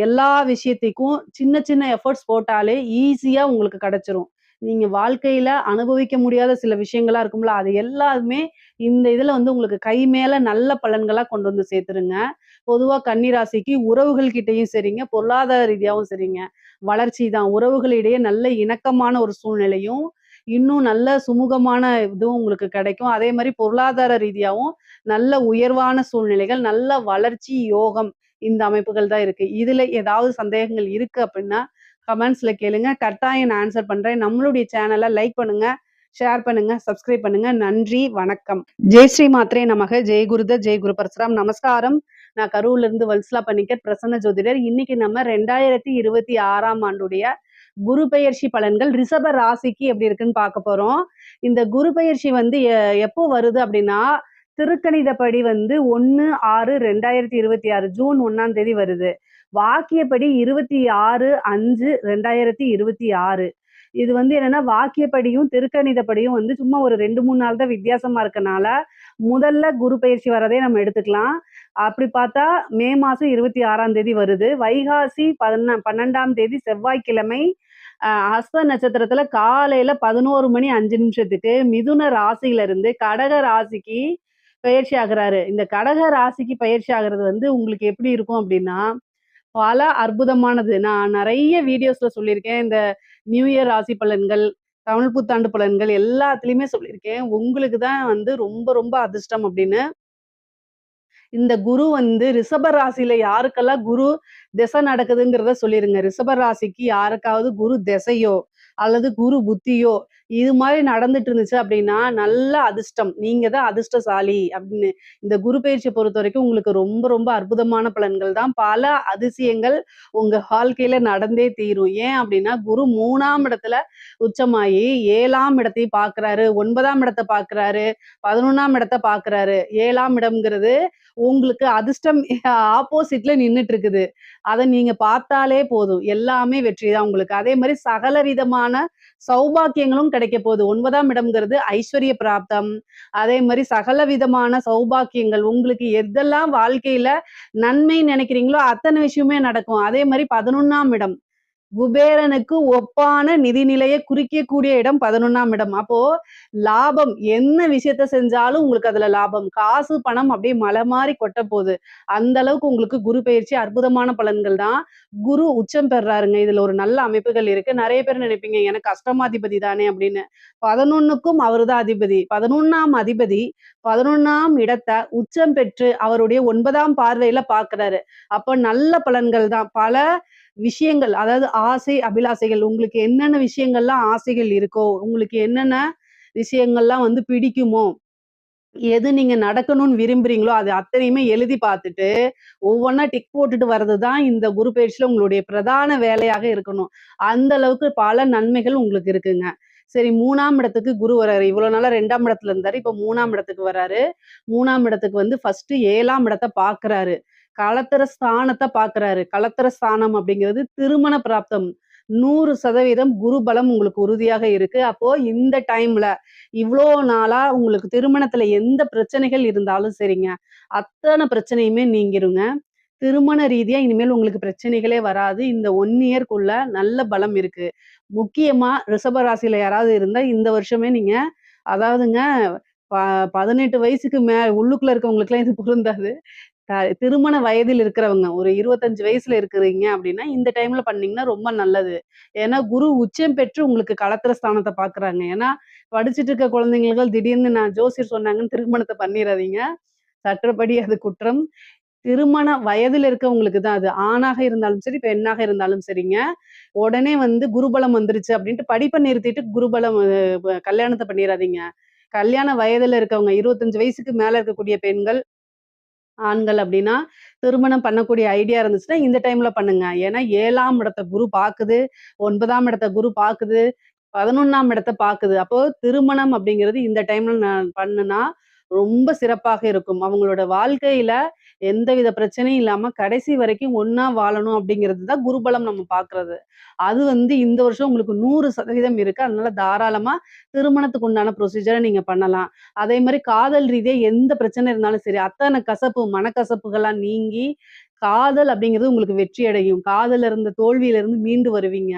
எல்லா விஷயத்திக்கும் சின்ன சின்ன எஃபோர்ட்ஸ் போட்டாலே ஈஸியா உங்களுக்கு கிடைச்சிரும். நீங்க வாழ்க்கையில அனுபவிக்க முடியாத சில விஷயங்களா இருக்கும்ல, அது எல்லாமே இந்த இதுல வந்து உங்களுக்கு கை மேல நல்ல பலன்களா கொண்டு வந்து சேர்த்துருங்க. பொதுவா கன்னி ராசிக்கு உறவுகள் கிட்டயும் சரிங்க, பொருளாதார ரீதியாவும் சரிங்க. வளர்ச்சி தான். உறவுகளிடையே நல்ல இணக்கமான ஒரு சூழ்நிலையும், இன்னும் நல்ல சுமூகமான இதுவும் உங்களுக்கு கிடைக்கும். அதே மாரி பொருளாதார ரீதியாவும் நல்ல உயர்வான சூழ்நிலைகள், நல்ல வளர்ச்சி, யோகம் இந்த அமைப்புகள் தான் இருக்கு. இதுல ஏதாவது சந்தேகங்கள் இருக்கு அப்டின்னா, கமெண்ட்ஸ்ல கேளுங்க. கட்டாயம் நான் ஆன்சர் பண்றேன். நம்மளுடைய சேனல லைக் பண்ணுங்க, ஷேர் பண்ணுங்க, சப்ஸ்கிரைப் பண்ணுங்க. நன்றி, வணக்கம். ஜெய் ஸ்ரீ மாத்ரே நமக. ஜெய் குருதத், ஜெய் குரு பரசுராம். நமஸ்காரம். நான் கரூர்ல இருந்து வல்சலா பணிக்கர், பிரசன்ன ஜோதிடர். இன்னைக்கு நம்ம 2026ஆம் ஆண்டுடைய குரு பெயர்ச்சி பலன்கள் ரிஷப ராசிக்கு எப்படி இருக்குன்னு பார்க்க போறோம். இந்த குரு பெயர்ச்சி வந்து எப்போ வருது அப்படின்னா, திருக்கணிதப்படி வந்து 1/6/2026 ஜூன் 1ஆம் தேதி வருது. வாக்கியப்படி 26/5/2026. இது வந்து என்னன்னா வாக்கியப்படியும் திருக்கணிதப்படியும் வந்து சும்மா ஒரு 2, 3 நாள் தான் வித்தியாசமா இருக்கனால, முதல்ல குரு பெயர்ச்சி வரதே நம்ம எடுத்துக்கலாம். அப்படி பார்த்தா மே மாசம் 26ஆம் தேதி வருது. வைகாசி 12ஆம் தேதி செவ்வாய்க்கிழமை ஹஸ்த நட்சத்திரத்துல காலையில 11 மணி 5 நிமிஷத்துக்கு மிதுன ராசியில இருந்து கடக ராசிக்கு பயிற்சி ஆகுறாரு. இந்த கடக ராசிக்கு பயிற்சி ஆகுறது வந்து உங்களுக்கு எப்படி இருக்கும் அப்படின்னா, பல அற்புதமானது. நான் நெறைய வீடியோஸ்ல சொல்லியிருக்கேன். இந்த நியூ இயர் ராசி பலன்கள், தமிழ் புத்தாண்டு பலன்கள் எல்லாத்துலயுமே சொல்லியிருக்கேன். உங்களுக்கு தான் வந்து ரொம்ப ரொம்ப அதிர்ஷ்டம் அப்படின்னு. இந்த குரு வந்து ரிஷப ராசியில யாருக்கெல்லாம் குரு திசை நடக்குதுங்கிறத சொல்லிருங்க. ரிஷப ராசிக்கு யாருக்காவது குரு திசையோ அல்லது குரு புத்தியோ இது மாதிரி நடந்துட்டு இருந்துச்சு அப்படின்னா நல்ல அதிர்ஷ்டம். நீங்க தான் அதிர்ஷ்டசாலி அப்படின்னு. இந்த குரு பயிற்சியை பொறுத்த வரைக்கும் உங்களுக்கு ரொம்ப ரொம்ப அற்புதமான பலன்கள் தான். பல அதிசயங்கள் உங்க வாழ்க்கையில நடந்தே தீரும். ஏன் அப்படின்னா குரு 3ஆம் இடத்துல உச்சமாயி 7ஆம் இடத்தையும் பார்க்கிறாரு, 9ஆம் இடத்தை பார்க்கிறாரு, 11ஆம் இடத்தை பார்க்கிறாரு. 7ஆம் இடம்ங்கிறது உங்களுக்கு அதிர்ஷ்டம் ஆப்போசிட்ல நின்னுட்டு இருக்குது. அத நீங்க பார்த்தாலே போதும். எல்லாமே வெற்றி தான் உங்களுக்கு. அதே மாரி சகல விதமான சௌபாக்கியங்களும் கிடைக்க போகுது. 9ஆம் இடம்ங்கிறது ஐஸ்வர்ய பிராப்தம். அதே மாரி சகல விதமான சௌபாக்கியங்கள் உங்களுக்கு எதெல்லாம் வாழ்க்கையில நன்மை நினைக்கிறீங்களோ அத்தன விஷயமே நடக்கும். அதே மாரி 11ஆம் இடம் குபேரனுக்கு ஒப்பான நிதிநிலையை குறிக்கக்கூடிய இடம் 11ஆம் இடம். அப்போ லாபம் என்ன விஷயத்த செஞ்சாலும் உங்களுக்கு அதுல லாபம். காசு, பணம் அப்படியே மலை மாரி கொட்ட போகுது. அந்த அளவுக்கு உங்களுக்கு குரு பெயர்ச்சி அற்புதமான பலன்கள் தான். குரு உச்சம் பெறாருங்க. இதுல ஒரு நல்ல அமைப்புகள் இருக்கு. நெறைய பேர் நினைப்பீங்க, எனக்கு அஷ்டமாதிபதி தானே அப்படின்னு. 11க்கும் அவருதான் அதிபதி. 11ஆம் அதிபதி 11ஆம் இடத்த உச்சம் பெற்று அவருடைய 9ஆம் பார்வையில பார்க்கிறாரு. அப்ப நல்ல பலன்கள் தான். பல விஷயங்கள் அதாவது ஆசை, அபிலாசைகள் உங்களுக்கு என்னென்ன விஷயங்கள்லாம் ஆசைகள் இருக்கோ, உங்களுக்கு என்னென்ன விஷயங்கள்லாம் வந்து பிடிக்குமோ, எது நீங்க நடக்கணும்னு விரும்புறீங்களோ, அது அத்தனையுமே எழுதி பார்த்துட்டு, ஒவ்வொன்னா டிக் போட்டுட்டு வர்றது தான் இந்த குரு பெயர்ச்சியில உங்களுடைய பிரதான வேலையாக இருக்கணும். அந்த அளவுக்கு பல நன்மைகள் உங்களுக்கு இருக்குங்க. சரி 3ஆம் இடத்துக்கு குரு வராரு. இவ்வளோ நாளா 2ஆம் இடத்துல இருந்தாரு. இப்ப 3ஆம் இடத்துக்கு வராரு. 3ஆம் இடத்துக்கு வந்து ஃபர்ஸ்ட் 7ஆம் இடத்த பார்க்குறாரு. களத்திர ஸ்தானத்த பார்க்குறாரு. களத்திர ஸ்தானம் அப்படிங்கிறது திருமண பிராப்தம். 100% குரு பலம் உங்களுக்கு உறுதியாக இருக்கு. அப்போ இந்த டைம்ல இவ்ளோ நாளா உங்களுக்கு திருமணத்துல எந்த பிரச்சனைகள் இருந்தாலும் சரிங்க, அத்தன பிரச்சனையுமே நீங்கிருங்க. திருமண ரீதியா இனிமேல் உங்களுக்கு பிரச்சனைகளே வராது. இந்த 1 இயர்க்குள்ள நல்ல பலம் இருக்கு. முக்கியமா ரிஷப ராசியில யாராவது இருந்தா இந்த வருஷமே நீங்க அதாவதுங்க ப 18 வயசுக்கு உள்ளுக்குள்ள இருக்கவங்களுக்குலாம் இது பொருந்தாது. திருமண வயதில் இருக்கிறவங்க, ஒரு 25 வயசுல இருக்கிறீங்க அப்படின்னா, இந்த டைம்ல பண்ணீங்கன்னா ரொம்ப நல்லது. ஏன்னா, குரு உச்சம் பெற்று உங்களுக்கு களத்திர ஸ்தானத்த பார்க்குறாங்க. ஏன்னா, படிச்சுட்டு இருக்க குழந்தைங்களுக்கு திடீர்னு நான் ஜோசியர் சொன்னாங்கன்னு திருமணத்த பண்ணிறாதீங்க. சட்டப்படி அது குற்றம். திருமண வயதில இருக்கவங்களுக்கு தான் அது. ஆணாக இருந்தாலும் சரி, பெண்ணாக இருந்தாலும் சரிங்க. உடனே வந்து குருபலம் வந்துருச்சு அப்படின்ட்டு படிப்ப நிறுத்திட்டு குருபலம் கல்யாணத்த பண்ணிறாதீங்க. கல்யாண வயதில இருக்கவங்க 25 வயசுக்கு மேல இருக்கக்கூடிய பெண்கள், ஆண்கள் அப்படின்னா, திருமணம் பண்ணக்கூடிய ஐடியா இருந்துச்சுன்னா, இந்த டைம்ல பண்ணுங்க. ஏன்னா 7ஆம் இடத்த குரு பாக்குது, 9ஆம் இடத்த குரு பாக்குது, 11ஆம் இடத்த பாக்குது. அப்போ திருமணம் அப்படிங்கிறது இந்த டைம்ல பண்ணுனா, ரொம்ப சிறப்பாக இருக்கும். அவங்களோட வாழ்க்கையில எந்தவித பிரச்சனையும் இல்லாம கடைசி வரைக்கும் ஒண்ணா வாழணும் அப்படிங்கிறது தான் குருபலம் நம்ம பாக்குறது. அது வந்து இந்த வருஷம் உங்களுக்கு 100% இருக்கு. அதனால தாராளமா திருமணத்துக்கு உண்டான ப்ரொசீஜர நீங்க பண்ணலாம். அதே மாரி காதல் ரீதியா எந்த பிரச்சனை இருந்தாலும் சரி, அத்தன கசப்பு, மனக்கசப்புகள்லாம் நீங்கி, காதல் அப்படிங்கிறது உங்களுக்கு வெற்றி அடையும். காதல்ல இருந்த தோல்வியில இருந்து மீண்டு வருவீங்க.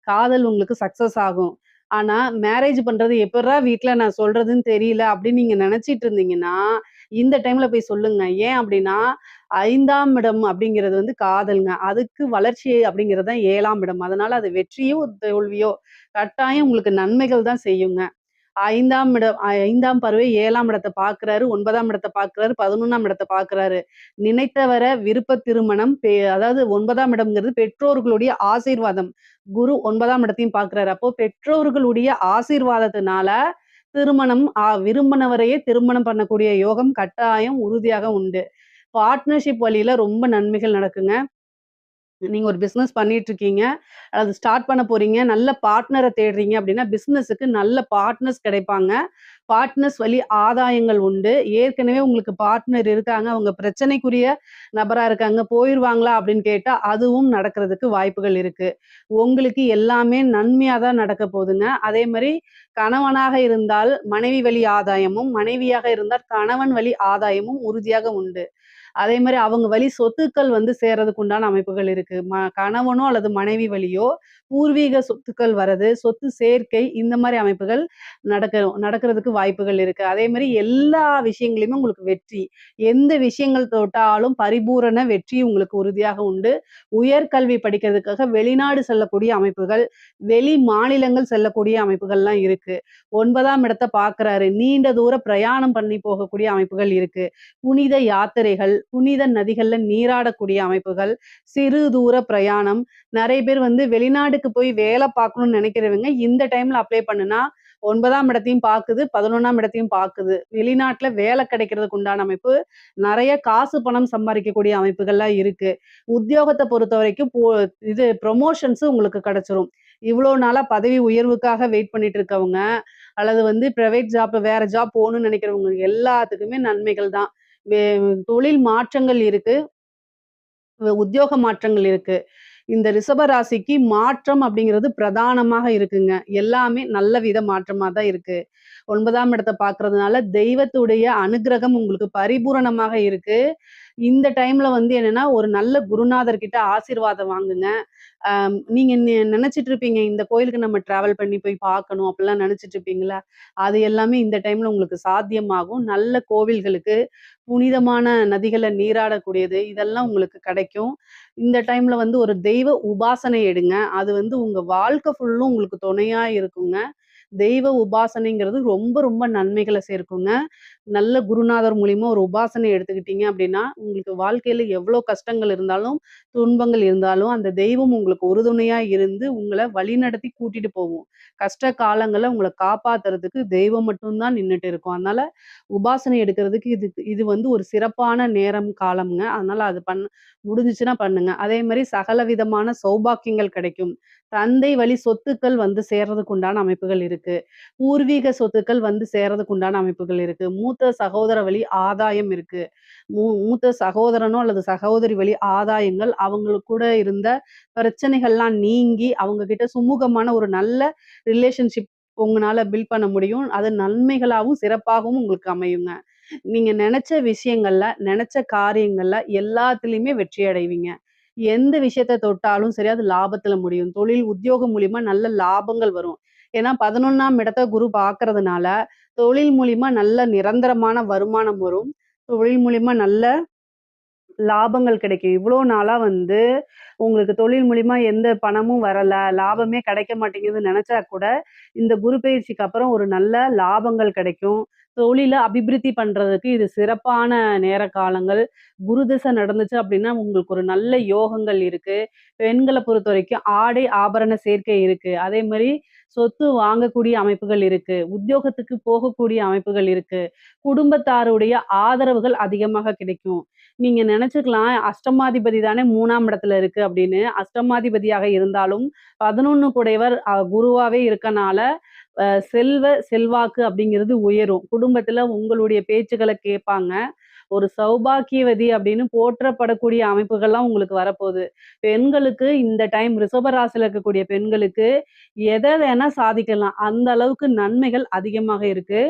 காதல் உங்களுக்கு சக்சஸ் ஆகும். ஆனா, மேரேஜ் பண்றது எப்புட்றா வீட்ல நான் சொல்றதுன்னு தெரியல அப்படின்னு நீங்க நெனச்சிட்டு இருந்தீங்கன்னா, இந்த டைம்ல போய் சொல்லுங்க. ஏன் அப்படின்னா, 5ஆம் இடம் அப்படிங்கிறது வந்து காதல்ங்க. அதுக்கு வளர்ச்சி அப்படிங்கிறது தான் 7ஆம் இடம். அதனால அது வெற்றியோ, தோல்வியோ கட்டாயம் உங்களுக்கு நன்மைகள் தான் செய்யுங்க. 5ஆம் இடம் 5ஆம் பார்வை 7ஆம் இடத்த பார்க்கிறாரு, 9ஆம் இடத்த பார்க்கிறாரு, 11ஆம் இடத்த பார்க்கிறாரு. நினைத்தவர விருப்ப திருமணம் அதாவது 9ஆம் இடம்ங்கிறது பெற்றோர்களுடைய ஆசீர்வாதம். குரு 9ஆம் இடத்தையும் பார்க்கிறாரு. அப்போ பெற்றோர்களுடைய ஆசீர்வாதத்தினால திருமணம் விரும்பினவரையே திருமணம் பண்ணக்கூடிய யோகம் கட்டாயம் உறுதியாக உண்டு. பார்ட்னர்ஷிப் வழியில ரொம்ப நன்மைகள் நடக்குங்க. நீங்க ஒரு பிசினஸ் பண்ணிட்டுருக்கீங்க. அது ஸ்டார்ட் பண்ண போறீங்க. நல்ல பார்ட்னர தேடுறீங்க அப்டின்னா, பிசினஸுக்கு நல்ல பார்ட்னர்ஸ் கிடைப்பாங்க. பார்ட்னர்ஸ் வழி ஆதாயங்கள் உண்டு. ஏற்கனவே உங்களுக்கு பார்ட்னர் இருக்காங்க. அவங்க பிரச்சனைக்குரிய நபரா இருக்காங்க. போயிருவாங்களா அப்படின்னு கேட்டா, அதுவும் நடக்கிறதுக்கு வாய்ப்புகள் இருக்கு. உங்களுக்கு எல்லாமே நன்மையா தான் நடக்க போதுங்க. அதே மாரி கணவனாக இருந்தால் மனைவி வழி ஆதாயமும், மனைவியாக இருந்தால் கணவன் வழி ஆதாயமும் உறுதியாக உண்டு. அதே மாரி அவங்க வழி சொத்துக்கள் வந்து சேர்றதுக்கு உண்டான அமைப்புகள் இருக்கு. கணவனோ அல்லது மனைவி வழியோ பூர்வீக சொத்துக்கள் வரது, சொத்து சேர்க்கை இந்த மாரி அமைப்புகள் நடக்கிறதுக்கு வாய்ப்புகள் இருக்கு. அதே மாரி எல்லா விஷயங்களையுமே உங்களுக்கு வெற்றி. எந்த விஷயங்கள் தொட்டாலும் பரிபூரண வெற்றி உங்களுக்கு உறுதியாக உண்டு. உயர்கல்வி படிக்கிறதுக்காக வெளிநாடு செல்லக்கூடிய அமைப்புகள், வெளி மாநிலங்கள் செல்லக்கூடிய அமைப்புகள்லாம் இருக்கு. 9ஆம் இடத்த பார்க்குறாரு. நீண்ட தூர பிரயாணம் பண்ணி போகக்கூடிய அமைப்புகள் இருக்கு. புனித யாத்திரைகள், புனித நதிகள்ல நீராடக்கூடிய அமைப்புகள், சிறு தூர பிரயாணம். நெறைய பேர் வந்து வெளிநாட்டுக்கு போய் வேலை பார்க்கணும்னு நெனைக்கிறவங்க, இந்த டைம்ல அப்ளை பண்ணுனா, 9ஆம் இடத்தையும் பாக்குது, 11ஆம் இடத்தையும் பாக்குது. வெளிநாட்ல வேலை கிடைக்கிறதுக்கு உண்டான அமைப்பு, நெறைய காசு, பணம் சம்பாரிக்கக்கூடிய அமைப்புகள்லாம் இருக்கு. உத்தியோகத்த பொறுத்தவரைக்கும் இது ப்ரமோஷன்ஸ் உங்களுக்கு கிடைச்சிரும். இவ்ளோ நாளா பதவி உயர்வுக்காக வெயிட் பண்ணிட்டு இருக்கவங்க, அல்லது வந்து பிரைவேட் ஜாப் வேற ஜாப் போணும்னு நெனைக்கிறவங்க எல்லாத்துக்குமே நன்மைகள் தான். வே தொழில் மாற்றங்கள் இருக்கு. உத்தியோக மாற்றங்கள் இருக்கு. இந்த ரிஷப ராசிக்கு மாற்றம் அப்படிங்கிறது பிரதானமாக இருக்குங்க. எல்லாமே நல்ல வித மாற்றமா தான் இருக்கு. 9ஆம் இடத்த பார்க்கறதுனால தெய்வத்துடைய அனுக்கிரகம் உங்களுக்கு பரிபூரணமாக இருக்கு. இந்த டைம்ல வந்து என்னன்னா, ஒரு நல்ல குருநாதர் கிட்ட ஆசீர்வாதம் வாங்குங்க. நீங்க நெனச்சிட்டு இருப்பீங்க, இந்த கோயிலுக்கு நம்ம டிராவல் பண்ணி போய் பார்க்கணும் அப்படிலாம் நெனச்சிட்டு இருப்பீங்கல்ல, அது எல்லாமே இந்த டைம்ல உங்களுக்கு சாத்தியமாகும். நல்ல கோவில்களுக்கு, புனிதமான நதிகள்ல நீராடக்கூடியது, இதெல்லாம் உங்களுக்கு கிடைக்கும். இந்த டைம்ல வந்து ஒரு தெய்வ உபாசனை எடுங்க. அது வந்து உங்க வாழ்க்கை ஃபுல்லும் உங்களுக்கு துணையா இருக்குங்க. தெய்வ உபாசனைங்கிறது ரொம்ப ரொம்ப நன்மைகள சேர்க்குங்க. நல்ல குருநாதர் மூலியமா ஒரு உபாசனை எடுத்துக்கிட்டீங்க அப்படின்னா, உங்களுக்கு வாழ்க்கையில எவ்வளோ கஷ்டங்கள் இருந்தாலும், துன்பங்கள் இருந்தாலும், அந்த தெய்வம் உங்களுக்கு உறுதுணையா இருந்து உங்கள வழிநடத்தி கூட்டிட்டு போகும். கஷ்ட காலங்கள்ல உங்கள காப்பாத்துறதுக்கு தெய்வம் மட்டும் தான் நின்னுட்டு இருக்கும். அதனால உபாசனை எடுக்கிறதுக்கு இது வந்து ஒரு சிறப்பான நேரம், காலம்ங்க. அதனால அது முடிஞ்சுச்சுன்னா பண்ணுங்க. அதே மாரி சகல விதமான சௌபாக்கியங்கள் கிடைக்கும். தந்தை வழி சொத்துக்கள் வந்து சேர்றதுக்கு உண்டான அமைப்புகள் இருக்கு. பூர்வீக சொத்துக்கள் வந்து சேர்றதுக்கு உண்டான அமைப்புகள் இருக்கு. மூத்த சகோதர வழி ஆதாயம் இருக்கு. மூத்த சகோதரனோ அல்லது சகோதரி வழி ஆதாயங்கள் அவங்களுக்கு கூட இருந்த பிரச்சனைகள்லாம் நீங்கி, அவங்க கிட்ட சுமூகமான ஒரு நல்ல ரிலேஷன்ஷிப் உங்கனால பில்ட் பண்ண முடியும். அது நன்மைகளாவும், சிறப்பாகவும் உங்களுக்கு அமையுங்க. நீங்க நெனச்ச விஷயங்கள்ல, நெனச்ச காரியங்கள்ல எல்லாத்துலயுமே வெற்றி அடைவீங்க. எந்த விஷயத்த தொட்டாலும் சரி, அது லாபத்துல முடியும். தொழில், உத்தியோகம் மூலியமா நல்ல லாபங்கள் வரும். ஏன்னா 11ஆம் இடத்த குரு பார்க்கறதுனால, தொழில் மூலியமா நல்ல நிரந்தரமான வருமானம் வரும். தொழில் மூலியமா நல்ல லாபங்கள் கிடைக்கும். இவ்ளோ நாளா வந்து உங்களுக்கு தொழில் மூலியமா எந்த பணமும் வரல, லாபமே கிடைக்க மாட்டேங்குதுன்னு நெனச்சா கூட, இந்த குரு பெயர்ச்சிக்கு அப்புறம் ஒரு நல்ல லாபங்கள் கிடைக்கும். தொழில அபிவிருத்தி பண்றதுக்கு இது சிறப்பான நேர காலங்கள். குரு திசை நடந்துச்சு அப்படின்னா, உங்களுக்கு ஒரு நல்ல யோகங்கள் இருக்கு. பெண்கள பொறுத்தவரைக்கும் ஆடை, ஆபரண சேர்க்கை இருக்கு. அதே மாரி சொத்து வாங்கக்கூடிய அமைப்புகள் இருக்கு. உத்தியோகத்துக்கு போகக்கூடிய அமைப்புகள் இருக்கு. குடும்பத்தாருடைய ஆதரவுகள் அதிகமாக கிடைக்கும். நீங்க நெனச்சுக்கலாம், அஷ்டமாதிபதி தானே 3ஆம் இடத்துல இருக்கு அப்படின்னு. அஷ்டமாதிபதியாக இருந்தாலும் 11 குடையவர் குருவாவே இருக்கனால, செல்வாக்கு அப்படிங்கிறது உயரும். குடும்பத்துல உங்களுடைய பேச்சுக்கள கேட்பாங்க. ஒரு சௌபாக்கியவதி அப்படின்னு போற்றப்படக்கூடிய அமைப்புகள்லாம் உங்களுக்கு வரப்போகுது. பெண்களுக்கு இந்த டைம் ரிஷப ராசியில இருக்கக்கூடிய பெண்களுக்கு எத வேணா சாதிக்கலாம். அந்த அளவுக்கு நன்மைகள் அதிகமாக இருக்கு.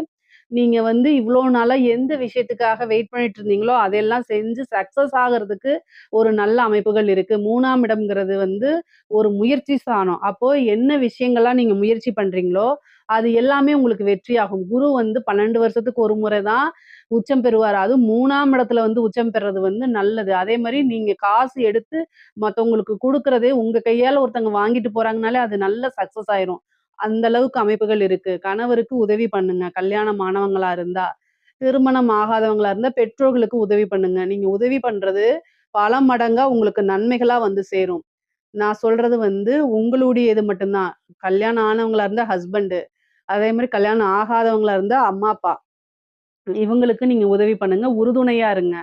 நீங்க வந்து இவ்ளோ நாளா எந்த விஷயத்துக்காக வெயிட் பண்ணிட்டு இருந்தீங்களோ, அதெல்லாம் செஞ்சு சக்சஸ் ஆகுறதுக்கு ஒரு நல்ல அமைப்புகள் இருக்கு. 3ஆம் இடம்ங்கிறது வந்து ஒரு முயற்சி ஸ்தானம். அப்போ என்ன விஷயங்கள்லாம் நீங்க முயற்சி பண்றீங்களோ, அது எல்லாமே உங்களுக்கு வெற்றியாகும். குரு வந்து 12 வருஷத்துக்கு ஒரு முறை தான் உச்சம் பெறுவாரு. அதுவும் 3ஆம் இடத்துல வந்து உச்சம் பெறது வந்து நல்லது. அதே மாரி நீங்க காசு எடுத்து மத்தவங்களுக்கு குடுக்குறதே உங்க கையால ஒருத்தவங்க வாங்கிட்டு போறாங்கனாலே அது நல்ல சக்சஸ் ஆயிரும். அந்த அளவுக்கு அமைப்புகள் இருக்கு. கணவருக்கு உதவி பண்ணுங்க. கல்யாணம் ஆனவங்களா இருந்தா. திருமணம் ஆகாதவங்களா இருந்தா பெற்றோர்களுக்கு உதவி பண்ணுங்க. நீங்க உதவி பண்றது பல மடங்கா உங்களுக்கு நன்மைகளா வந்து சேரும். நான் சொல்றது வந்து உங்களுடையது மட்டும் தான். கல்யாணம் ஆனவங்களா இருந்தா ஹஸ்பண்ட். அதே மாரி கல்யாணம் ஆகாதவங்களா இருந்தா அம்மா, அப்பா. இவங்களுக்கு நீங்க உதவி பண்ணுங்க. உறுதுணையா இருங்க.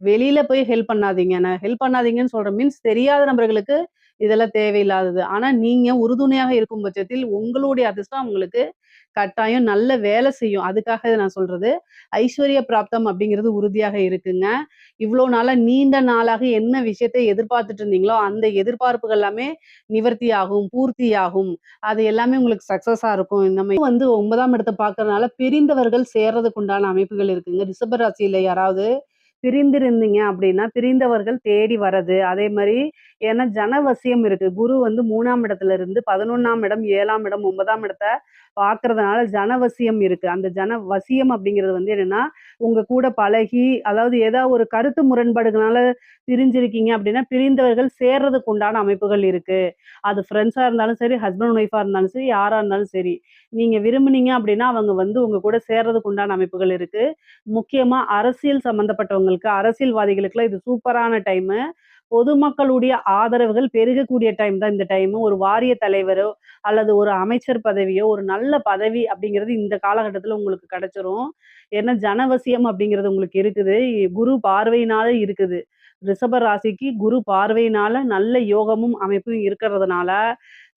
வெளியில போய் ஹெல்ப் பண்ணாதீங்க. நான் ஹெல்ப் பண்ணாதீங்கன்னு சொல்றேன் மீன்ஸ் தெரியாத நபர்களுக்கு இதெல்லாம் தேவையில்லாதது. ஆனா நீங்க உறுதுணையாக இருக்கும் பட்சத்தில் உங்களுடைய அதிர்ஷ்டம் உங்களுக்கு கட்டாயம் நல்ல வேலை செய்யும். அதுக்காக இத நான் சொல்றது. ஐஸ்வர்ய பிராப்தம் அப்படிங்கிறது உறுதியாக இருக்குங்க. இவ்ளோ நாளா நீண்ட நாளாக என்ன விஷயத்தை எதிர்பார்த்துட்டு இருந்தீங்களோ, அந்த எதிர்பார்ப்புகள் எல்லாமே நிவர்த்தியாகும், பூர்த்தியாகும். அது எல்லாமே உங்களுக்கு சக்சஸா இருக்கும். நம்ம வந்து 9ஆம் இடத்த பார்க்கறதுனால பிரிந்தவர்கள் சேர்றதுக்கு உண்டான அமைப்புகள் இருக்குங்க. ரிஷப ராசியில யாராவது பிரிந்திருந்தீங்க அப்படின்னா, பிரிந்தவர்கள் தேடி வரது. அதே மாரி ஏன்னா ஜனவசியம் இருக்கு. குரு வந்து 3ஆம் இடத்துல இருந்து 11ஆம் இடம், 7ஆம் இடம், 9ஆம் இடத்த பார்க்கறதுனால ஜனவசியம் இருக்கு. அந்த ஜனவசியம் அப்படிங்கிறது வந்து என்னன்னா, உங்க கூட பழகி அதாவது ஏதாவது ஒரு கருத்து முரண்பாடுகளால பிரிஞ்சிருக்கீங்க அப்படின்னா, பிரிந்தவர்கள் சேர்றதுக்கு உண்டான அமைப்புகள் இருக்கு. அது ஃப்ரெண்ட்ஸா இருந்தாலும் சரி, ஹஸ்பண்ட் அண்ட் ஒய்ஃபா இருந்தாலும் சரி, யாரா இருந்தாலும் சரி. நீங்க விரும்புனீங்க அப்படின்னா, அவங்க வந்து உங்க கூட சேர்றதுக்கு உண்டான அமைப்புகள் இருக்கு. முக்கியமா அரசியல் சம்மந்தப்பட்டவங்களுக்கு, அரசியல்வாதிகளுக்குலாம் இது சூப்பரான டைமு. பொதுமக்களுடைய ஆதரவுகள் பெருகக்கூடிய டைம் தான் இந்த டைமு. ஒரு வாரிய தலைவரோ, அல்லது ஒரு அமைச்சர் பதவியோ, ஒரு நல்ல பதவி அப்படிங்கிறது இந்த காலகட்டத்தில உங்களுக்கு கிடைச்சிரும். ஏன்னா ஜனவசியம் அப்படிங்கிறது உங்களுக்கு இருக்குது. குரு பார்வையினால இருக்குது. ரிஷப ராசிக்கு குரு பார்வையினால நல்ல யோகமும், அமைப்பும் இருக்கிறதுனால,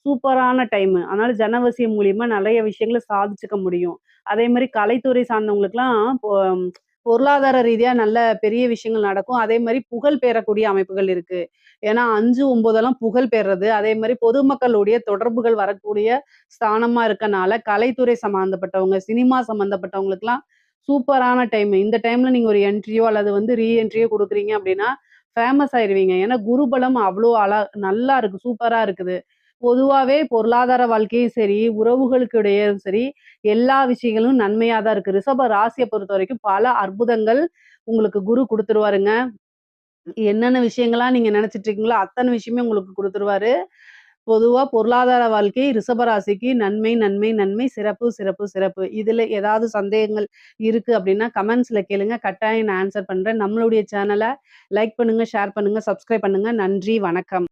சூப்பரான டைமு. அதனால ஜனவசியம் மூலியமா நெறைய விஷயங்கள சாதிச்சுக்க முடியும். அதே மாரி கலைத்துறை சார்ந்தவங்களுக்குலாம் பொருளாதார ரீதியா நல்ல பெரிய விஷயங்கள் நடக்கும். அதே மாரி புகழ் பெறக்கூடிய அமைப்புகள் இருக்கு. ஏன்னா 5, 9 புகழ் பெறது. அதே மாரி பொதுமக்களுடைய தொடர்புகள் வரக்கூடிய ஸ்தானமா இருக்கனால, கலைத்துறை சம்மந்தப்பட்டவங்க, சினிமா சம்மந்தப்பட்டவங்களுக்குலாம் சூப்பரான டைமு. இந்த டைம்ல நீங்க ஒரு என்ட்ரியோ அல்லது வந்து என்ட்ரியோ குடுக்குறீங்க அப்டின்னா, ஃபேமஸ் ஆயிருவீங்க. ஏன்னா குருபலம் அவ்ளோ நல்லா இருக்கு. சூப்பரா இருக்குது. பொதுவாவே பொருளாதார வாழ்க்கையும் சரி, உறவுகளுக்கு இடையேயும் சரி, எல்லா விஷயங்களும் நன்மையா தான் இருக்கு. ரிஷப ராசிய பொறுத்தவரைக்கும் பல அற்புதங்கள் உங்களுக்கு குரு குடுத்துருவாருங்க. என்னென்ன விஷயங்கள்லாம் நீங்க நெனச்சுட்டு இருக்கீங்களோ, அத்தன விஷயமே உங்களுக்கு குடுத்துருவாரு. பொதுவா பொருளாதார வாழ்க்கை ரிஷப ராசிக்கு நன்மை, நன்மை, நன்மை, சிறப்பு, சிறப்பு, சிறப்பு. இதுல ஏதாவது சந்தேகங்கள் இருக்கு அப்டின்னா, கமெண்ட்ஸ்ல கேளுங்க. கட்டாயம் நான் ஆன்சர் பண்றேன். நம்மளுடைய சேனல லைக் பண்ணுங்க, ஷேர் பண்ணுங்க, சப்ஸ்கிரைப் பண்ணுங்க. நன்றி, வணக்கம்.